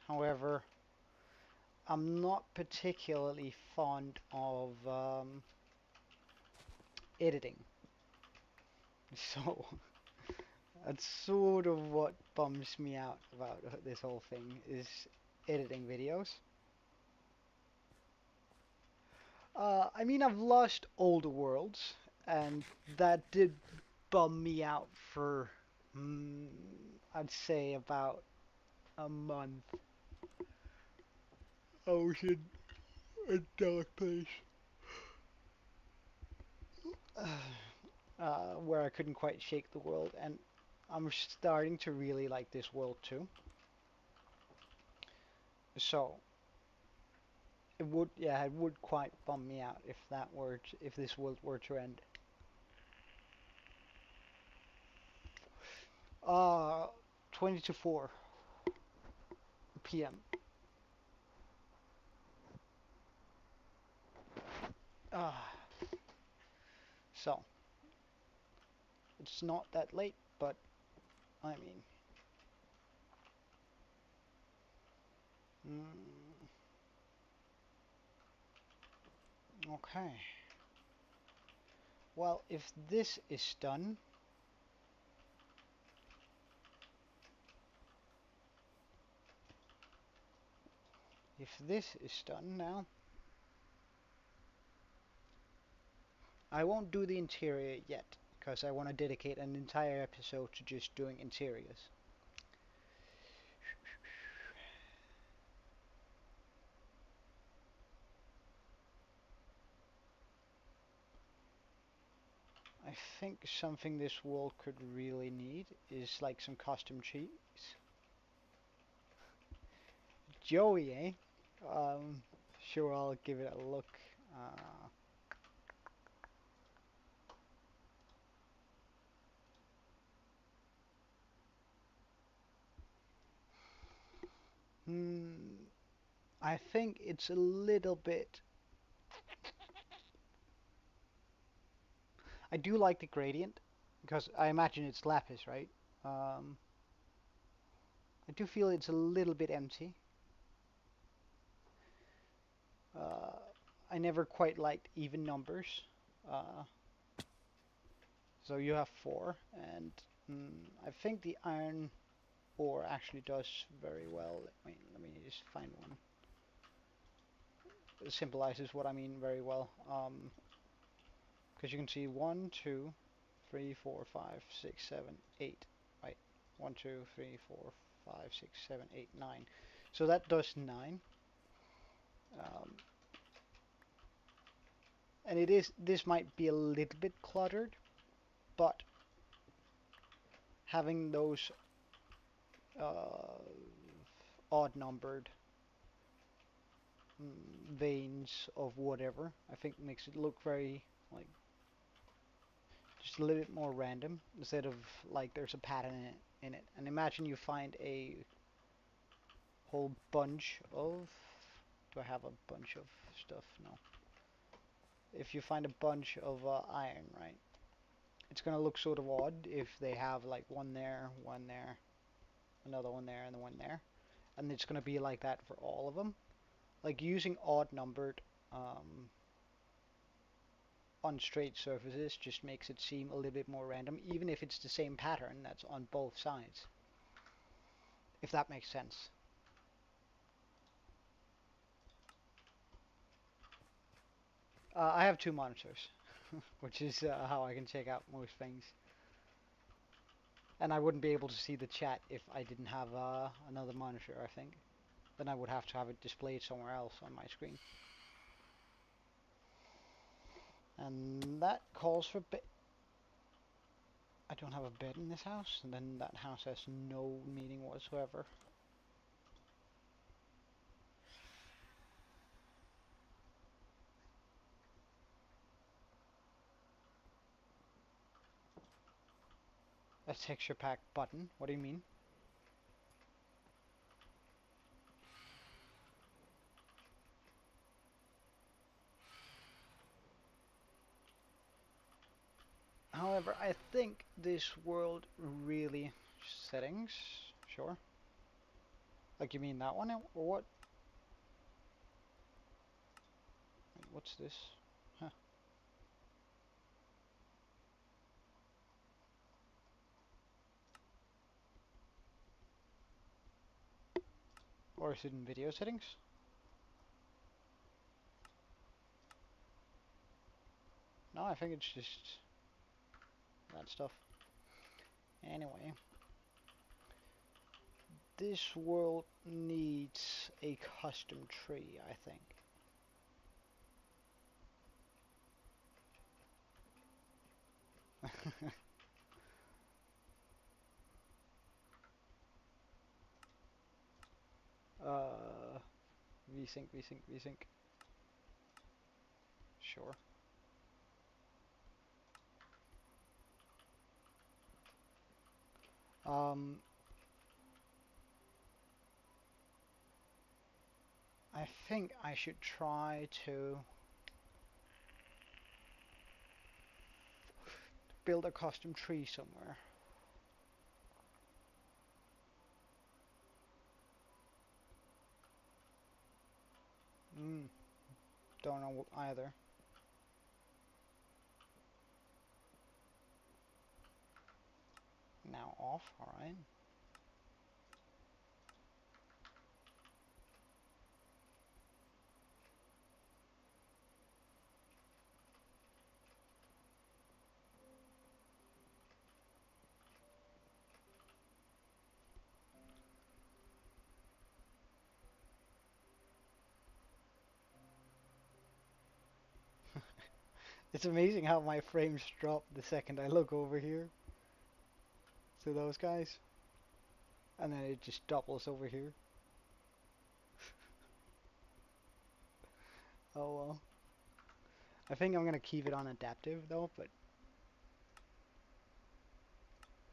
however, I'm not particularly fond of editing. So that's sort of what bums me out about this whole thing is editing videos. I mean, I've lost older worlds, and that did bum me out for, I'd say about A month. Ocean, a dark place. Where I couldn't quite shake the world, and I'm starting to really like this world too. So it would quite bum me out if if this world were to end. Uh, 20 to 4 p.m. Uh, so it's not that late, but I mean, okay. Well, if this is done, now, I won't do the interior yet, because I want to dedicate an entire episode to just doing interiors. I think something this world could really need is like some custom trees. Joey, eh? Sure, I'll give it a look. Uh, hmm, I think it's a little bit. I do like the gradient because I imagine it's lapis, right? Um, I do feel it's a little bit empty. Uh, I never quite liked even numbers. Uh, so you have 4, and I think the iron ore actually does very well. Let me just find one. It symbolizes what I mean very well. Because you can see 1, 2, 3, 4, 5, 6, 7, 8. Right. 1, 2, 3, 4, 5, 6, 7, 8, 9. So that does 9. Um, and this might be a little bit cluttered, but having those uh, odd numbered veins of whatever, I think makes it look very like just a little bit more random instead of like there's a pattern in it. And imagine you find a whole bunch of. Do I have a bunch of stuff? No. If you find a bunch of iron, right? It's gonna look sort of odd if they have like one there, another one there, and one there, and it's gonna be like that for all of them. Like using odd numbered on straight surfaces just makes it seem a little bit more random, even if it's the same pattern that's on both sides. If that makes sense. I have 2 monitors, which is how I can check out most things. And I wouldn't be able to see the chat if I didn't have another monitor, I think. Then I would have to have it displayed somewhere else on my screen. And that calls for bed. I don't have a bed in this house, and then that house has no meaning whatsoever. A texture pack button? What do you mean? However, I think this world really settings. Sure. Like you mean that one or what? What's this? Huh. Or is it in video settings? No, I think it's just that stuff. Anyway. This world needs a custom tree, I think. uh, VSync. Sure. Um, I think I should try to build a custom tree somewhere. Hmm, don't know either. Now off, alright. It's amazing how my frames drop the second I look over here to those guys. And then it just doubles over here. Oh well. I think I'm gonna keep it on adaptive though, but...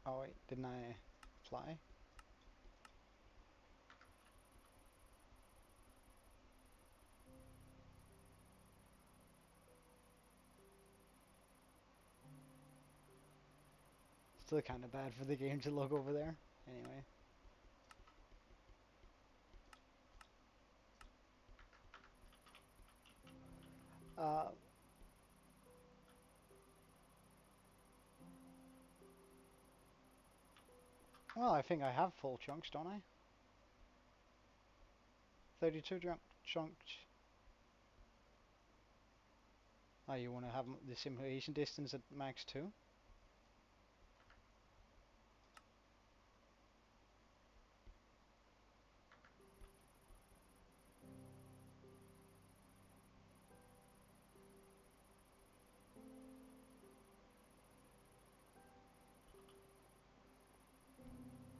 Oh wait, didn't I fly? Still kinda bad for the game to look over there. Anyway. Uh, well, I think I have full chunks, don't I? 32 chunks. Oh, you want to have the simulation distance at max 2?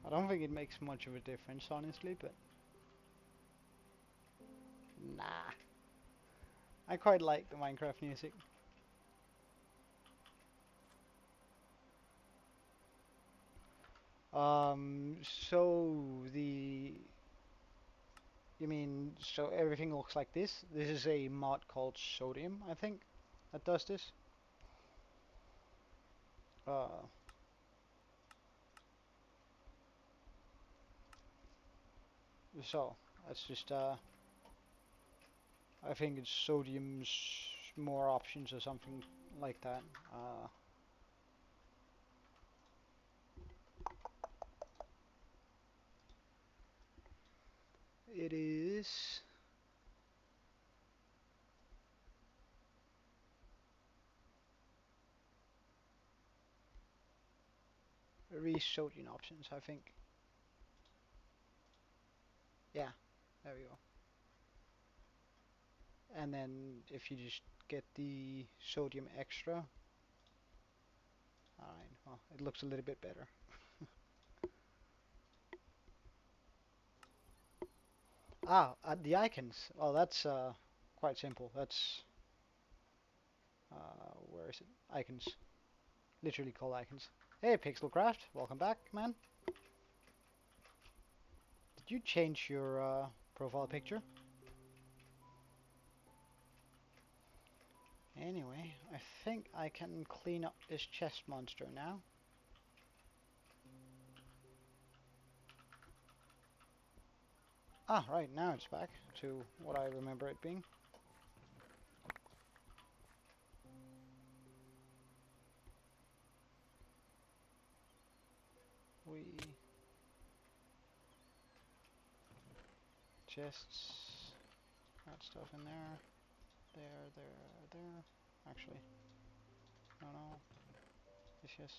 I don't think it makes much of a difference, honestly, but... Nah. I quite like the Minecraft music. So the... You mean, so everything looks like this? This is a mod called Sodium, I think, that does this. Uh, so, that's just, I think it's Sodium's more options or something like that. It is... Sodium options, I think. Yeah, there we go. And then if you just get the sodium extra, alright, well, it looks a little bit better. The icons. Oh, that's quite simple. That's where is it? Icons. Literally called icons. Hey, Pixelcraft, welcome back, man. Did you change your profile picture? Anyway, I think I can clean up this chest monster now. Ah, right, now it's back to what I remember it being. We... Chests, that stuff in there, there. Actually, no, it's just...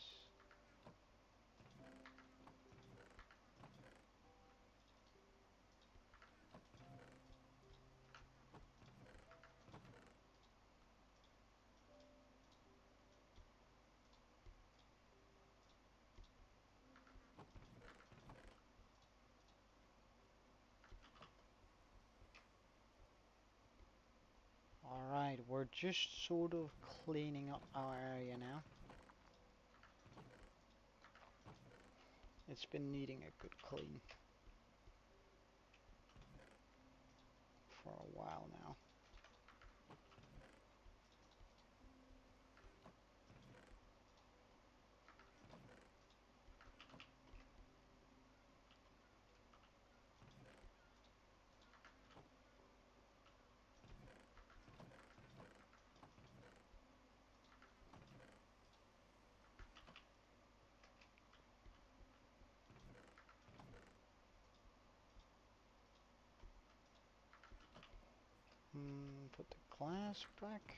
we're just sort of cleaning up our area now. It's been needing a good clean for a while now. Put the glass back.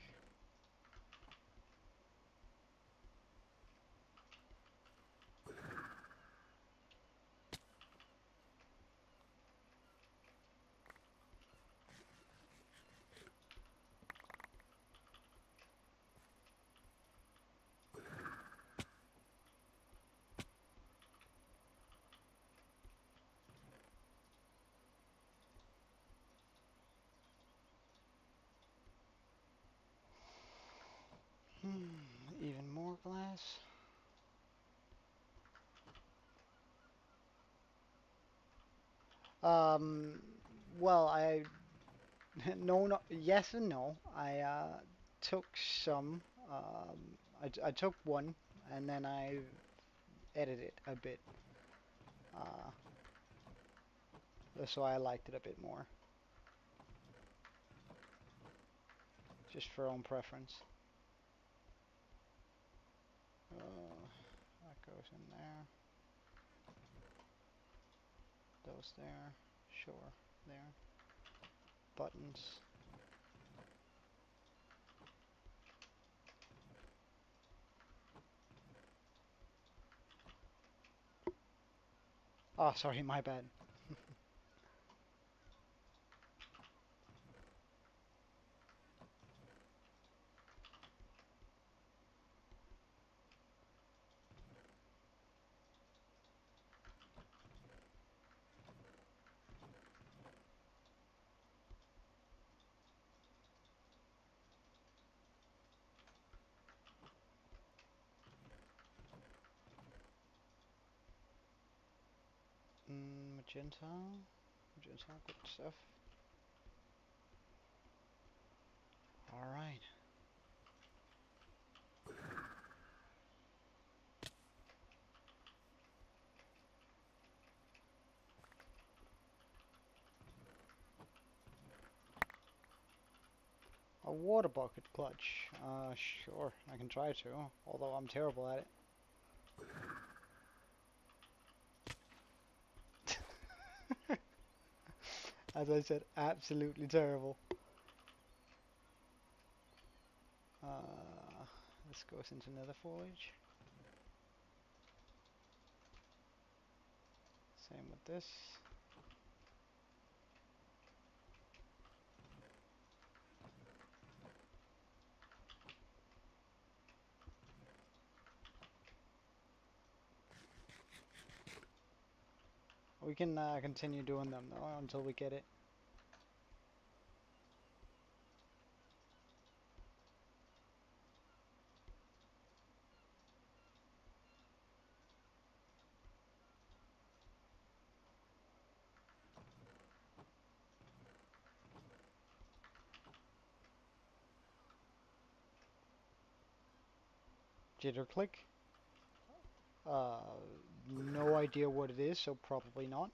Even more glass. Um, well, no, no, yes and no. I took some. I took one, and then I edited it a bit, uh, so I liked it a bit more, just for own preference. That goes in there. Those there. Sure, there. Buttons. Oh, sorry, my bad. Magenta. Magenta, good stuff. Alright. A water bucket clutch. Sure, I can try to, although I'm terrible at it. As I said, absolutely terrible. This goes into nether foliage. Same with this. We can continue doing them though until we get it. Jitter click. No idea what it is, so probably not.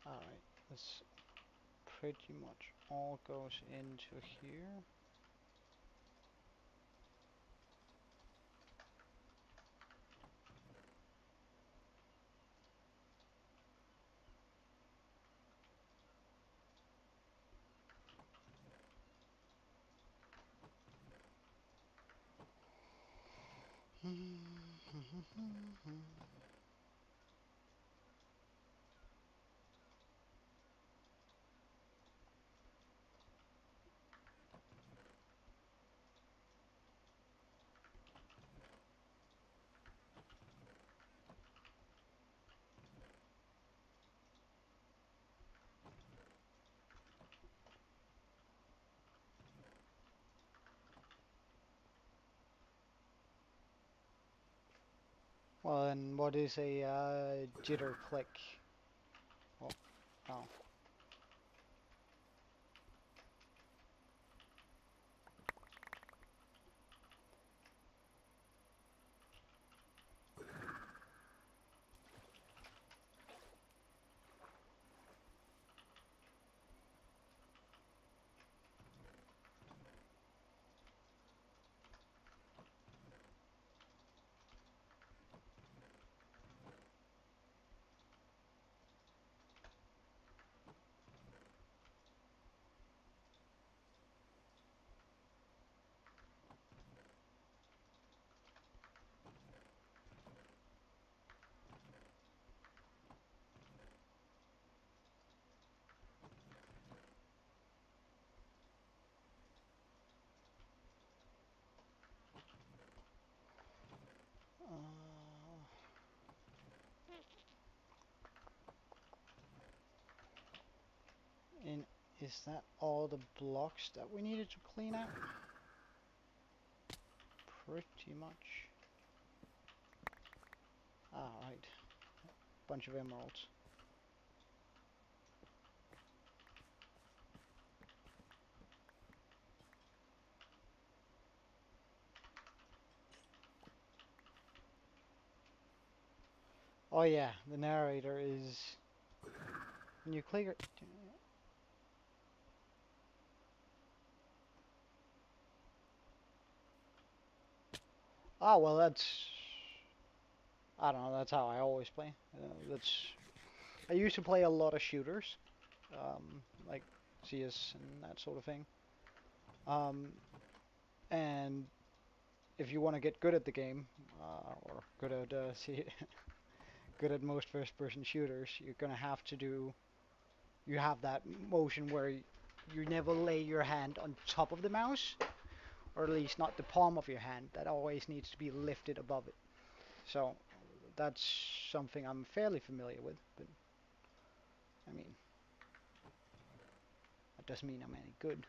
Alright, this pretty much all goes into here. Well, and what is a jitter click? Oh, oh. And is that all the blocks that we needed to clean out? Pretty much. Ah, right. Bunch of emeralds. Oh yeah, the narrator is... When you click it... Oh, well that's... I don't know, that's how I always play. I used to play a lot of shooters. Like CS and that sort of thing. And if you want to get good at the game, or good at good at most first-person shooters, you're gonna have to do. You have that motion where you never lay your hand on top of the mouse, or at least not the palm of your hand. That always needs to be lifted above it. So that's something I'm fairly familiar with, but I mean, that doesn't mean I'm any good.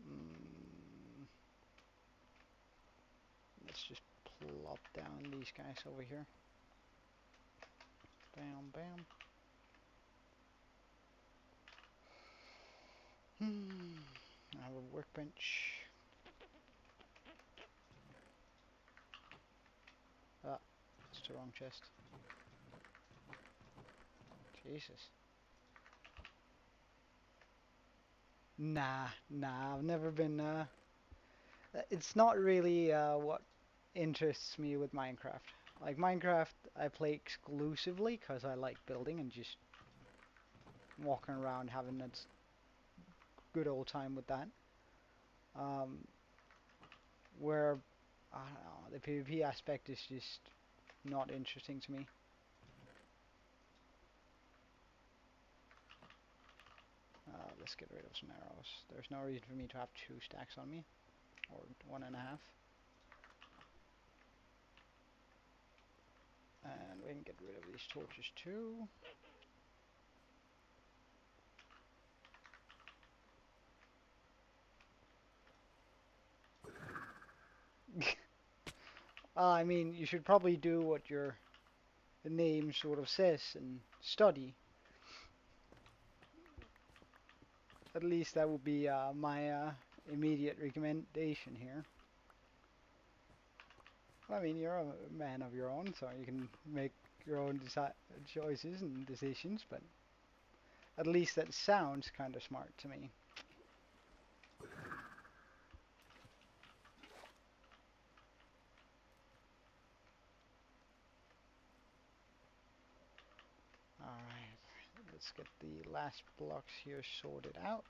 Mm, let's just plop down these guys over here. Bam, bam. I have a workbench. Ah, that's the wrong chest. Jesus. Nah, I've never been, it's not really, what interests me with Minecraft. Like, Minecraft, I play exclusively because I like building and just walking around having that good old time with that. Where, I don't know, the PvP aspect is just not interesting to me. Let's get rid of some arrows. There's no reason for me to have 2 stacks on me, or 1.5. And we can get rid of these torches too. I mean, you should probably do what your name sort of says and study. At least that would be my immediate recommendation here. I mean, you're a man of your own, so you can make your own choices and decisions, but at least that sounds kind of smart to me. Alright, let's get the last blocks here sorted out.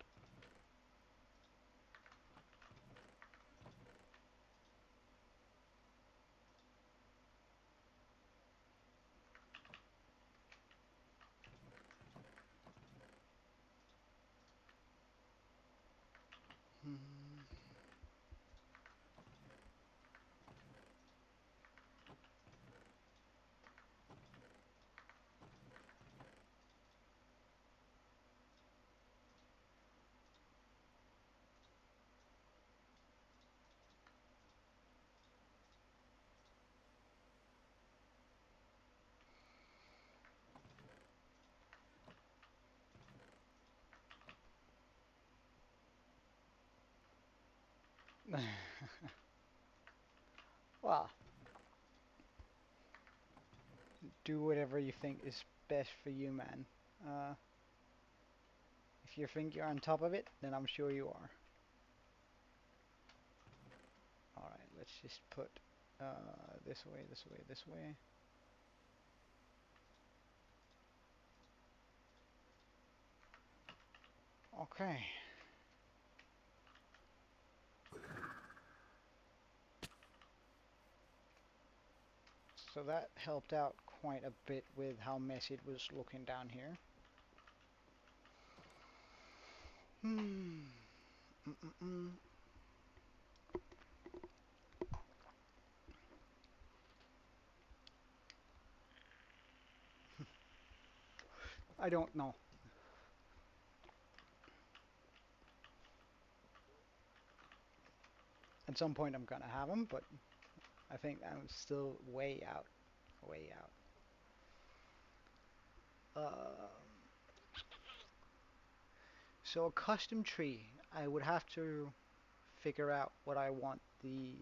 Well, do whatever you think is best for you, man. Uh, if you think you're on top of it, then I'm sure you are. Alright, let's just put this way, this way, this way. Okay. So that helped out quite a bit with how messy it was looking down here. Hmm. Mm-mm-mm. I don't know. At some point I'm gonna have them, but I think I'm still way out. Way out. So a custom tree, I would have to figure out what I want the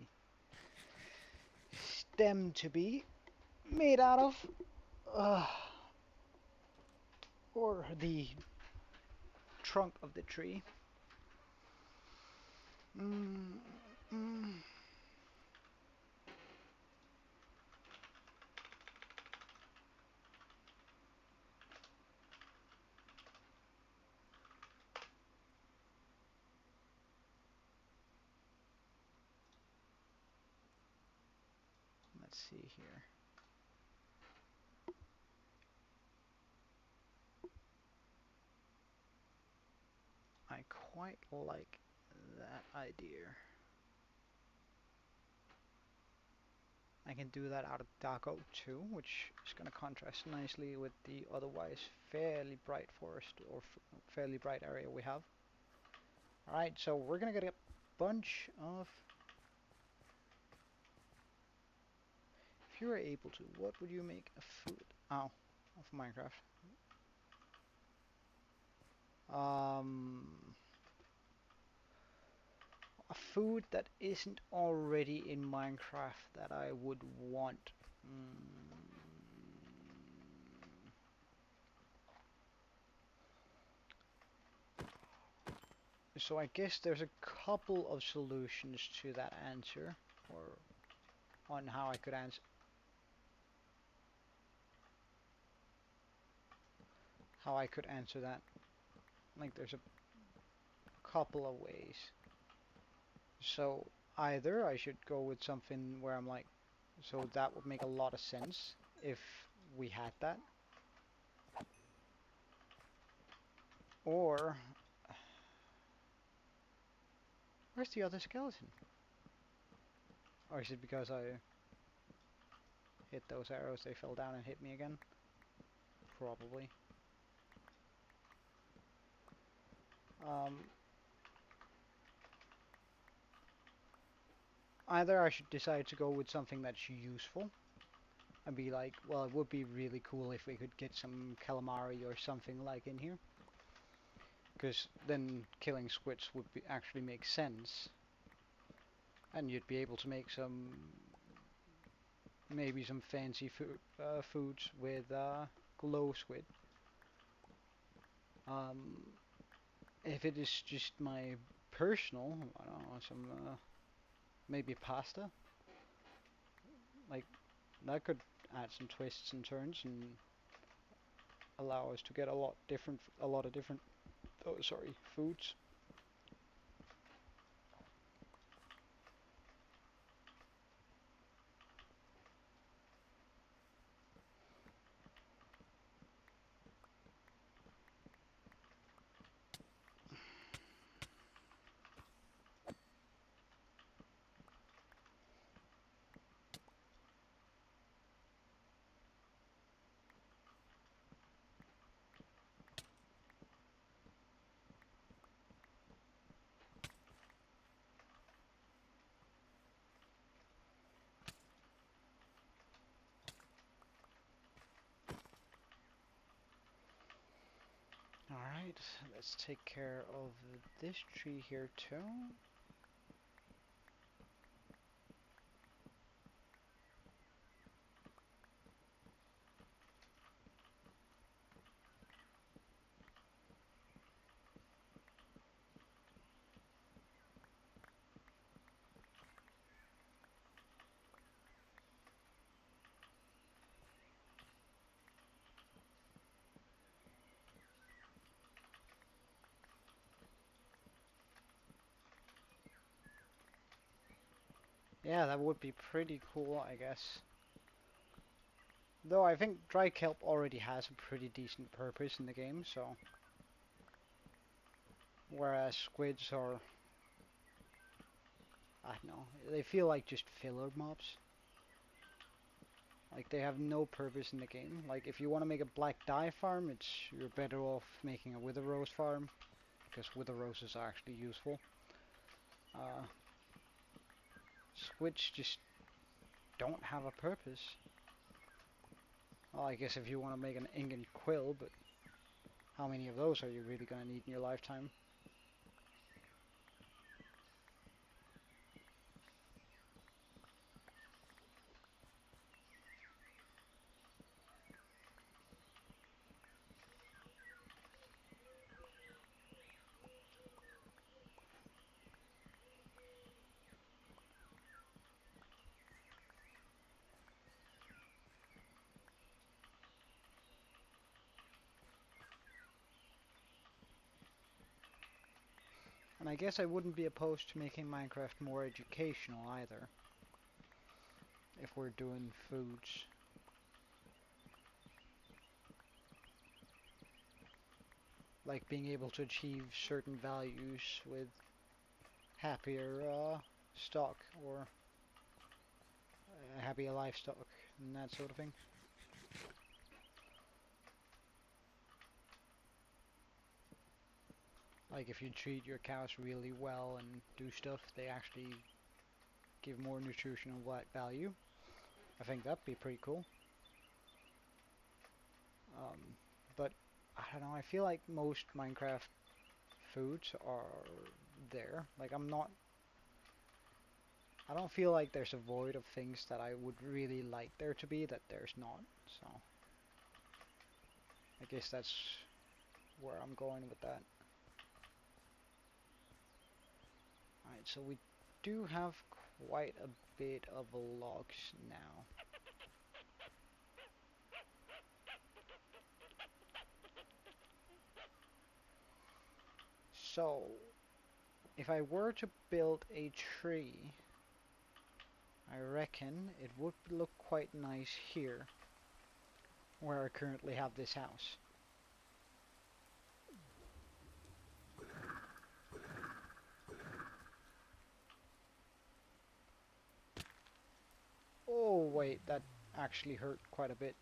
stem to be made out of, uh, or the trunk of the tree. Mm, mm. Let's see here. I quite like that idea. I can do that out of dark oak too, which is going to contrast nicely with the otherwise fairly bright forest or fairly bright area we have. Alright, so we're going to get a bunch of... If you were able to, what would you make a food? Oh, of Minecraft. Um, a food that isn't already in Minecraft that I would want. So I guess there's a couple of solutions to that answer, or on how I could answer that. Like there's a couple of ways. So either I should go with something where I'm like, so that would make a lot of sense if we had that. Or where's the other skeleton? Or is it because I hit those arrows, they fell down and hit me again? Probably. Um, Either I should decide to go with something that's useful and be like, well, it would be really cool if we could get some calamari or something like in here. Because then killing squids would actually make sense. And you'd be able to make maybe some fancy foods with glow squid. If it is just my personal, I don't know, some maybe pasta. Like that could add some twists and turns and allow us to get a lot of different, oh sorry, foods. Alright, let's take care of this tree here too. Yeah, that would be pretty cool, I guess. Though I think dry kelp already has a pretty decent purpose in the game, so... Whereas squids are... I don't know, they feel like just filler mobs. Like, they have no purpose in the game. Like, if you want to make a black dye farm, you're better off making a wither rose farm, because wither roses are actually useful. Uh, Squids just don't have a purpose. Well, I guess if you want to make an ink and quill, but how many of those are you really going to need in your lifetime? And I guess I wouldn't be opposed to making Minecraft more educational either, if we're doing foods. Like being able to achieve certain values with happier stock, or happier livestock, and that sort of thing. Like if you treat your cows really well and do stuff, they actually give more nutritional value. I think that'd be pretty cool. Um, but I don't know, I feel like most Minecraft foods are there. Like I don't feel like there's a void of things that I would really like there to be that there's not. So I guess that's where I'm going with that. Alright, so we do have quite a bit of logs now. So, if I were to build a tree, I reckon it would look quite nice here, where I currently have this house. Oh wait, that actually hurt quite a bit.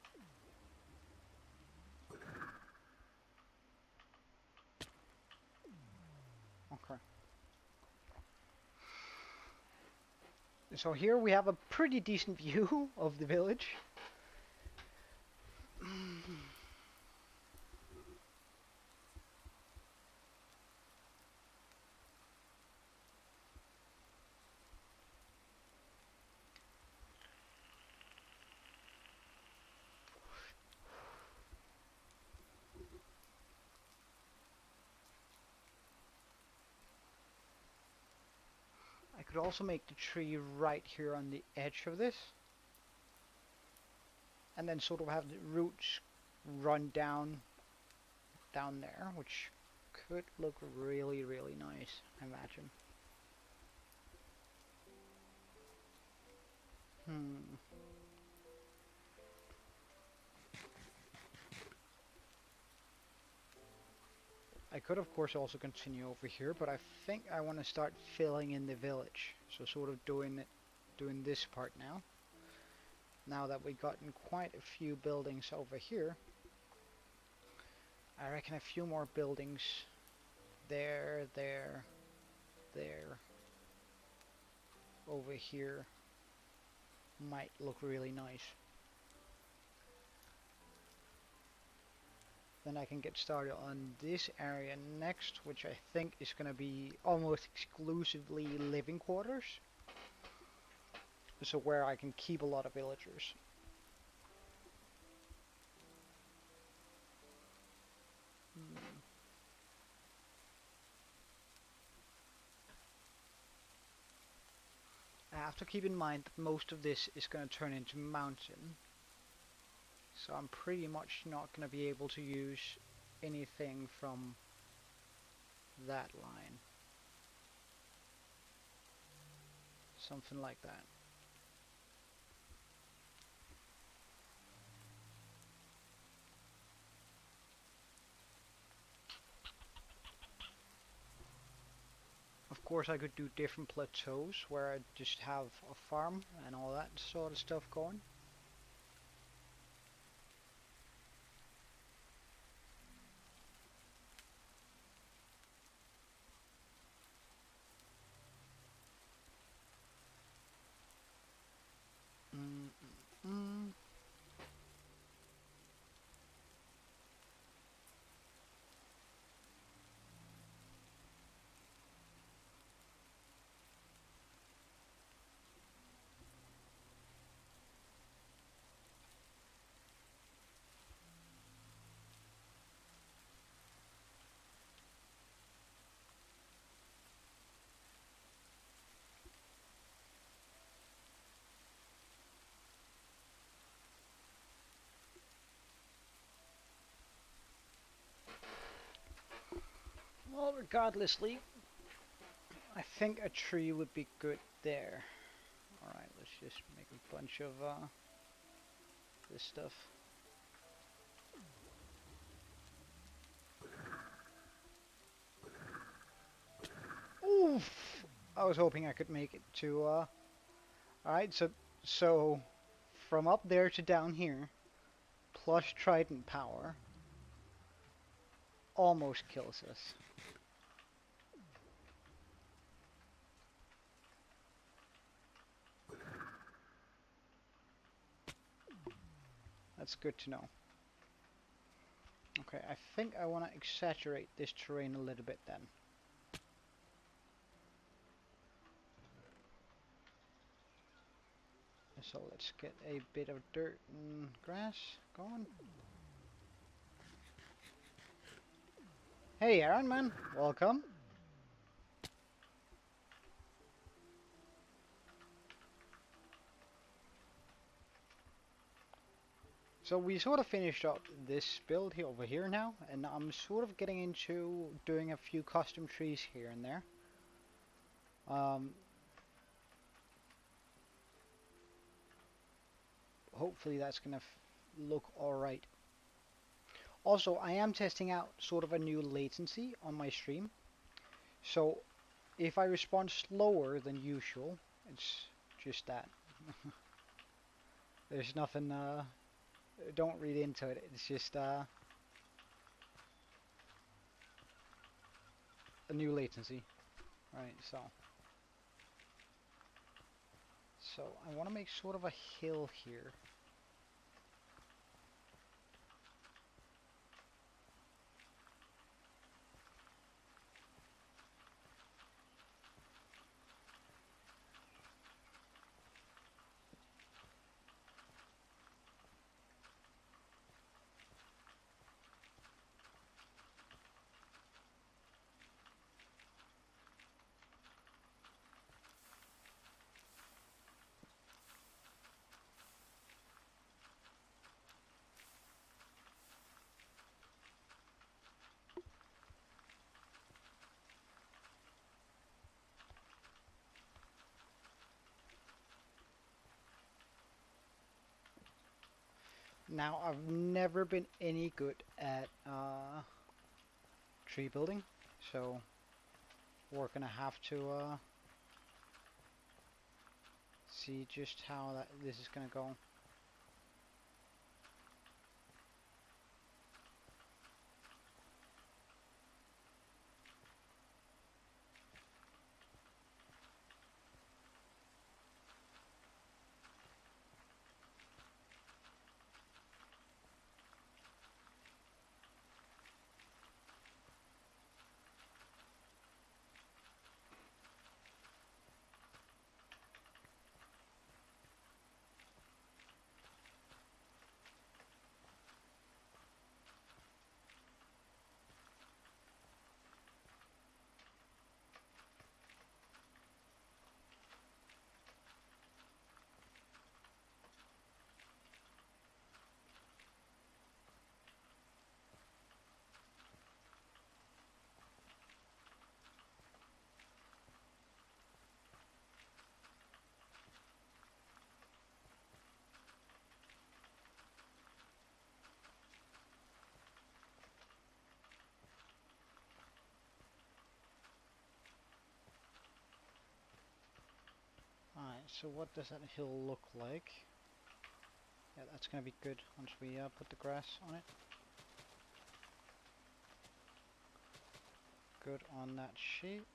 Okay. So here we have a pretty decent view of the village. I could also make the tree right here on the edge of this, and then sort of have the roots run down there, which could look really, really nice, I imagine. I could of course also continue over here, but I think I want to start filling in the village. So sort of doing this part now. Now that we've gotten quite a few buildings over here, I reckon a few more buildings there, over here might look really nice. Then I can get started on this area next, which I think is going to be almost exclusively living quarters. So where I can keep a lot of villagers. I have to keep in mind that most of this is going to turn into mountain. So I'm pretty much not going to be able to use anything from that line. Something like that. Of course, I could do different plateaus where I just have a farm and all that sort of stuff going. Mm, mm, mm. Well, regardlessly, I think a tree would be good there. Alright, let's just make a bunch of this stuff. Oof! I was hoping I could make it to alright, so from up there to down here, plus trident power, almost kills us. That's good to know. Okay, I think I want to exaggerate this terrain a little bit then. So let's get a bit of dirt and grass going. Hey Aaron, man, welcome. So we sort of finished up this build here over here now, and I'm sort of getting into doing a few custom trees here and there. Hopefully that's gonna look alright. Also, I am testing out sort of a new latency on my stream. So if I respond slower than usual, it's just that. There's nothing, don't read into it. It's just a new latency. Right, so I want to make sort of a hill here. Now, I've never been any good at tree building, so we're gonna have to see just how this is gonna go. so what does that hill look like? Yeah, that's gonna be good once we put the grass on it. Good on that shape.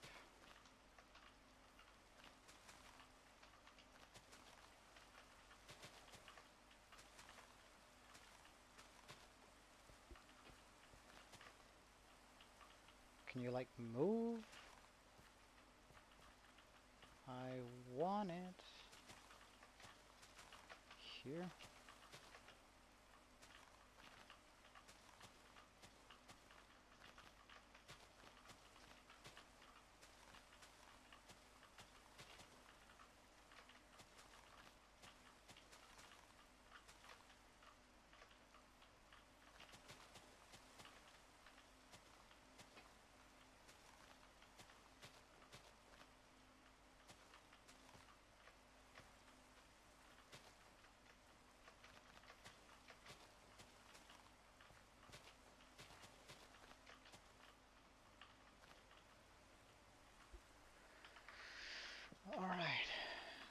Can you like move? I want it here. Alright,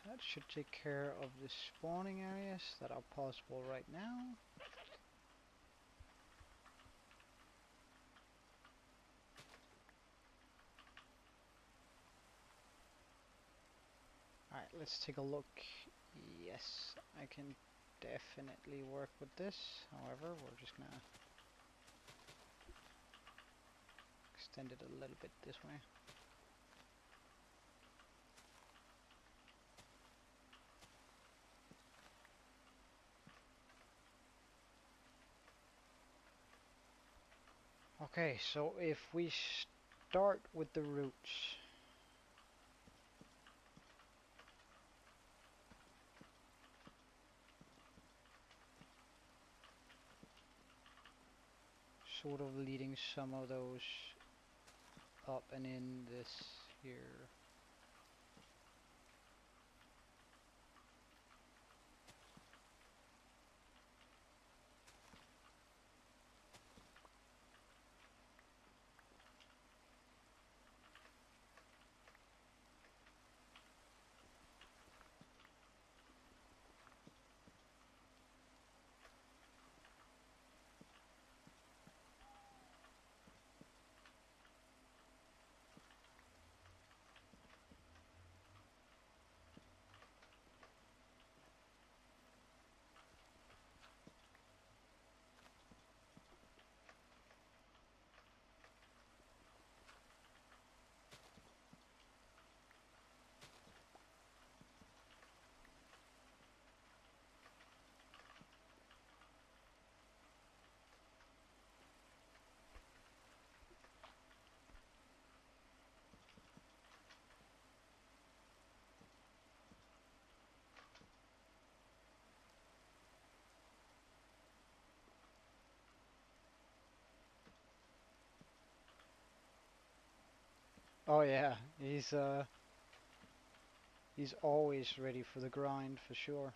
that should take care of the spawning areas that are possible right now. Alright, let's take a look. Yes, I can definitely work with this. However, we're just gonna extend it a little bit this way. Okay, so if we start with the roots, sort of leading some of those up and in this here. Oh yeah, he's always ready for the grind for sure.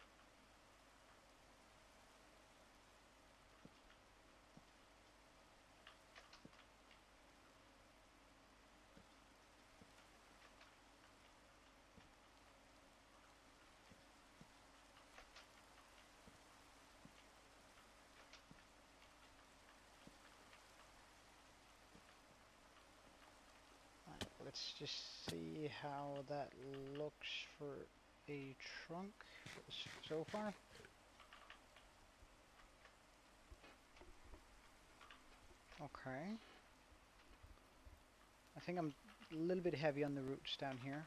Right, let's just see how that looks for a trunk so far. Okay. I think I'm a little bit heavy on the roots down here.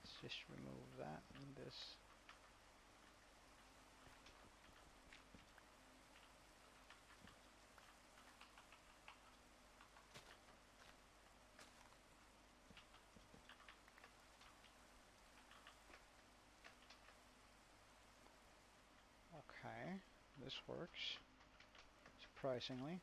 Let's just remove that and this. Okay, this works, surprisingly.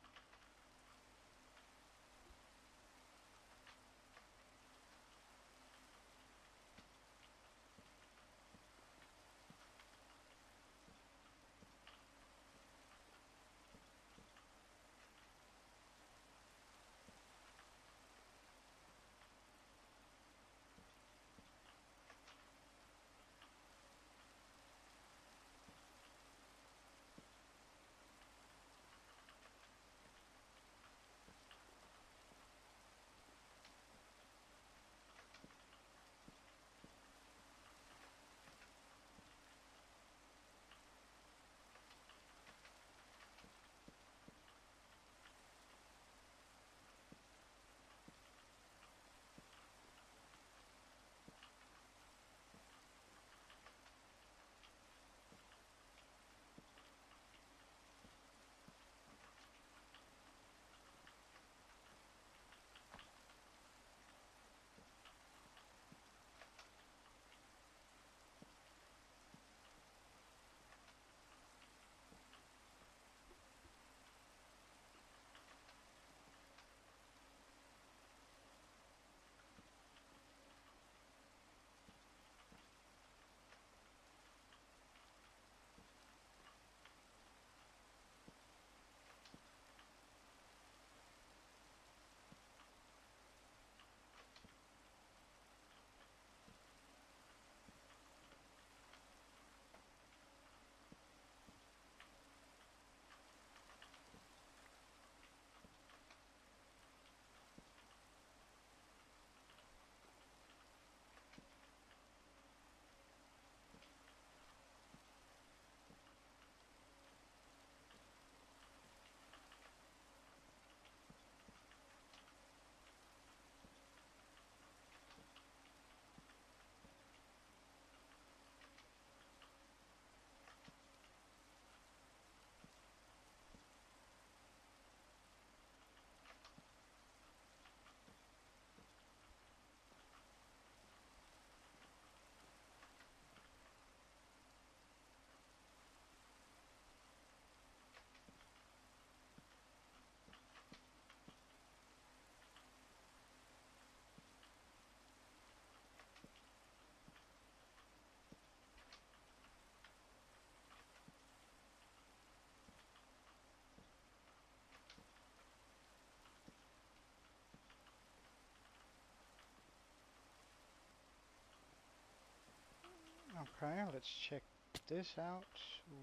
Okay, let's check this out,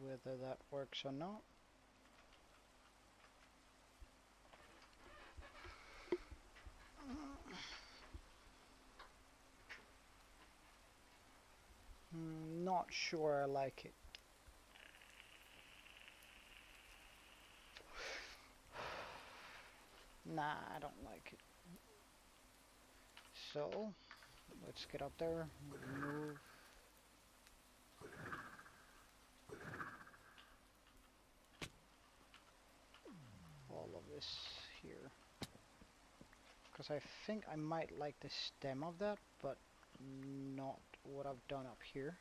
whether that works or not. Not sure I like it. Nah, I don't like it. So, let's get up there, remove all of this here. Because I think I might like the stem of that, but not what I've done up here.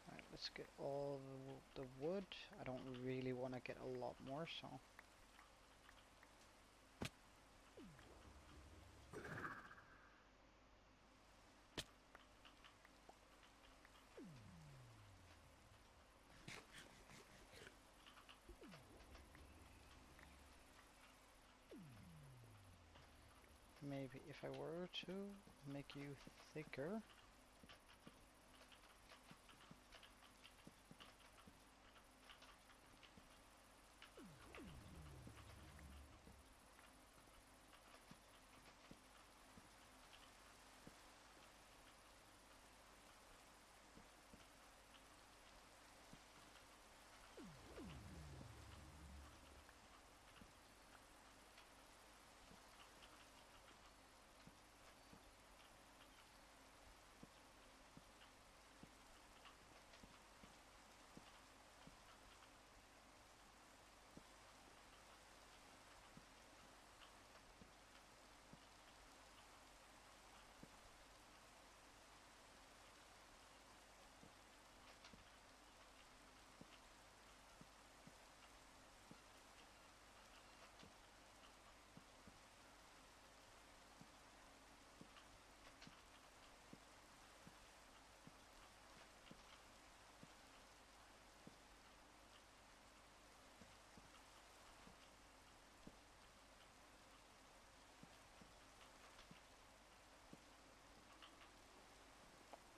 Alright, let's get all the wood. I don't really want to get a lot more, so... Maybe if I were to make you thicker.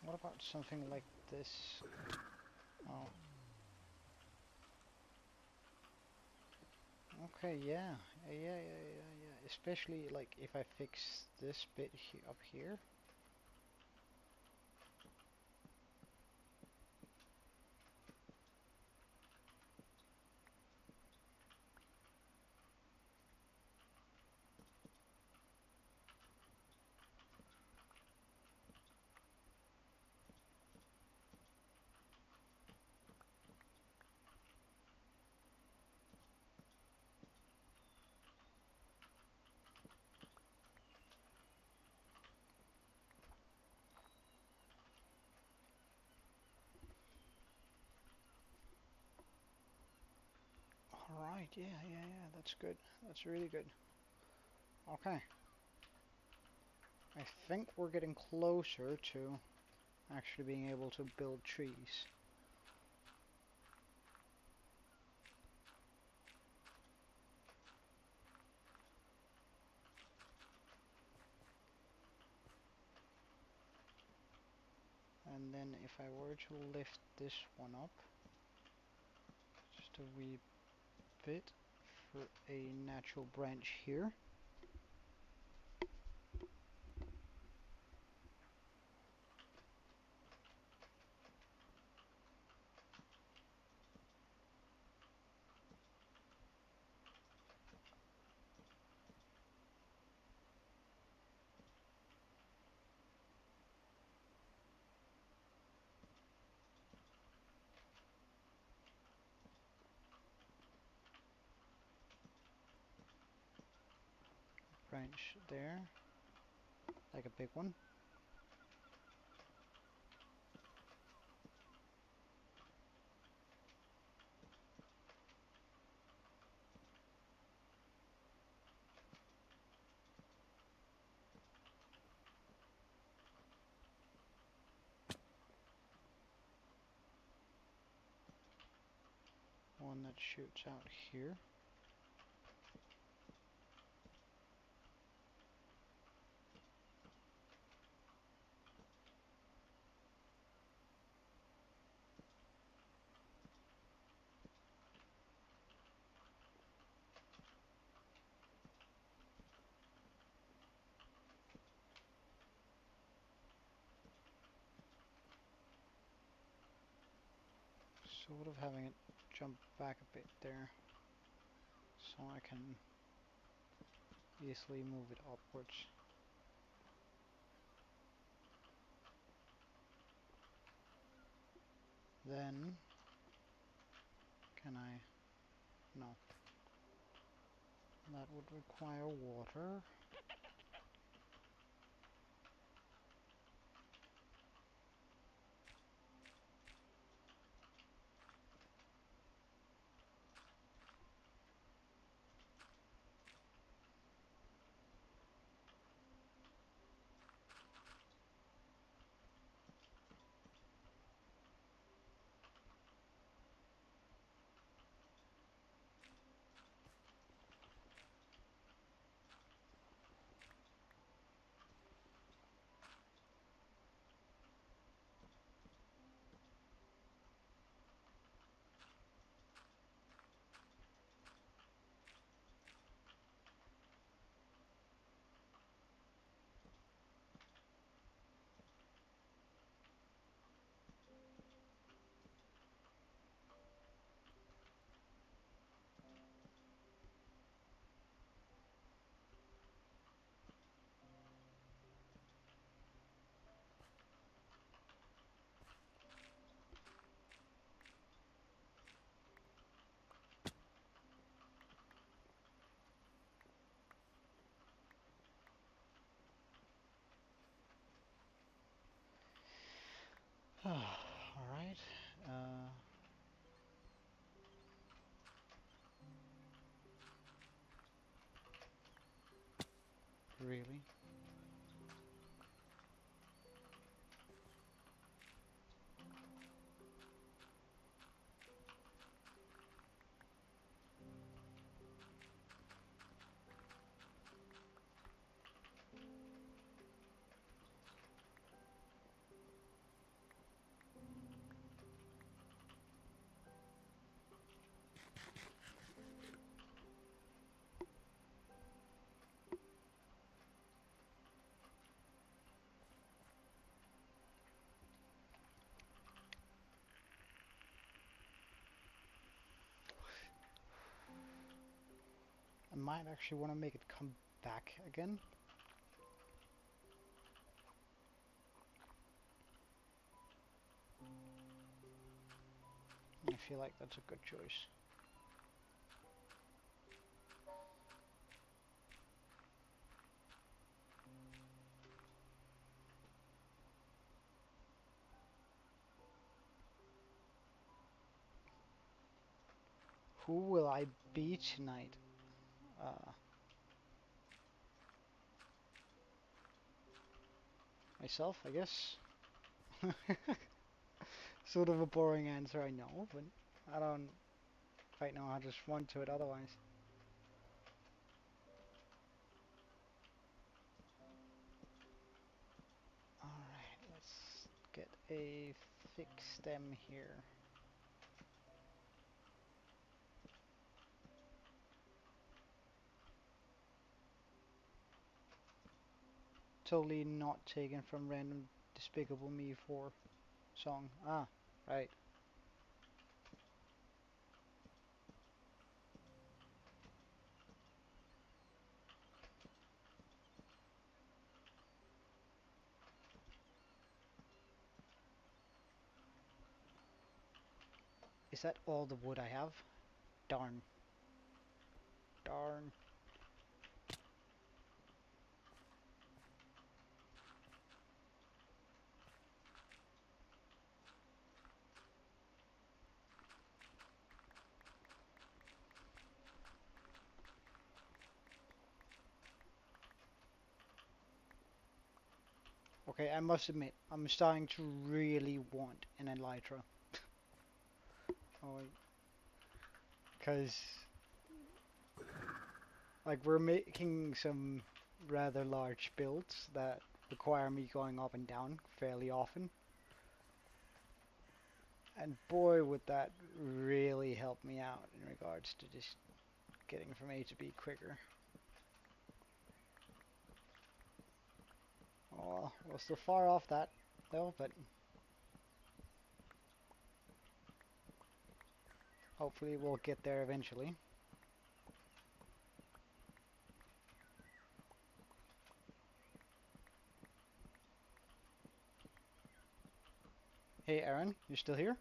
What about something like this? Oh. Okay, yeah. Yeah. Especially like if I fix this bit up here. Alright, yeah, that's good. That's really good. Okay. I think we're getting closer to actually being able to build trees. And then if I were to lift this one up just a wee bit for a natural branch here. branch there, like a big one. One that shoots out here. Sort of having it jump back a bit there, so I can easily move it upwards. Then, can I? No. That would require water. Alright. Really? I might actually want to make it come back again. I feel like that's a good choice. Who will I be tonight? Myself, I guess. Sort of a boring answer, I know, but I don't quite know how to respond to it otherwise. Alright, let's get a thick stem here. Totally not taken from random Despicable Me 4 song. Ah, right. Is that all the wood I have? Darn. Darn. Okay, I must admit, I'm starting to really want an elytra. Oh, because like we're making some rather large builds that require me going up and down fairly often. And boy, would that really help me out in regards to just getting from A to B quicker. Oh, we're still far off that though, but hopefully we'll get there eventually. Hey Aaron, you still here?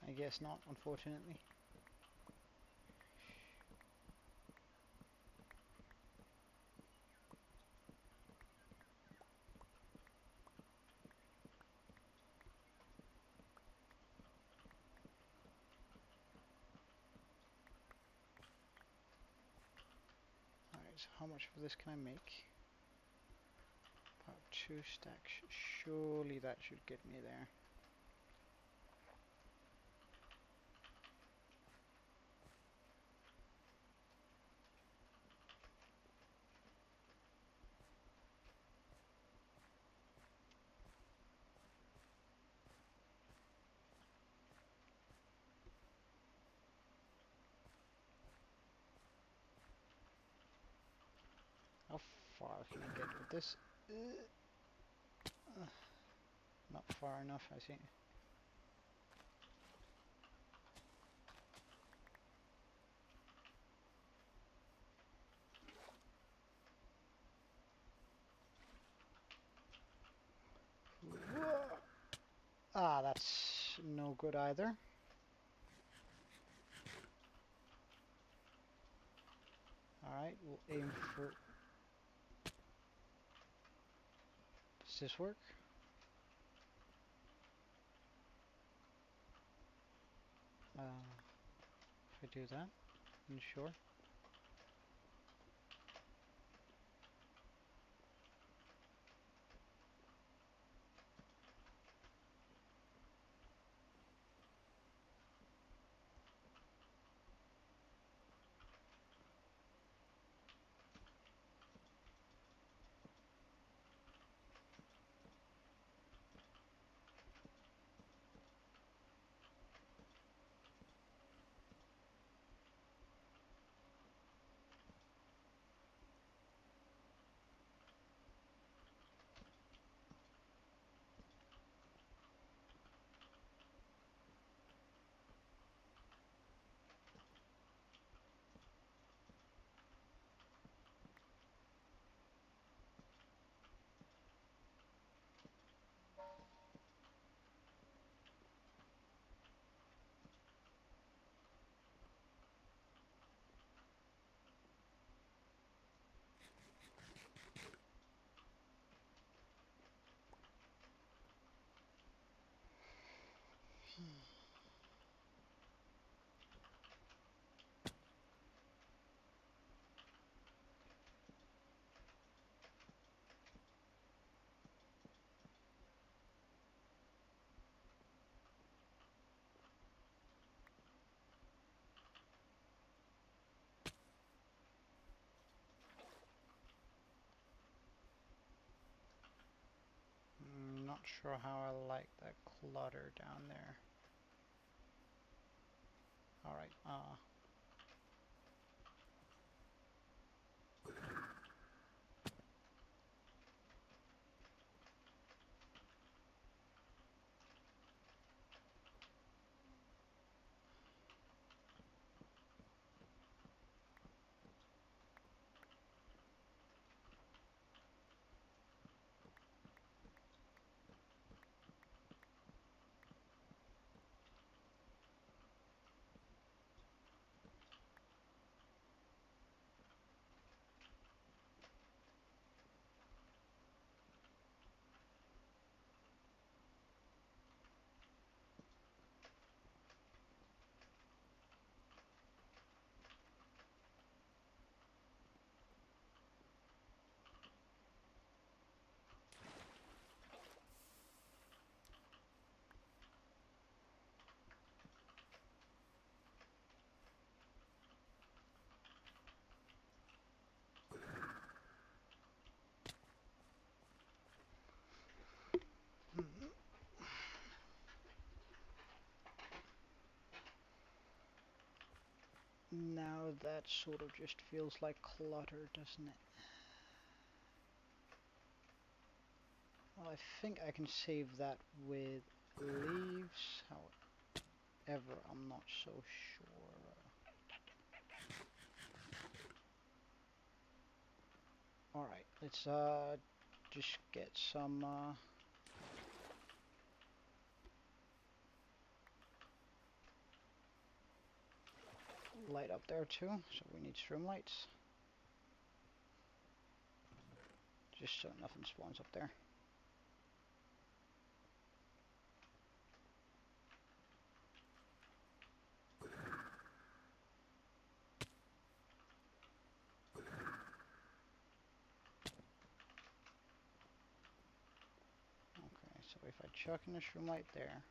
I guess not, unfortunately. Alright, so how much of this can I make? About 2 stacks. Surely that should get me there. How far can I get with this? Not far enough, I think. Ah, that's no good either. Alright, we'll aim for... Does this work? If I do that, then sure. Not sure how I like that clutter down there. Alright, Now that sort of just feels like clutter, doesn't it? Well, I think I can save that with leaves. However, I'm not so sure. Alright, let's just get some light up there too. So we need string lights. Just so nothing spawns up there. Okay, so if I chuck in a shroom light there,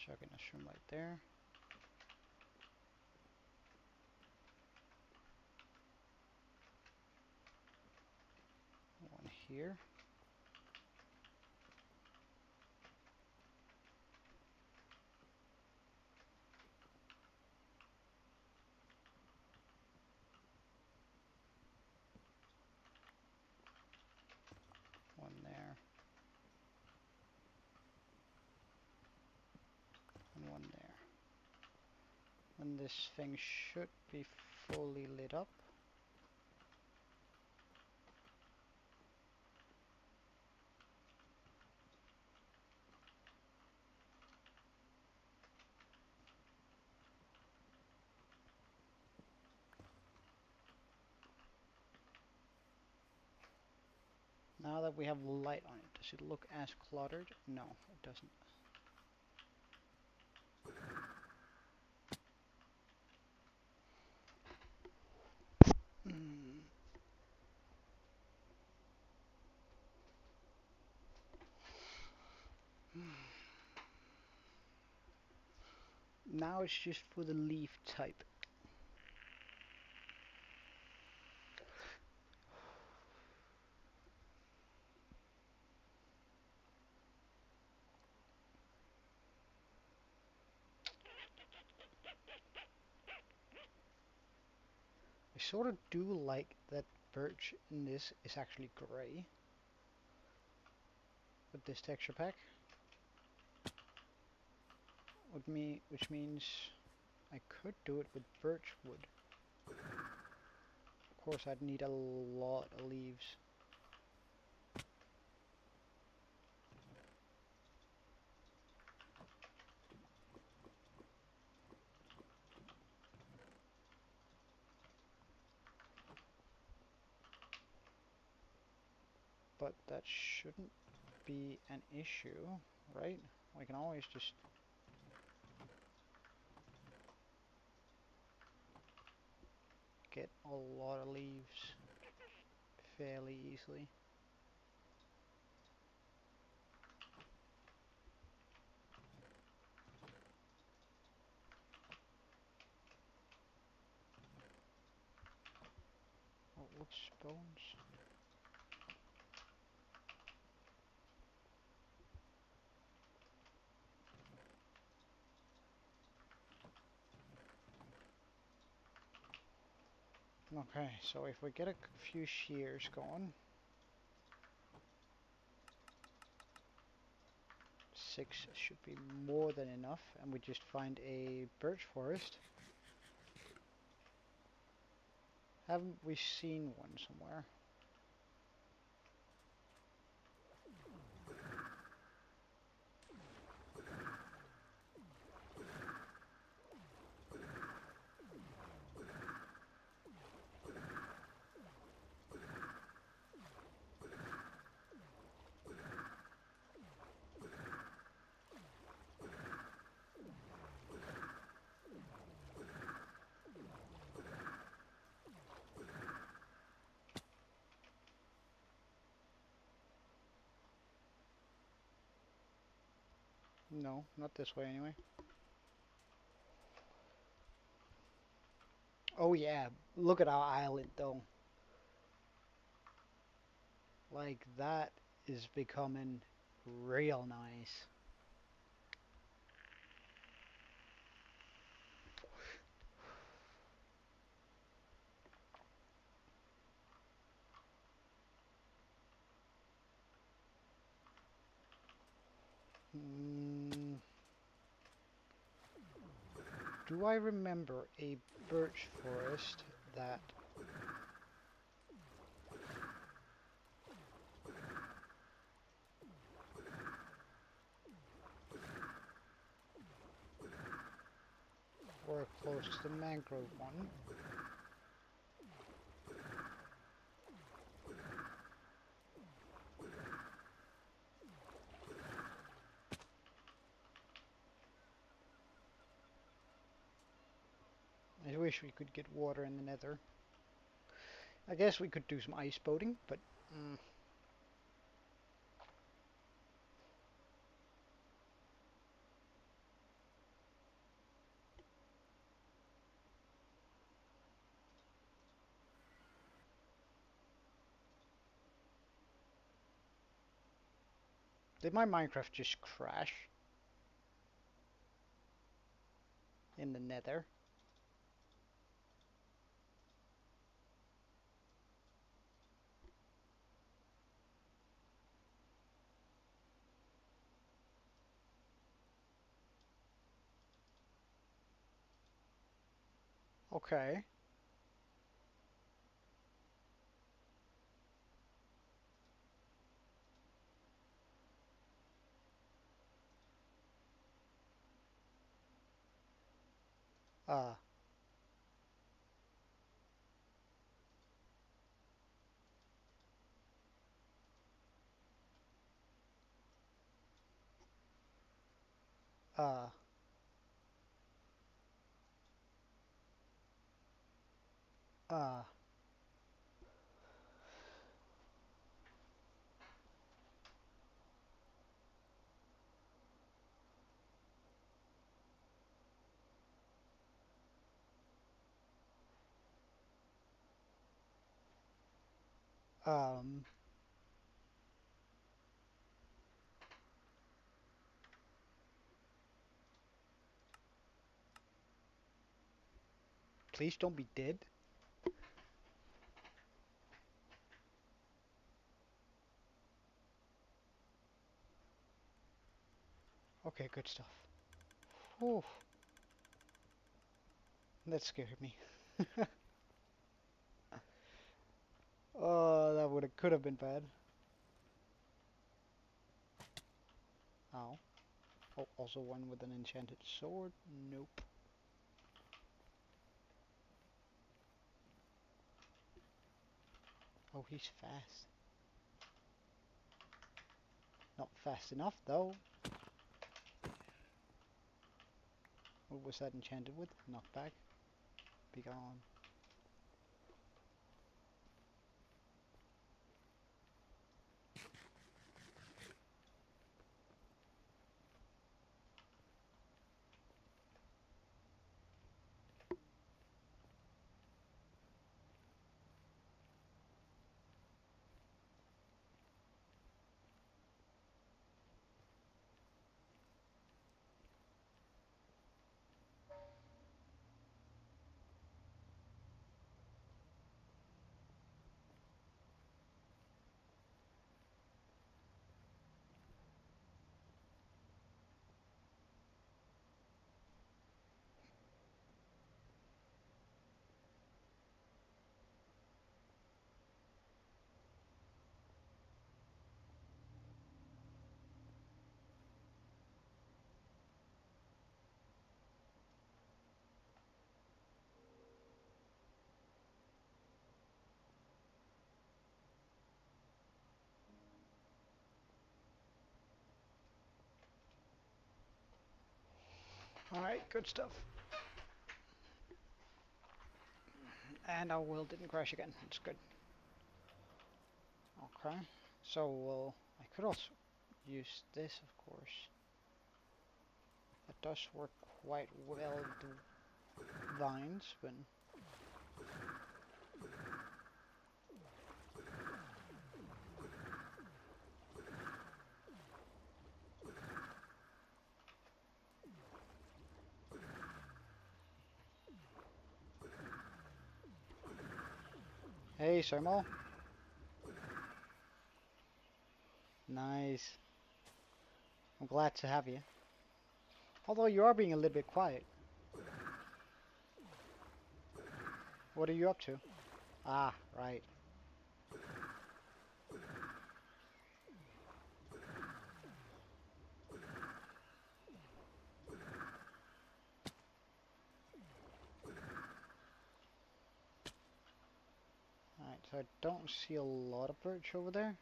chuck in a shroom light there, one here, one there, and one there. And this thing should be fully lit up. Now that we have light on it, does it look as cluttered? No, it doesn't. Now it's just for the leaf type. I sort of do like that birch in this is actually grey with this texture pack. Which means I could do it with birch wood. Of course, I'd need a lot of leaves. But that shouldn't be an issue, right? We can always just get a lot of leaves fairly easily. Oh, whoops, bones. Okay, so if we get a few shears going, 6 should be more than enough, and we just find a birch forest. Haven't we seen one somewhere? No, not this way anyway. Oh yeah, look at our island though. Like that is becoming real nice. Mm, do I remember a birch forest that... were close to the mangrove one? I wish we could get water in the nether. I guess we could do some ice boating, but... Did my Minecraft just crash? In the nether? Okay. Uh, uh, uh, um, please don't be dead. Okay, good stuff. Whew, that scared me. Oh, that could have been bad. Ow. Oh, also one with an enchanted sword. Nope. Oh, he's fast. Not fast enough, though. What was that enchanted with? Knockback? Be gone. Alright, good stuff. And our world didn't crash again. It's good. Okay. So, well, I could also use this, of course. That does work quite well with the vines, but... Hey, Sermo. Nice. I'm glad to have you. Although you are being a little bit quiet. What are you up to? Ah, right. Alright, so I don't see a lot of birch over there.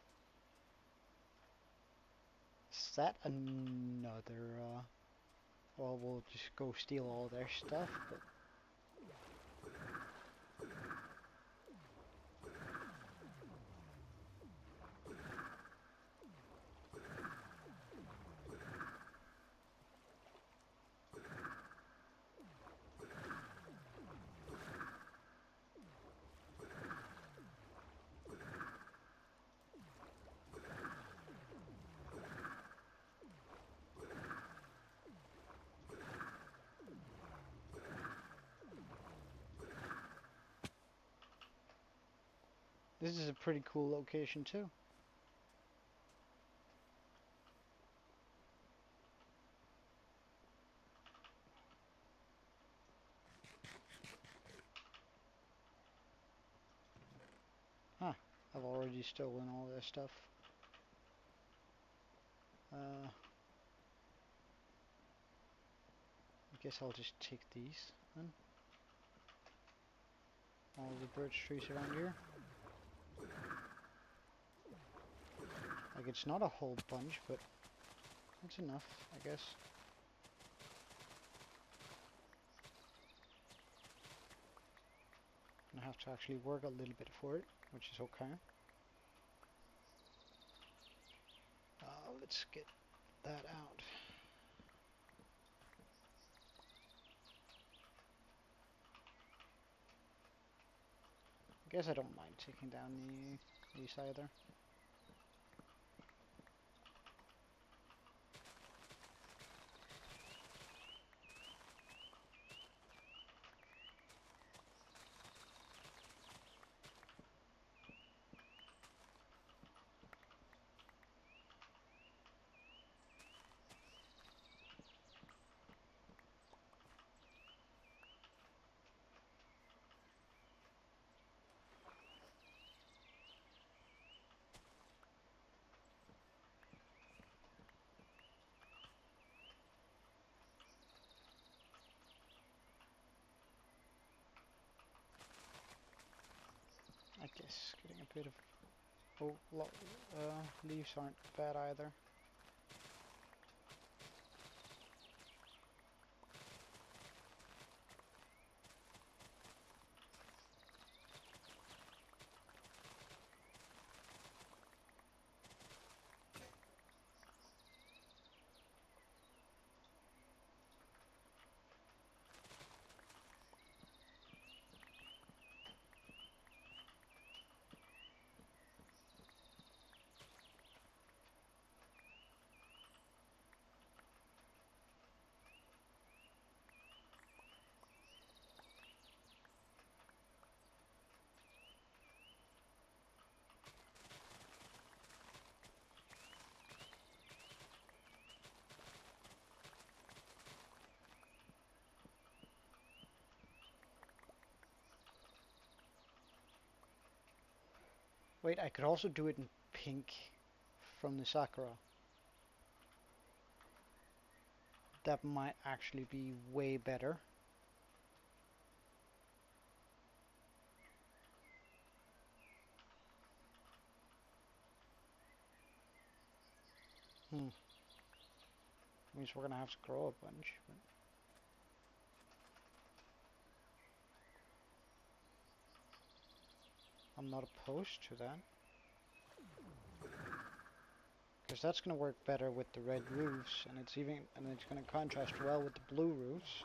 Is that another, well, we'll just go steal all their stuff, but... This is a pretty cool location too. Huh, I've already stolen all their stuff. I guess I'll just take these then. All the birch trees around here. Like, it's not a whole bunch, but it's enough, I guess. Gonna have to actually work a little bit for it, which is okay. Let's get that out. I guess I don't mind taking down these either. I guess getting a bit of leaves aren't bad either. Wait, I could also do it in pink from the Sakura. That might actually be way better. Means we're gonna have to grow a bunch. But I'm not opposed to that. Because that's gonna work better with the red roofs, and it's gonna contrast well with the blue roofs.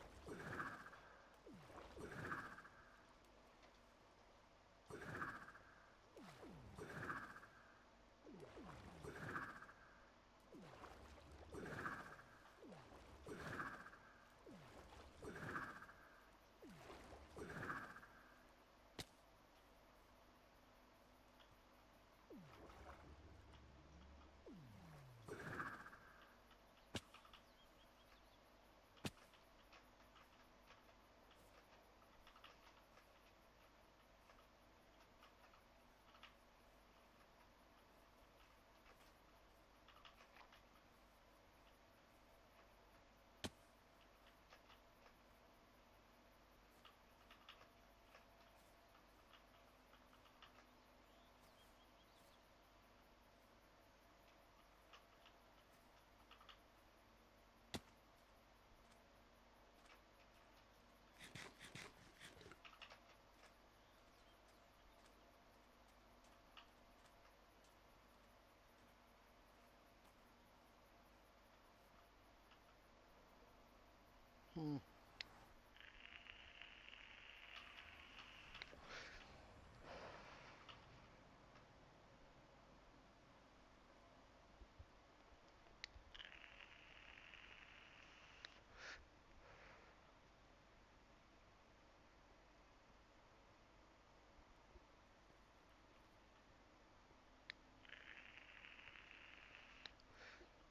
Mm.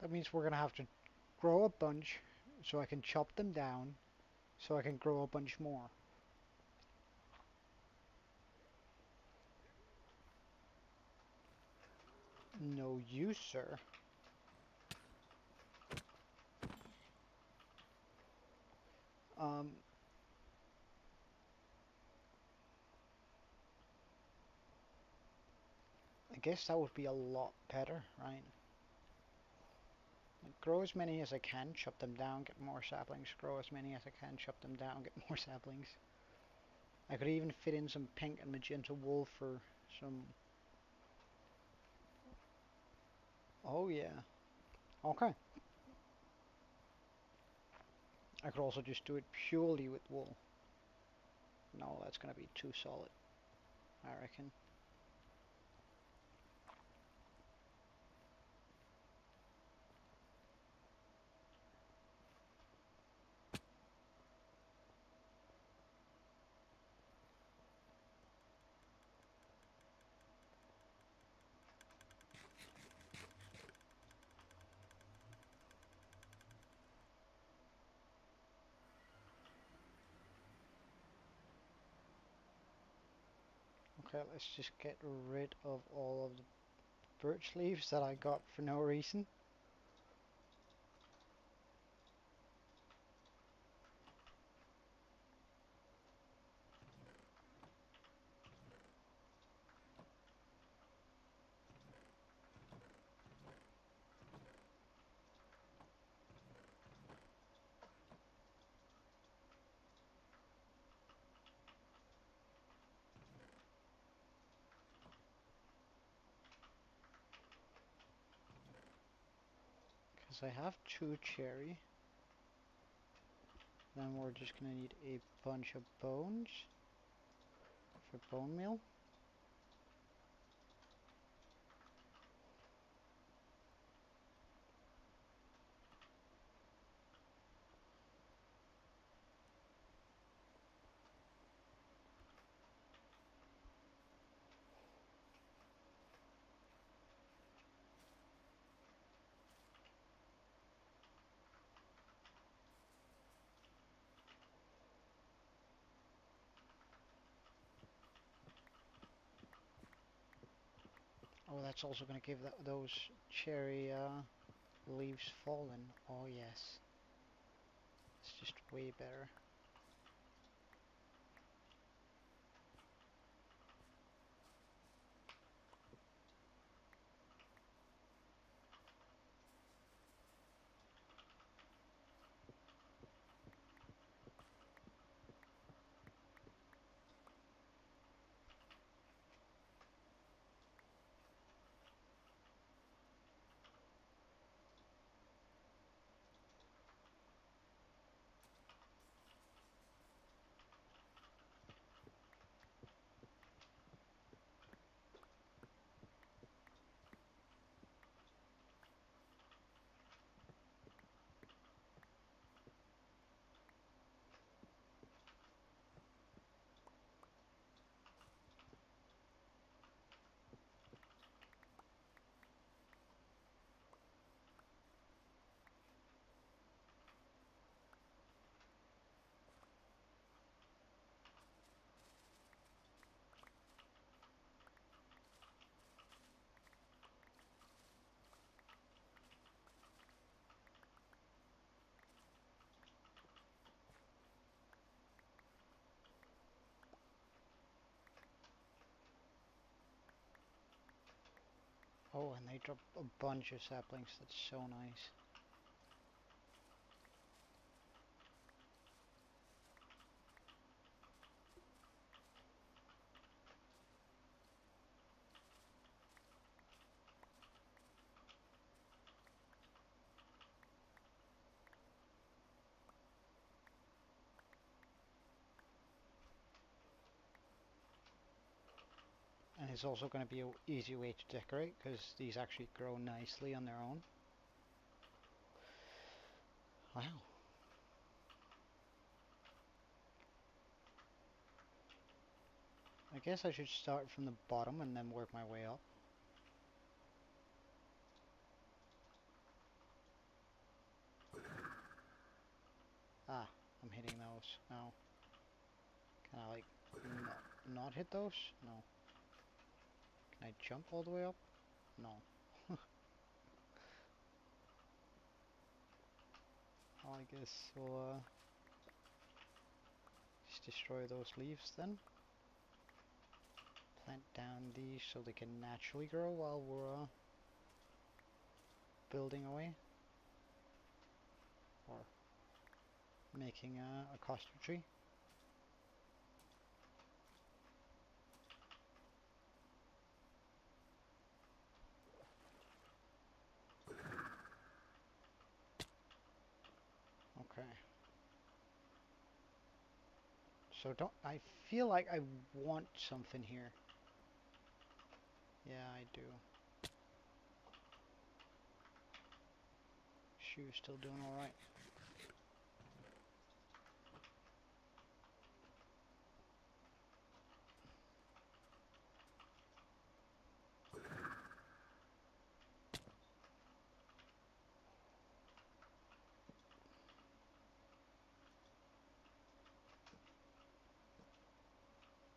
That means we're gonna have to grow a bunch so I can chop them down so I can grow a bunch more. No use, sir. Um, I guess that would be a lot better, right? Like, grow as many as I can, chop them down, get more saplings. Grow as many as I can, chop them down, get more saplings. I could even fit in some pink and magenta wool for some... Oh yeah. Okay. I could also just do it purely with wool. No, that's gonna be too solid, I reckon. Okay, let's just get rid of all of the birch leaves that I got for no reason. Because I have 2 cherry. Then we're just gonna need a bunch of bones for bone meal. Oh, that's also gonna give those cherry leaves fallen. Oh yes, it's just way better. Oh, and they drop a bunch of saplings. That's so nice. is also going to be an easy way to decorate because these actually grow nicely on their own. Wow. I guess I should start from the bottom and then work my way up. Ah, I'm hitting those now. Can I like not hit those? No. Can I jump all the way up? No. Well, I guess we'll just destroy those leaves then. Plant down these so they can naturally grow while we're building away. Or making a costume tree. Okay. So don't I feel like I want something here. Yeah, I do. Shoe's still doing alright.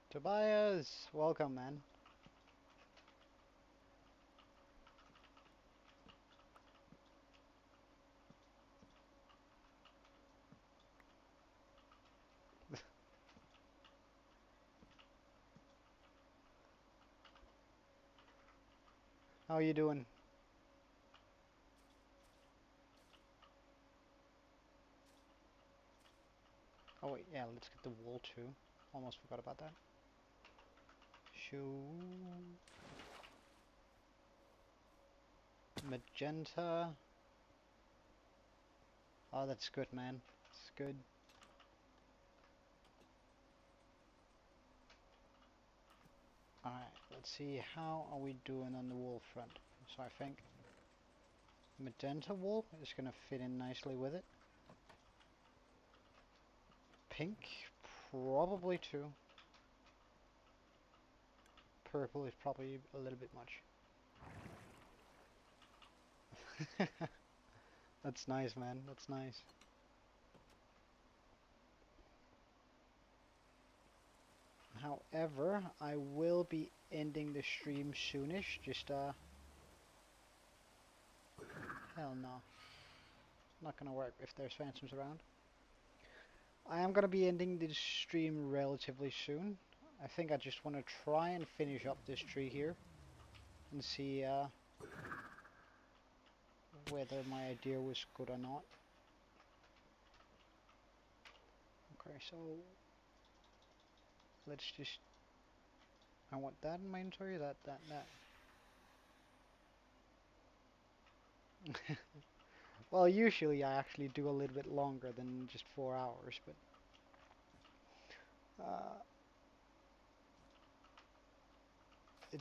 Tobias, welcome, man. How are you doing? Oh wait, yeah, let's get the wool too. Almost forgot about that. Shoe. Magenta. Oh, that's good, man. It's good. Alright, let's see, how are we doing on the wool front? So I think magenta wool is going to fit in nicely with it. Pink, probably too. Purple is probably a little bit much. That's nice, man. That's nice. However, I will be ending the stream soonish. Just, hell no. Not gonna work if there's phantoms around. I am gonna be ending this stream relatively soon. I think I just want to try and finish up this tree here and see whether my idea was good or not. Okay, so let's just... I want that in my inventory, that. Well, usually I actually do a little bit longer than just 4 hours, but...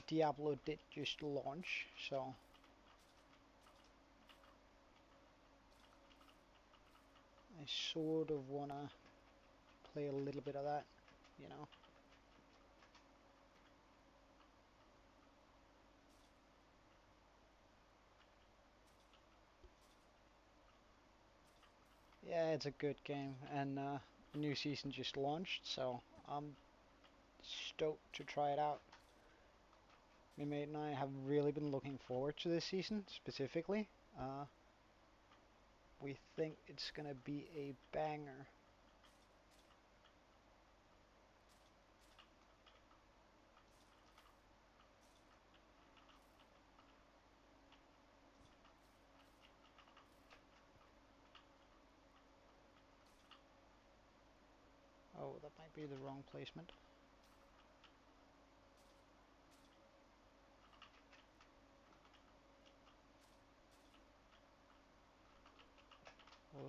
Diablo did just launch, so... I sort of want to play a little bit of that, you know. Yeah, it's a good game, and a new season just launched, so I'm stoked to try it out. My mate and I have really been looking forward to this season, specifically. We think it's gonna be a banger. Oh, that might be the wrong placement. Oh.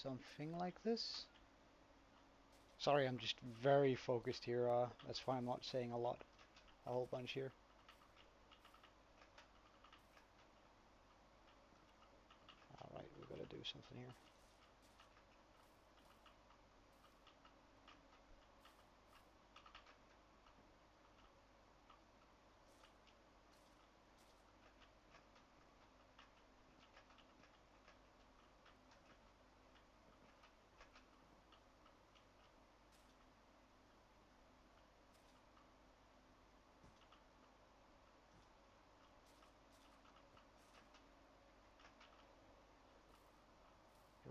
something like this. Sorry, I'm just very focused here. That's why I'm not saying a whole bunch here. Alright, we've got to do something here.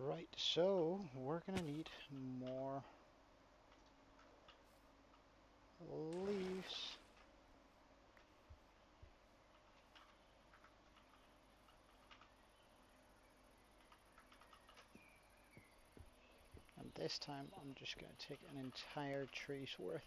Right, so we're gonna need more leaves. And this time I'm just gonna take an entire tree's worth.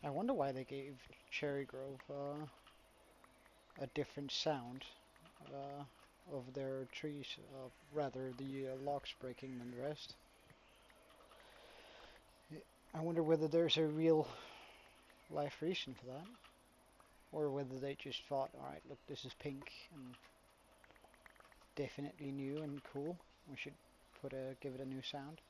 I wonder why they gave Cherry Grove a different sound of their trees, rather the logs breaking than the rest. I wonder whether there's a real life reason for that, or whether they just thought, alright, look, this is pink and definitely new and cool, we should give it a new sound.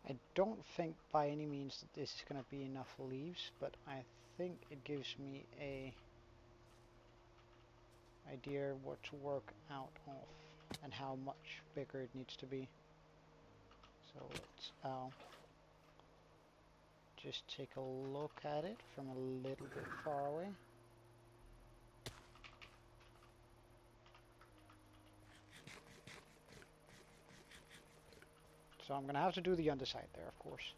I don't think by any means that this is going to be enough leaves, but I think it gives me a idea what to work out of and how much bigger it needs to be. So let's just take a look at it from a little bit far away. So I'm going to have to do the underside there, of course.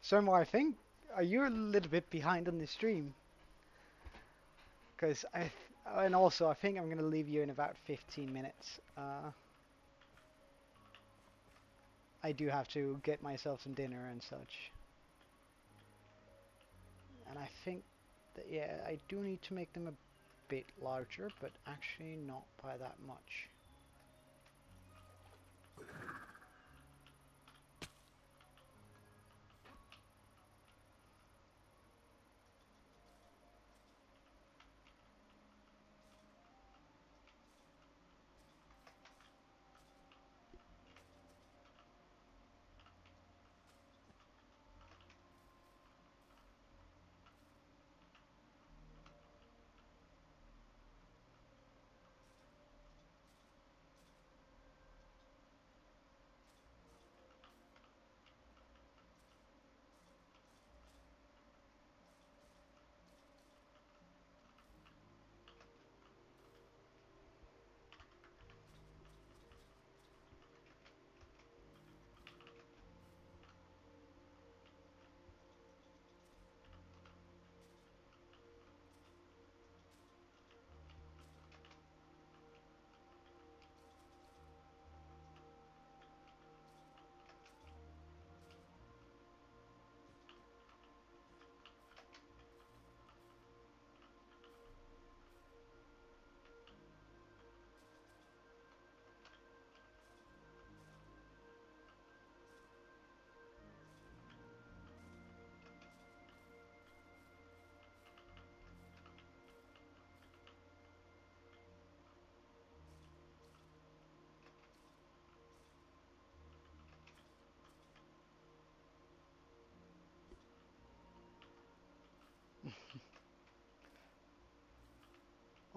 Sermo, I think, are you a little bit behind on the stream? Because and also I think I'm going to leave you in about 15 minutes. I do have to get myself some dinner and such. And I think that, yeah, I do need to make them a bit larger, but actually not by that much.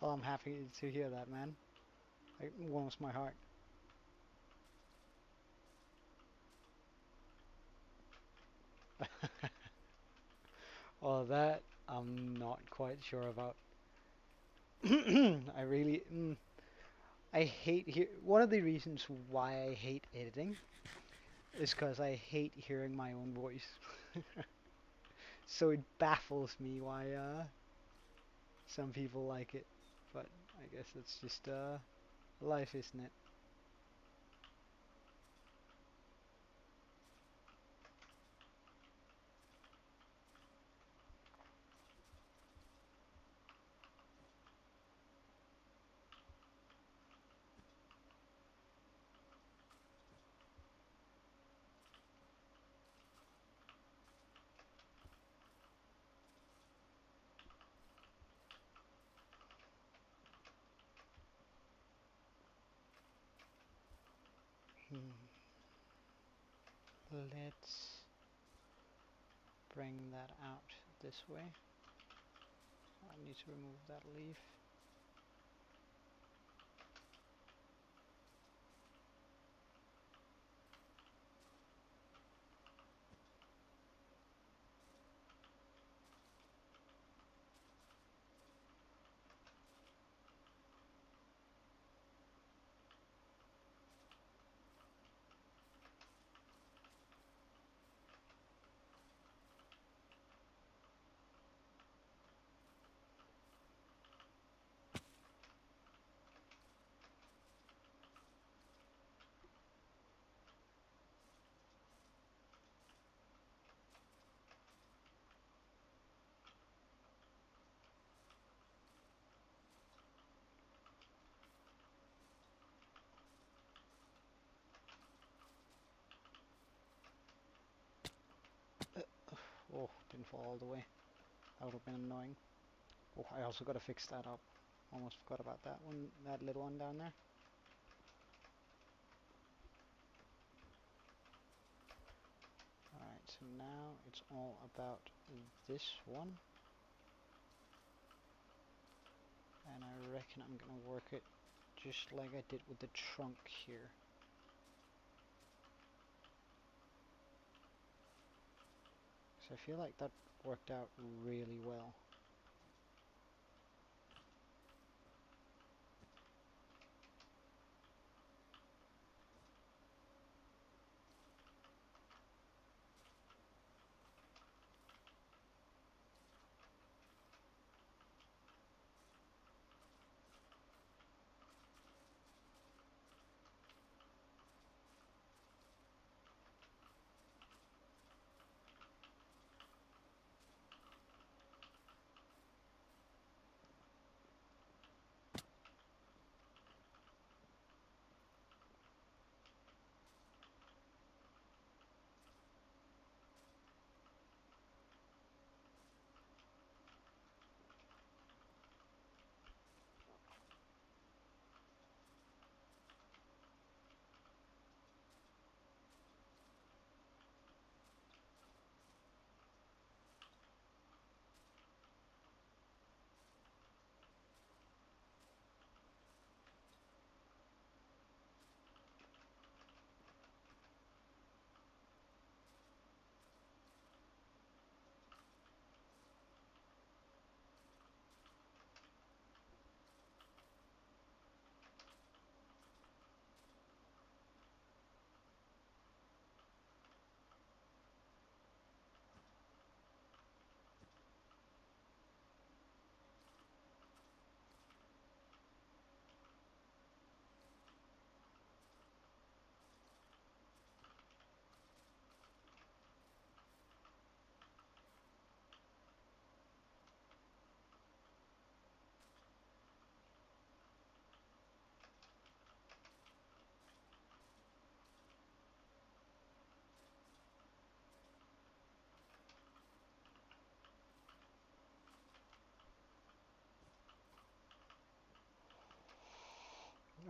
Well, I'm happy to hear that, man. It warms my heart. Well, that I'm not quite sure about. I really, I hate one of the reasons why I hate editing is because I hate hearing my own voice. So it baffles me why some people like it. But I guess it's just life, isn't it? Hmm. Let's bring that out this way. I need to remove that leaf. Oh, didn't fall all the way. That would have been annoying. Oh, I also got to fix that up. Almost forgot about that one, that little one down there. Alright, so now it's all about this one. And I reckon I'm gonna work it just like I did with the trunk here. So I feel like that worked out really well.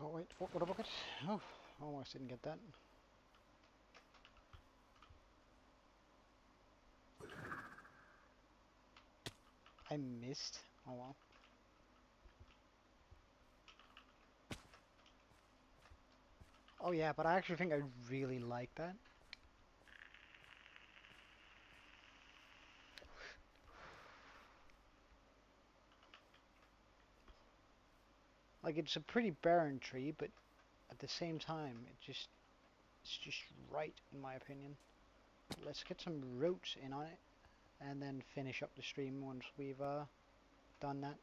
Oh wait, what a bucket. Oh, almost didn't get that. I missed. Oh well. Oh yeah, but I actually think I really like that. Like it's a pretty barren tree, but at the same time, it's just right in my opinion. Let's get some roots in on it, and then finish up the stream once we've done that.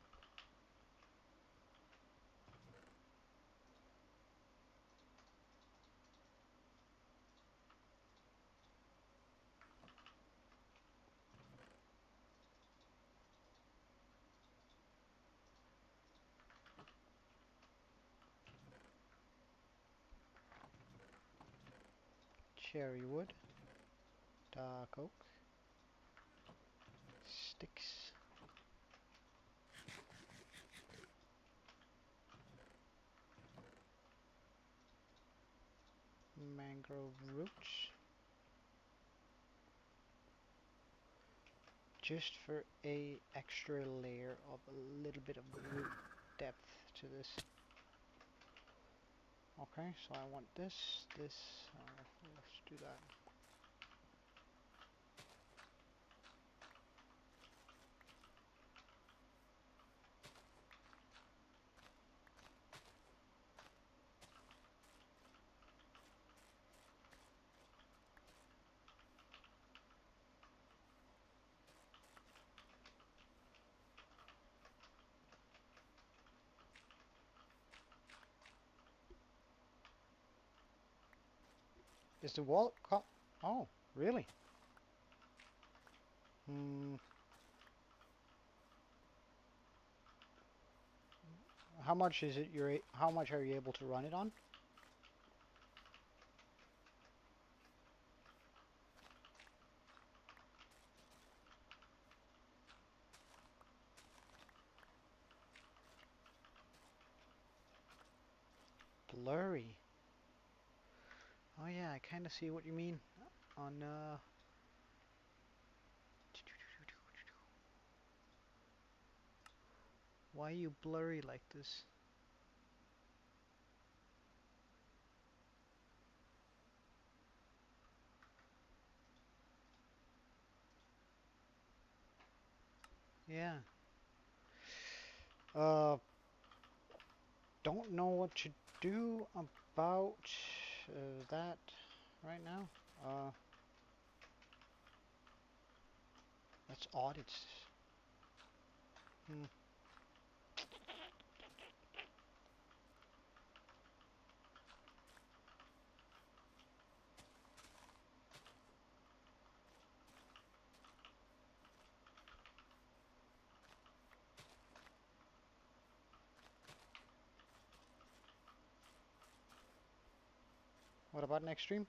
Cherry wood, dark oak, sticks, mangrove roots, just for a extra layer of a little bit of root depth to this. Okay, so I want this, let's do that. Is the wall oh, really? Hmm. How much is it how much are you able to run it on? Blurry. Oh yeah, I kind of see what you mean. On why are you blurry like this? Yeah. Uh, don't know what to do about that right now. That's odd. It's hmm. What about next stream?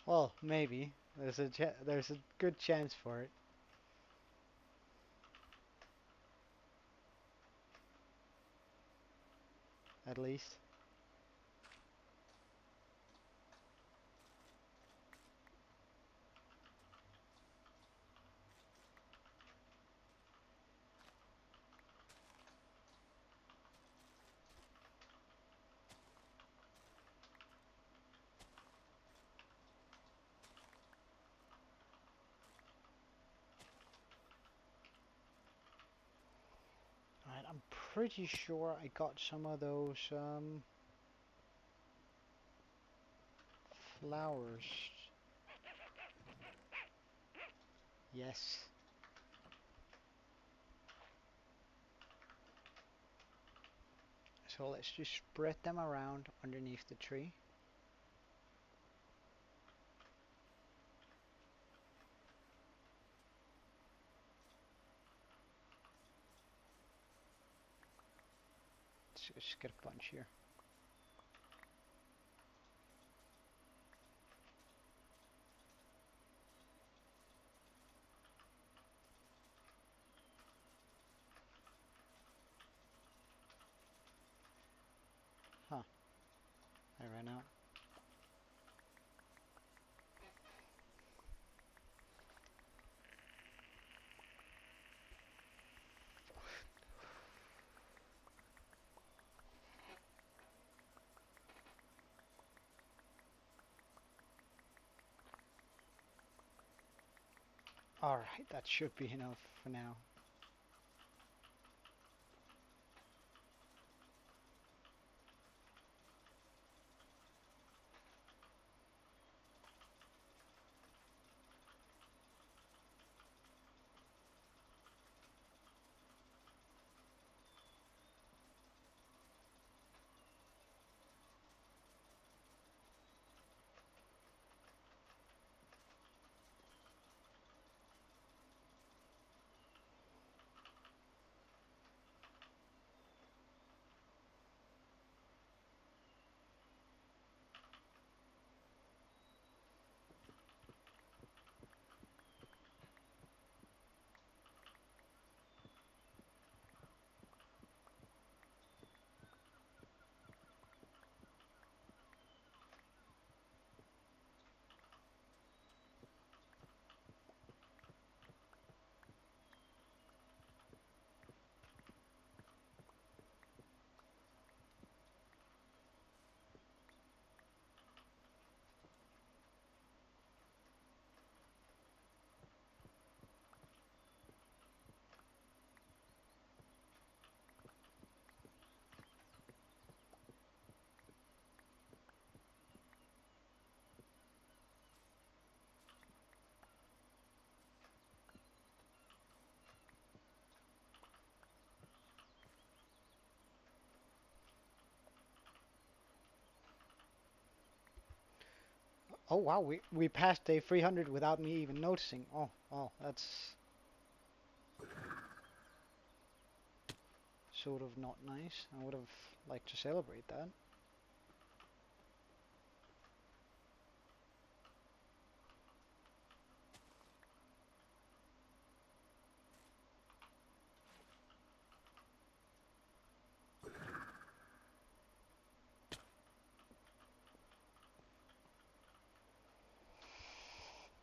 Well, maybe. There's a good chance for it, at least. Alright, I'm pretty sure I got some of those flowers. Yes. So let's just spread them around underneath the tree. Just get a bunch here. Huh. I ran out. Alright, that should be enough for now. Oh wow, we passed day 300 without me even noticing. Oh, that's sort of not nice. I would have liked to celebrate that.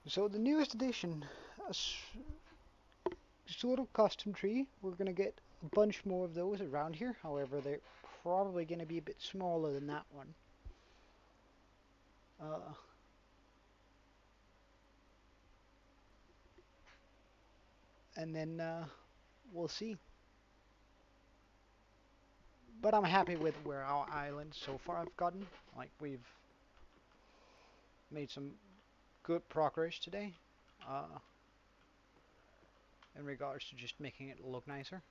So the newest addition, sort of custom tree. We're gonna get a bunch more of those around here. However, they're probably gonna be a bit smaller than that one. Uh, and then we'll see. But I'm happy with where our island so far have gotten. Like we've made some good progress today. Uh, in regards to just making it look nicer.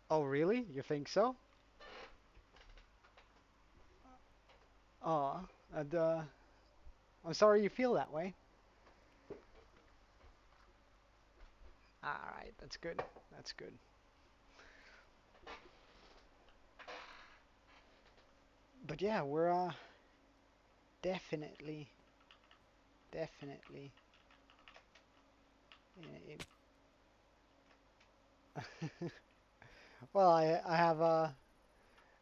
Oh really? You think so? Aw, and I'm sorry you feel that way. Alright, that's good. That's good. But yeah, we're definitely, definitely. Well, I have other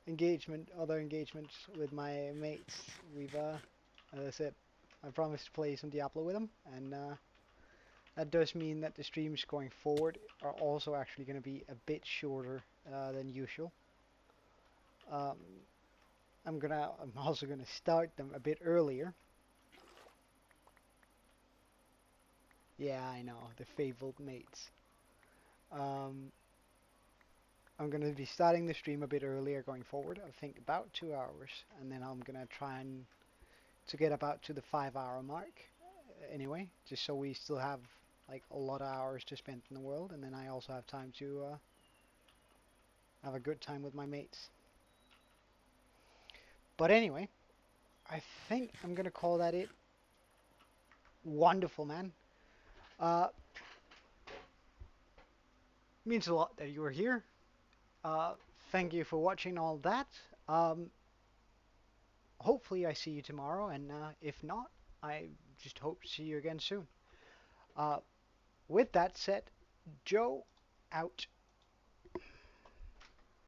engagements with my mates. We've as I said, I promised to play some Diablo with them, and that does mean that the streams going forward are also actually going to be a bit shorter than usual. Um, I'm also gonna start them a bit earlier. Yeah, I know, the fabled mates. Um, I'm gonna be starting the stream a bit earlier going forward. I think about 2 hours, and then I'm gonna try and to get about to the 5 hour mark. Anyway, just so we still have like a lot of hours to spend in the world, and then I also have time to have a good time with my mates. But anyway, I think I'm gonna call that it. Wonderful, man. Uh, Means a lot that you were here. Uh, thank you for watching all that. Um, Hopefully I see you tomorrow, and if not, I just hope to see you again soon. Uh, with that said, Joe out.